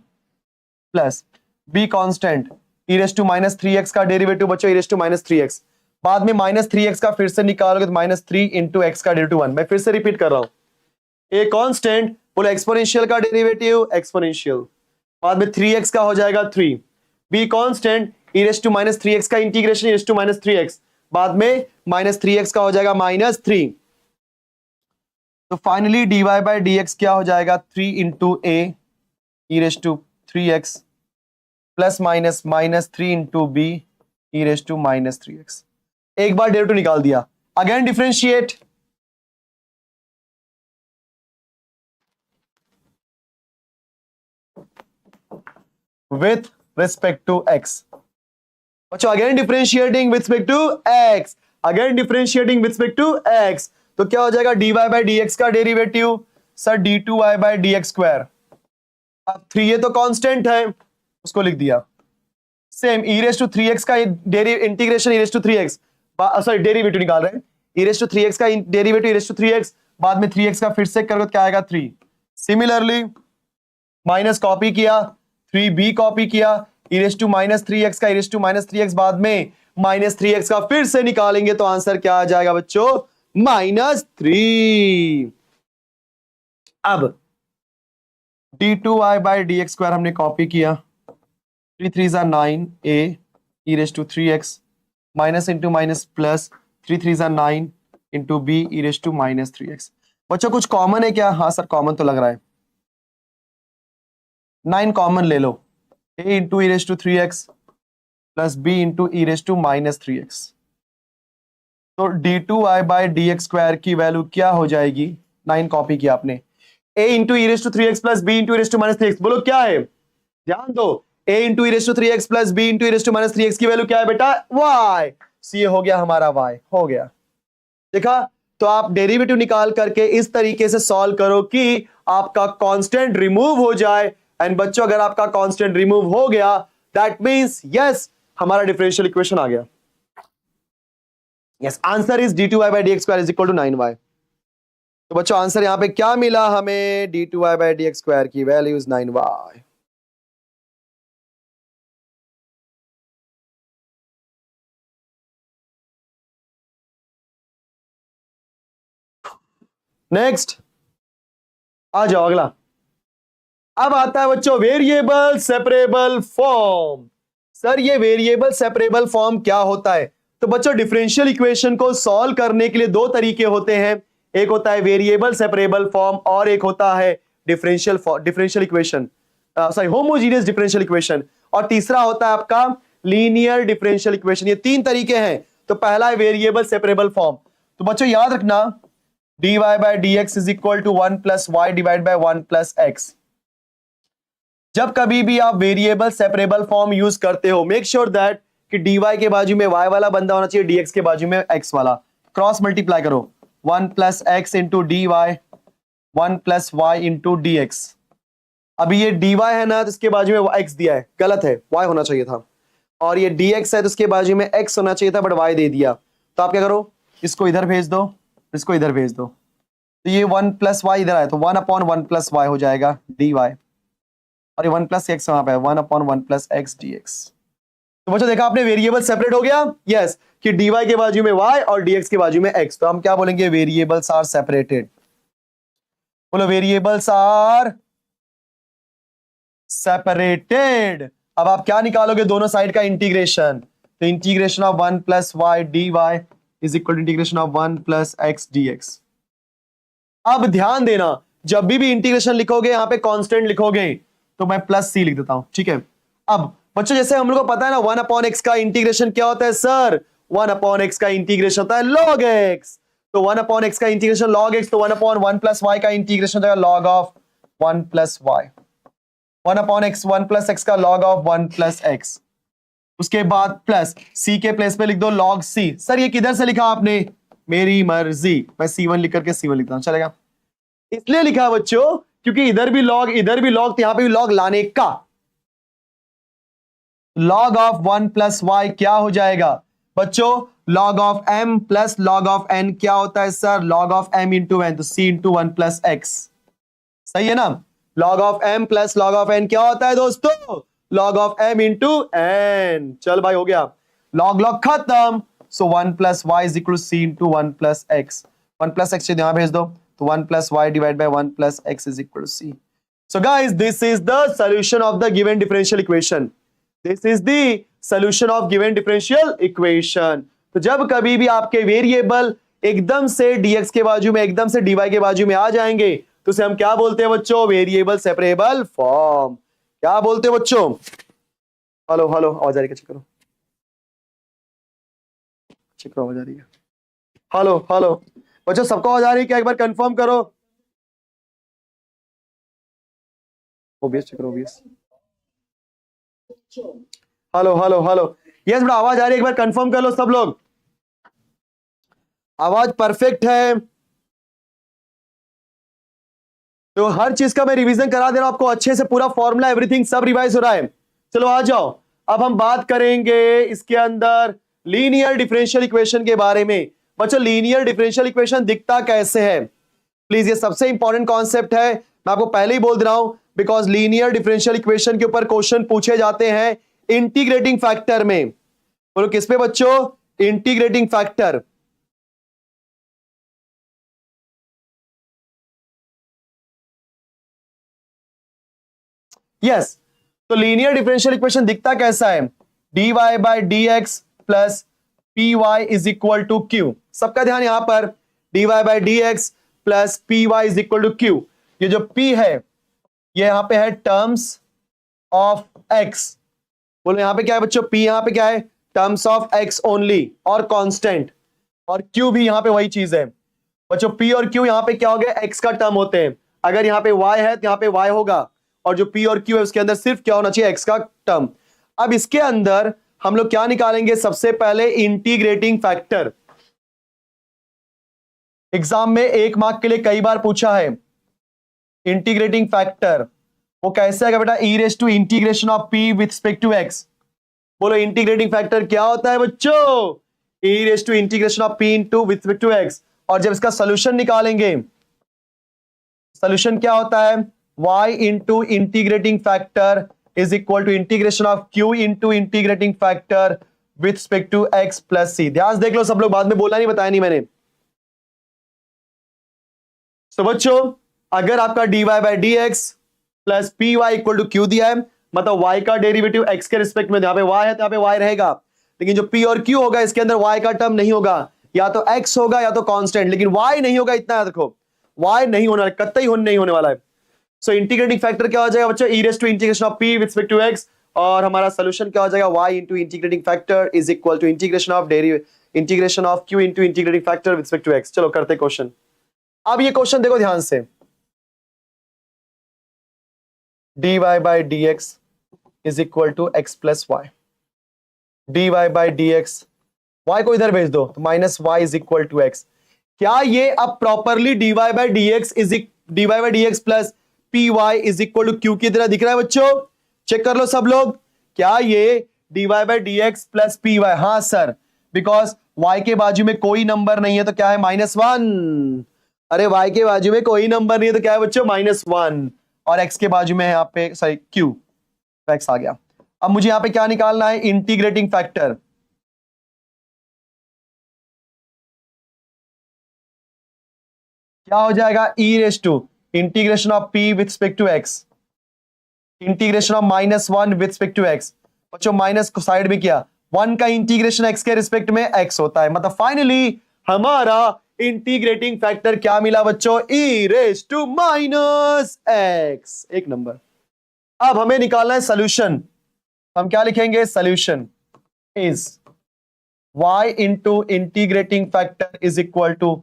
plus b constant e raise to minus 3x का डेरिवेटिव बच्चों ई रेस टू माइनस 3x, बाद में माइनस 3x का फिर से निकालोगे तो माइनस 3 इंटू एक्स का डेरिवेटिव 1। मैं फिर से रिपीट कर रहा हूं, ए कांस्टेंट बोलो एक्सपोनेंशियल का डेरिवेटिव एक्सपोनेंशियल, बाद में 3x का हो जाएगा 3, b constant e raise to minus 3x का integration E raise to minus 3x, बाद में माइनस 3x का हो जाएगा माइनस 3। तो finally dy by d x क्या हो जाएगा 3 into a e raise to 3x plus minus minus 3 into b e raise to minus 3x। एक बार डेरिवेटिव निकाल दिया, again differentiate, with respect to x। बच्चों again differentiating with respect to x, again differentiating with respect to x, तो क्या हो जाएगा dy by d x का derivative sir d2y by d x square. अब 3 ये तो कांस्टेंट है, उसको लिख दिया। Same E raise to 3x का integration E raise to 3x, sorry derivative निकाल रहे हैं, ई रेस टू 3x का derivative E raise to 3x, बाद में 3x का फिर से करोगे तो क्या आएगा 3। सिमिलरली माइनस कॉपी किया, 3b कॉपी किया, ई रेस टू माइनस 3x का E raise to minus 3x, बाद में माइनस 3x का फिर से निकालेंगे तो आंसर क्या आ जाएगा बच्चों, -3। अब d2y by d x square हमने कॉपी किया, 3 3 जा 9 a e raise to 3x minus into minus plus 3 3 जा 9 into b e raise to minus 3x। बच्चों कुछ कॉमन है क्या, हाँ सर कॉमन तो लग रहा है, 9 कॉमन ले लो, a into e raise to 3x plus b into e raise to minus 3x। तो d2y by d x square की वैल्यू क्या हो जाएगी, 9 कॉपी किया आपने, a into e raise to 3x plus b into e raise to minus 3x, बोलो क्या है, ध्यान दो, a into e raise to 3x plus b into e raise to minus 3x की वैल्यू क्या है बेटा y, सी हो गया हमारा y, हो गया। देखा, तो आप डेरिवेटिव निकाल करके इस तरीके से सॉल्व करो कि आपका कांस्टेंट रिमूव हो जाए। एंड बच्चों अगर आपका कांस्टेंट रिमूव हो गया दैट मींस यस हमारा डिफरेंशियल इक्वेशन आ गया। Yes, answer is d2y by d x square is equal to 9y। तो बच्चों आंसर यहां पे क्या मिला हमें, d2y by d x square की वैल्यू इज 9y। नेक्स्ट आ जाओ अगला। अब आता है बच्चों वेरिएबल सेपरेबल फॉर्म। सर ये वेरिएबल सेपरेबल फॉर्म क्या होता है, तो बच्चों डिफरेंशियल इक्वेशन को सॉल्व करने के लिए 2 तरीके होते हैं, एक होता है वेरिएबल सेपरेबल फॉर्म और एक होता है differential equation, sorry homogeneous differential equation, और तीसरा होता है आपका लीनियर डिफरेंशियल इक्वेशन। ये 3 तरीके हैं। तो पहला है वेरिएबल सेपरेबल फॉर्म। तो बच्चों याद रखना dy by d x is equal to 1 plus y divide by 1 plus x. जब कभी भी आप वेरिएबल सेपरेबल फॉर्म यूज करते हो मेक श्योर दैट कि dy के बाजू में y वाला बंदा होना चाहिए, dx के बाजू में x वाला। क्रॉस मल्टीप्लाई करो, 1 plus x into d y, 1 plus y into d x. अभी ये dy है ना तो इसके बाजू में x दिया है, गलत है, y होना चाहिए था, और ये dx है तो इसके बाजू में x होना चाहिए था बट y दे दिया। तो आप क्या करो, इसको इधर भेज दो, इसको इधर भेज दो, तो ये 1 प्लस वाई इधर आया तो 1 अपॉन 1 प्लस वाई हो जाएगा dy। और ये 1 प्लस एक्स वहां पे 1/1 + x dx। तो बच्चों देखा आपने वेरिएबल सेपरेट हो गया। यस, कि dy के बाजू में y और dx के बाजू में x। तो हम क्या बोलेंगे, वेरिएबल्स आर सेपरेटेड। बोलो वेरिएबल्स आर सेपरेटेड। अब आप क्या निकालोगे, दोनों साइड का इंटीग्रेशन। तो integration of 1 + y dy is equal to integration of 1 + x dx। अब ध्यान देना, जब भी इंटीग्रेशन लिखोगे यहां पे कांस्टेंट लिखोगे तो मैं +c लिख देता हूं, ठीक है। अब बच्चों जैसे हम लोग को पता है ना 1/x का इंटीग्रेशन क्या होता है सर, 1/x का इंटीग्रेशन होता है log x। तो 1/x का इंटीग्रेशन log x, तो 1/1 + y का इंटीग्रेशन होता है log of 1 + y। 1/x 1 + x का log ऑफ 1 + x। उसके बाद प्लस c के प्लेस पे लिख दो log c। सर ये किधर से लिखा आपने, मेरी मर्जी, मैं c1 लिख करके c1 लिखता हूं, चलेगा। इसलिए लिखा बच्चों क्योंकि इधर भी log इधर भी log, तो यहां पे भी log लाने का। log ऑफ 1 + y क्या हो जाएगा बच्चों, log of m + log of n क्या होता है sir, log of m × n, तो c × 1 + x। सही है ना, log of m + log of n क्या होता है दोस्तों, log ऑफ m × n। चल भाई हो गया, log log खत्म। सो 1 + y = c × 1 + x। 1 + x यहां भेज दो, तो 1 + y / 1 + x = c। So guys, this is the solution of the given differential equation. This is the solution of given differential equation. तो जब कभी भी आपके वेरिएबल एकदम से dx के बाजू में, एकदम से dy के बाजू में आ जाएंगे तो उसे हम क्या बोलते हैं बच्चों, वेरिएबल सेपरेबल फॉर्म। क्या बोलते हैं बच्चों, हेलो हेलो, आवाज आ रही है, चेक करो, चेक करो आवाज आ रही है, हेलो हेलो बच्चों, सबको आवाज आ रही है क्या, एक बार कंफर्म करो। ओबीएस चेक करो, OBS, hello hello hello, yes बेटा आवाज आ रही है, एक बार कंफर्म कर लो सब लोग, आवाज परफेक्ट है। तो हर चीज का मैं रिवीजन करा दे रहा हूं आपको अच्छे से, पूरा फॉर्मूला एवरीथिंग सब रिवाइज हो रहा है। चलो आ जाओ, अब हम बात करेंगे इसके अंदर लीनियर डिफरेंशियल इक्वेशन के बारे में। बच्चों लीनियर डिफरेंशियल इक्वेशन दिखता कैसे है, प्लीज, ये सबसे इंपॉर्टेंट कॉन्सेप्ट है, मैं आपको पहले ही बोल दे रहा हूं, बिकॉज लीनियर डिफरेंशियल इक्वेशन के ऊपर क्वेश्चन पूछे जाते हैं इंटीग्रेटिंग फैक्टर में। बोलो किस पे बच्चों, इंटीग्रेटिंग फैक्टर। यस, तो लीनियर डिफरेंशियल इक्वेशन दिखता कैसा है, dy/dx प्लस py = q। सबका ध्यान यहां पर, dy/dx प्लस py = q। ये जो p है ये यहां पे है टर्म्स ऑफ x। बोलो यहां पे क्या है बच्चों, p यहां पे क्या है, टर्म्स ऑफ x ओनली और कांस्टेंट, और q भी यहां पे वही चीज है बच्चों। p और q यहां पे क्या हो गया, x का टर्म होते हैं। अगर यहां पे y है तो यहां पे y होगा, और जो p और q है उसके अंदर सिर्फ क्या होना चाहिए, x का टर्म। अब इसके अंदर हम लोग क्या निकालेंगे, सबसे पहले इंटीग्रेटिंग फैक्टर। एग्जाम में 1 मार्क के लिए कई बार पूछा है इंटीग्रेटिंग फैक्टर, वो कैसे आएगा बेटा, e⁻∫ of p with respect to x। बोलो इंटीग्रेटिंग फैक्टर क्या होता है बच्चों, e⁻∫ of p with respect to x। और जब इसका सोल्यूशन निकालेंगे, सोल्यूशन क्या होता है, y into integrating factor is equal to integration of q into integrating factor with respect to x plus c। ध्यान देख लो सब लोग, बाद में बोला नहीं, बताया नहीं मैंने। तो बच्चों अगर आपका dy/dx plus py equal to q दिया है, मतलब y का डेरिवेटिव x के रिस्पेक्ट में, यहां पे y है तो यहां पे y रहेगा, लेकिन जो p और q होगा इसके अंदर y का टर्म नहीं होगा, या तो x होगा या तो कांस्टेंट, लेकिन y नहीं होगा, इतना याद रखो, y नहीं होना, कतई नहीं होने वाला है। सो इंटीग्रेटिंग फैक्टर क्या हो जाएगा बच्चों, e⁻∫ of p with respect to x, और हमारा सोल्यूशन क्या हो जाएगा, y into integrating factor is equal to integration of q into integrating factor with respect to x। चलो करते क्वेश्चन। अब ये क्वेश्चन देखो ध्यान से, dy/dx is equal to x plus y, dy/dx, y को इधर भेज दो तो -y is equal to x। क्या ये अब properly dy/dx plus py is equal to q की तरह दिख रहा है बच्चों, चेक कर लो सब लोग, क्या ये dy/dx प्लस py, हाँ सर, बिकॉज y के बाजू में कोई नंबर नहीं है तो क्या है, -1। अरे y के बाजू में कोई नंबर नहीं है तो क्या है बच्चों, -1। और x के बाजू में है यहाँ पे सॉरी q, तो x आ गया। अब मुझे यहाँ पे क्या निकालना है, इंटीग्रेटिंग फैक्टर। क्या हो जाएगा, e raise to integration of p with respect to x, integration of -1 with respect to x। बच्चों माइनस को साइड में किया, 1 का इंटीग्रेशन x के रिस्पेक्ट में x होता है, मतलब फाइनली हमारा इंटीग्रेटिंग फैक्टर क्या मिला बच्चों, e रेस टू -x। एक नंबर। अब हमें निकालना है सोल्यूशन, हम क्या लिखेंगे, solution is y into integrating factor is equal to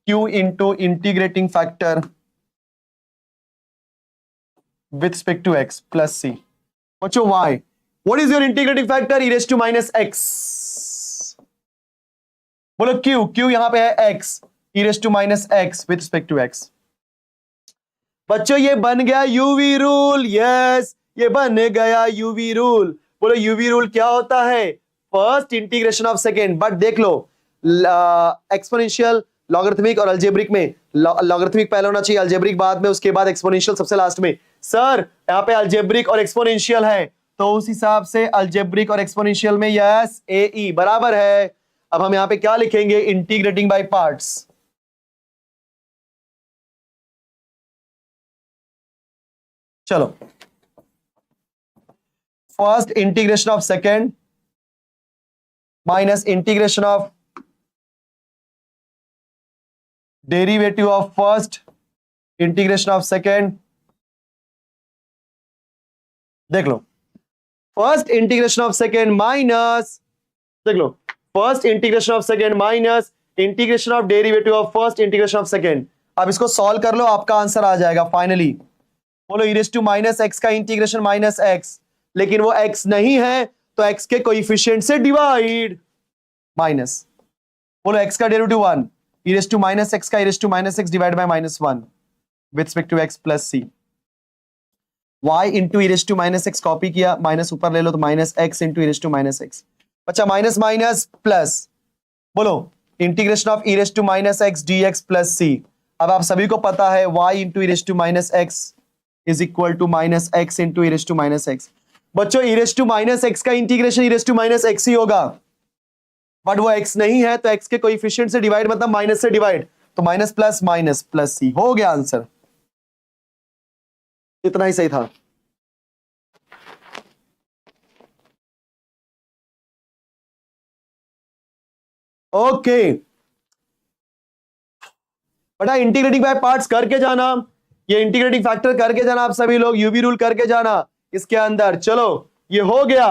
q into integrating factor with respect to x plus c. बच्चों y, what is your integrating factor, e raised to -x। बोलो q, q यहां पे है x, e raised to -x with respect to x। बच्चों ये बन गया UV rule, yes ये बन गया यूवी रूल। बोलो यूवी रूल क्या होता है, first integration of second, but देख लो एक्सपोनेंशियल, लॉगरिथमिक और अलजेब्रिक में लॉगरिथमिक पहले होना चाहिए, अलजेब्रिक बाद में, उसके बाद एक्सपोनेंशियल सबसे लास्ट में। सर यहाँ पे अलजेब्रिक और एक्सपोनेंशियल है, तो उस हिसाब से अलजेब्रिक और एक्सपोनेंशियल में यस ए ई बराबर है। अब हम यहाँ पे क्या लिखेंगे, इंटीग्रेटिंग बाय पार्ट्स। चलो first integration of second minus integration of derivative of first integration of second. देख लो first integration of second minus, देख लो first integration of second minus integration of derivative of first integration of second. अब इसको solve कर लो, आपका answer आ जाएगा finally. बोलो e रेज़ टू -x का इंटीग्रेशन -x, लेकिन वो x नहीं है तो x के कोएफिशिएंट से डिवाइड माइनस। बोलो x का derivative 1, e raise to -x का e raise to -x divide by -1 with respect to x plus c। y into e raise to -x copy किया, माइनस ऊपर ले लो तो -x into e raise to -x। अच्छा minus minus plus, बोलो integration of e raise to -x dx plus c। अब आप सभी को पता है y into e raise to -x is equal to -x into e raise to -x। बच्चों e raise to -x का integration e raise to -x ही होगा, बट वो x नहीं है तो x के कोएफिशिएंट से डिवाइड मतलब माइनस से डिवाइड, तो माइनस प्लस c हो गया आंसर। इतना ही सही था। ओके बेटा इंटीग्रेटिंग बाय पार्ट्स करके जाना, ये इंटीग्रेटिंग फैक्टर करके जाना, आप सभी लोग यूवी रूल करके जाना इसके अंदर। चलो ये हो गया।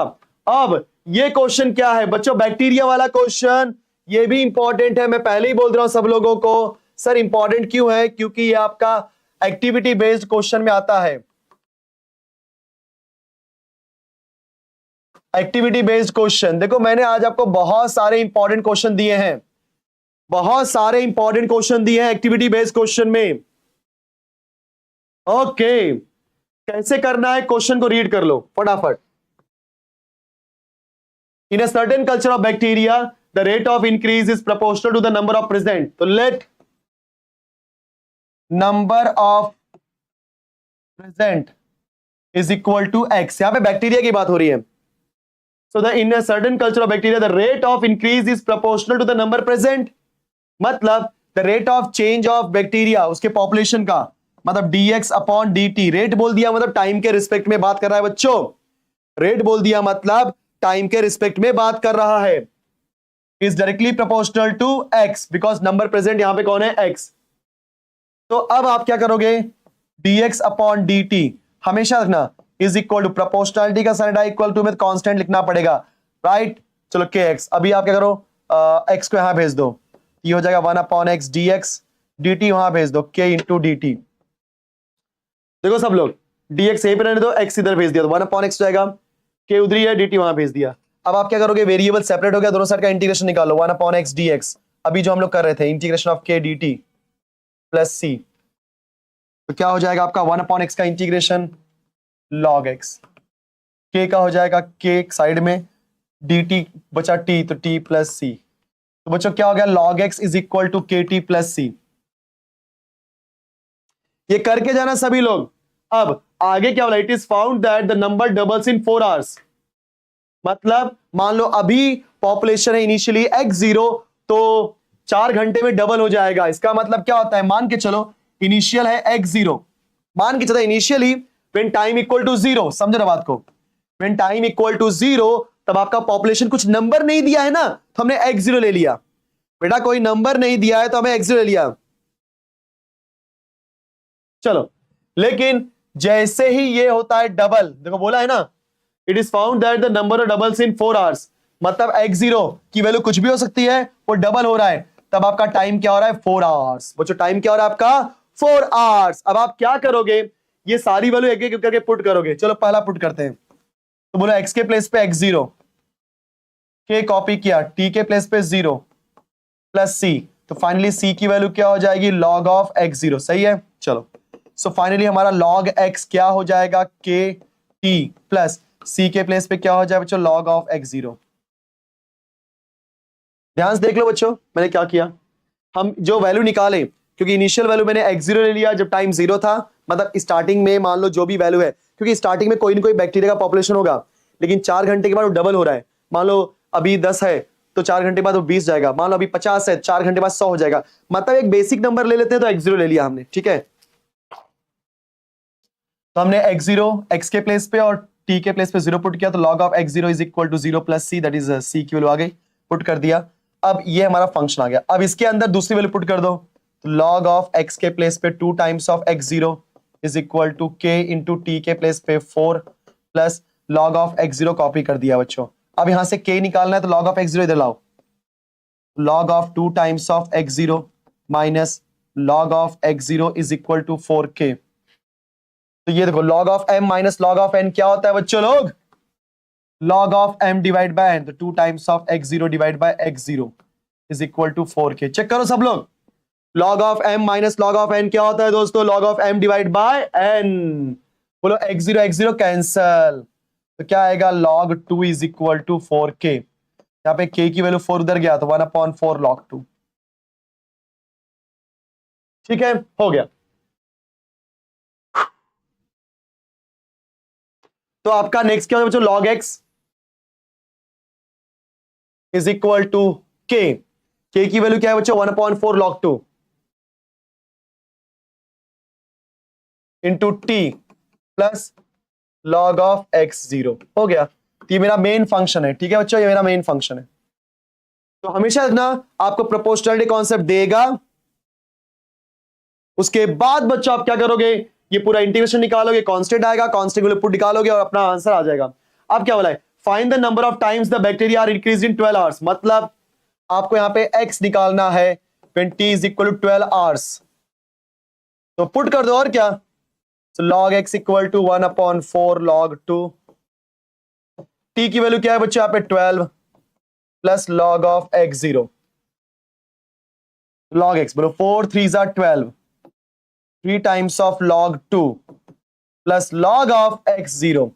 अब ये क्वेश्चन क्या है बच्चों, बैक्टीरिया वाला क्वेश्चन, ये भी इंपॉर्टेंट है। मैं पहले ही बोल रहा हूं सब लोगों को, सर इंपॉर्टेंट क्यों है, क्योंकि ये आपका एक्टिविटी बेस्ड क्वेश्चन में आता है। एक्टिविटी बेस्ड क्वेश्चन, देखो मैंने आज आपको बहुत सारे इंपॉर्टेंट क्वेश्चन दिए हैं, बहुत सारे इंपॉर्टेंट क्वेश्चन दिए हैं एक्टिविटी बेस्ड क्वेश्चन में। ओके कैसे करना है, क्वेश्चन को रीड कर लो फटाफट। In a certain culture of bacteria the rate of increase is proportional to the number of present. तो let number of present is equal to x। यहां पे बैक्टीरिया की बात हो रही है। So the in a certain culture of bacteria, the rate of increase is proportional to the number present। मतलब the rate of change of bacteria उसके population का, मतलब dx upon dt। रेट बोल दिया मतलब टाइम के रिस्पेक्ट में बात कर रहा है बच्चों, रेट बोल दिया मतलब टाइम के रिस्पेक्ट में बात कर रहा है। is directly proportional to x because number present यहां पे कौन है, x। तो अब आप क्या करोगे, dx upon dt हमेशा रखना इज इक्वल टू प्रोपोर्शनलिटी का साइन इक्वल टू में कांस्टेंट लिखना पड़ेगा, राइट। चलो के एक्स, अभी आप क्या करो एक्स को यहां भेज दो, ये हो जाएगा 1/x dx, dt वहां भेज दो k इंटू dt। देखो सब लोग dx यहीं पे रहने दो, x इधर भेज दिया तो 1/x जाएगा, k उधर ही है dt वहां भेज दिया। अब आप क्या करोगे, वेरिएबल सेपरेट हो गया, दोनों साइड का इंटीग्रेशन निकालो, 1/x dx अभी जो हम लोग कर रहे थे integration of k dt plus c। तो क्या हो जाएगा आपका 1/x का इंटीग्रेशन log x, k का हो जाएगा k साइड में, dt बचा t तो t प्लस c। तो बच्चों क्या हो गया, log x is equal to kt plus c। ये करके जाना सभी लोग। अब आगे क्या बोला, it is found that the number doubles in 4 hours. मतलब मान लो अभी पॉपुलेशन है इनिशियली x0, तो 4 घंटे में डबल हो जाएगा। इसका मतलब क्या होता है, मान के चलो इनिशियल है x0, मान के चलो initially when time equal to 0, समझो ना बात को, व्हेन टाइम इक्वल टू 0 तब आपका पॉपुलेशन कुछ नंबर नहीं दिया है ना, तो हमने x0 ले लिया। बेटा कोई नंबर नहीं दिया है तो हमें x0 ले लिया, चलो। लेकिन जैसे ही ये होता है डबल, देखो बोला है ना, it is found that the number of doubles in 4 hours, मतलब x0 की वैल्यू कुछ भी हो सकती है, वो डबल हो रहा है, तब आपका टाइम क्या हो रहा है, 4 आवर्स। बच्चों टाइम क्या हो रहा है आपका, 4 आवर्स। अब आप क्या करोगे, ये सारी वैल्यू एक एक करके पुट करोगे। चलो पहला पुट करते हैं, तो बोलो x के प्लेस पे x0, के कॉपी किया, t के प्लेस पे 0 प्लस c, तो फाइनली c की वैल्यू क्या हो जाएगी, log ऑफ x0, सही है। चलो सो फाइनली हमारा log x क्या हो जाएगा, k t प्लस c के प्लेस पे क्या हो जाएगा बच्चों, log ऑफ x0। ध्यान से देख लो बच्चों मैंने क्या किया, हम जो वैल्यू निकाले, क्योंकि इनिशियल वैल्यू मैंने x0 ले लिया जब टाइम 0 था, मतलब स्टार्टिंग में मान लो जो भी वैल्यू है, क्योंकि स्टार्टिंग में कोई ना कोई बैक्टीरिया का पॉपुलेशन होगा, लेकिन 4 घंटे के बाद वो डबल हो रहा है। मान लो अभी 10 है तो 4 घंटे बाद वो 20 जाएगा, मान लो अभी 50 है 4 घंटे बाद 100 हो जाएगा, मतलब एक बेसिक नंबर ले लेते हैं, तो x0 ले लिया हमने, ठीक है। तो हमने x0 x के प्लेस पे और t के प्लेस पे 0 पुट किया, तो log of x0 is equal to 0 plus c, that is c की वैल्यू आ गई, पुट कर दिया। अब ये हमारा फंक्शन आ गया, अब इसके अंदर दूसरी वैल्यू पुट कर दो, तो log ऑफ x के प्लेस पे 2 times of x0 is equal to k into t के प्लेस पे 4 plus log of x0 copy कर दिया बच्चों। अब यहां से k निकालना है, तो log ऑफ x0 इधर लाओ, log of 2 times of x0 minus log of x0 is equal to 4k। तो ये देखो log of m minus log of n क्या होता है बच्चों लोग, log of m divide by n, तो 2 times of x0 divide by x0 is equal to 4k। Check करो सब लोग, log of m minus log of n क्या होता है दोस्तों, log of m divide by n। बोलो x0 x0 कैंसल, तो क्या आएगा, log 2 is equal to 4k। यहाँ पे k की वैल्यू 4 उधर गया, तो 1/4 log 2, ठीक है, हो गया। तो आपका नेक्स्ट क्या होगा बच्चों, log x is equal to k, k की वैल्यू क्या है बच्चों, 1/4 log 2 into t plus log of x0, हो गया। ये मेरा मेन फंक्शन है, ठीक है बच्चों, ये मेरा मेन फंक्शन है। तो हमेशा ना आपको प्रोपोर्शनलिटी कॉन्सेप्ट देगा, उसके बाद बच्चों आप क्या करोगे, ये पूरा इंटीग्रेशन निकालोगे, कांस्टेंट आएगा, कांस्टेंट को पुट निकालोगे और अपना आंसर आ जाएगा। अब क्या बोला है, find the number of times the bacteria are increase in 12 hours, मतलब आपको यहां पे x निकालना है when t is equal to 12 hours, तो पुट कर दो और क्या, so log x equal to 1/4 log 2, t की वैल्यू क्या है बच्चों यहाँ पे 12 plus log of x0, log x बोलो 4 3 are 12, 3 times of log 2 plus log of x0,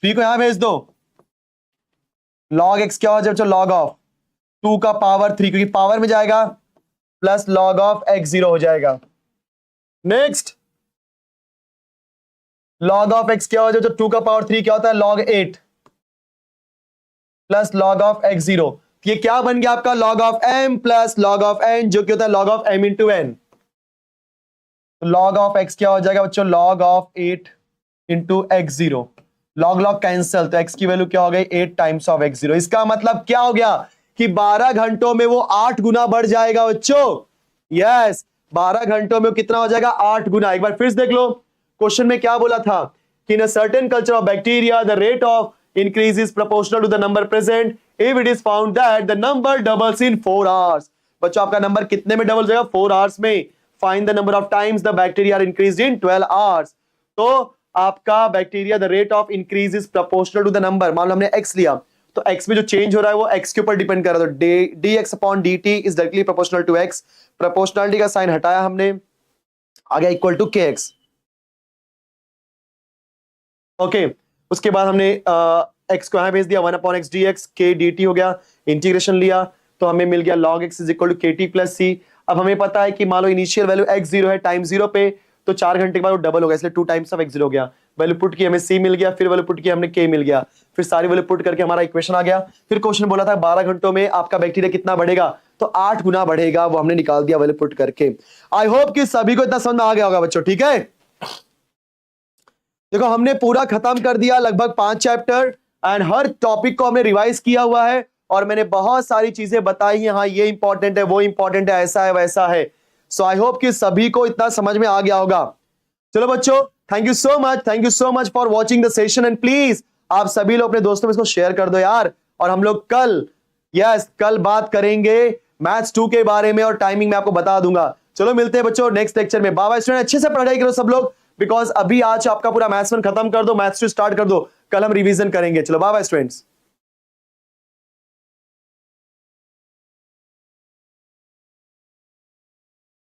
3 को यहां भेज दो, log x क्या हो जाए, log ऑफ 2 का पावर 3, क्योंकि पावर में जाएगा, प्लस log ऑफ x0 हो जाएगा। नेक्स्ट log ऑफ x क्या हो जाए, 2 का पावर 3 क्या होता है, log 8 plus log of x0, ये क्या बन गया आपका, log of m plus log of n, जो कि होता है log of m into n। तो log ऑफ x क्या हो जाएगा बच्चों, log of 8 into x0, log log cancel, तो x की वैल्यू क्या हो गई, 8 टाइम्स ऑफ x0। इसका मतलब क्या हो गया कि 12 घंटों में वो 8 गुना बढ़ जाएगा बच्चों। यस 12 घंटों में कितना हो जाएगा, 8 गुना। एक बार फिर से देख लो, क्वेश्चन में क्या बोला था कि in a certain culture of bacteria the rate of increase is proportional to the number present if it is found that the number doubles in 4 hours. बच्चों आपका नंबर कितने में डबल हो जाएगा, 4 आवर्स में। Find the number of times the bacteria are increase in 12 hours. तो आपका bacteria the rate of increase is proportional to the number, मान लो हमने x लिया, तो x में जो चेंज हो रहा है वो x के ऊपर डिपेंड कर रहा है, तो dx upon dt is directly proportional to x। Proportionality का साइन हटाया हमने, आ गया इक्वल टू kx। ओके उसके बाद हमने x को यहां भेज दिया, 1/x dx, k dt हो गया, इंटीग्रेशन लिया तो हमें मिल गया log x is equal to kt plus c। अब हमें पता है कि मान लो इनिशियल वैल्यू x0 है टाइम 0 पे, तो 4 घंटे के बाद वो डबल हो गया, इसलिए 2 टाइम्स ऑफ x0 हो गया। वैल्यू पुट की हमें c मिल गया, फिर वैल्यू पुट की हमने k मिल गया, फिर सारी वैल्यू पुट करके हमारा इक्वेशन आ गया। फिर क्वेश्चन बोला था 12 घंटों में आपका बैक्टीरिया कितना बढ़ेगा, तो 8 गुना बढ़ेगा, वो हमने निकाल दिया वैल्यू पुट करके। आई होप कि सभी को इतना समझ में आ गया होगा बच्चों, ठीक है। देखो हमने पूरा खत्म कर दिया लगभग 5 चैप्टर एंड हर टॉपिक को हमने रिवाइज किया हुआ है और मैंने बहुत सारी चीजें बताई हैं, हाँ ये इंपॉर्टेंट है, वो इंपॉर्टेंट है, ऐसा है वैसा है। सो आई होप कि सभी को इतना समझ में आ गया होगा। चलो बच्चों, thank you so much for watching the session and please आप सभी लोग अपने दोस्तों में इसको शेयर कर दो यार। और हम लोग कल बात करेंगे मैथ्स 2 के बारे में और टाइमिंग मैं आपको बता दूंगा। चलो मिलते हैं बच्चों नेक्स्ट लेक्चर में। बाय बाय स्टूडेंट, अच्छे से पढ़ाई करो सब लोग, बिकॉज अभी आज आपका पूरा मैथ्स 1 खत्म कर दो, मैथ्स 2 स्टार्ट कर दो, कल हम रिवीजन करेंगे। चलो बाय बाय स्टूडेंट्स।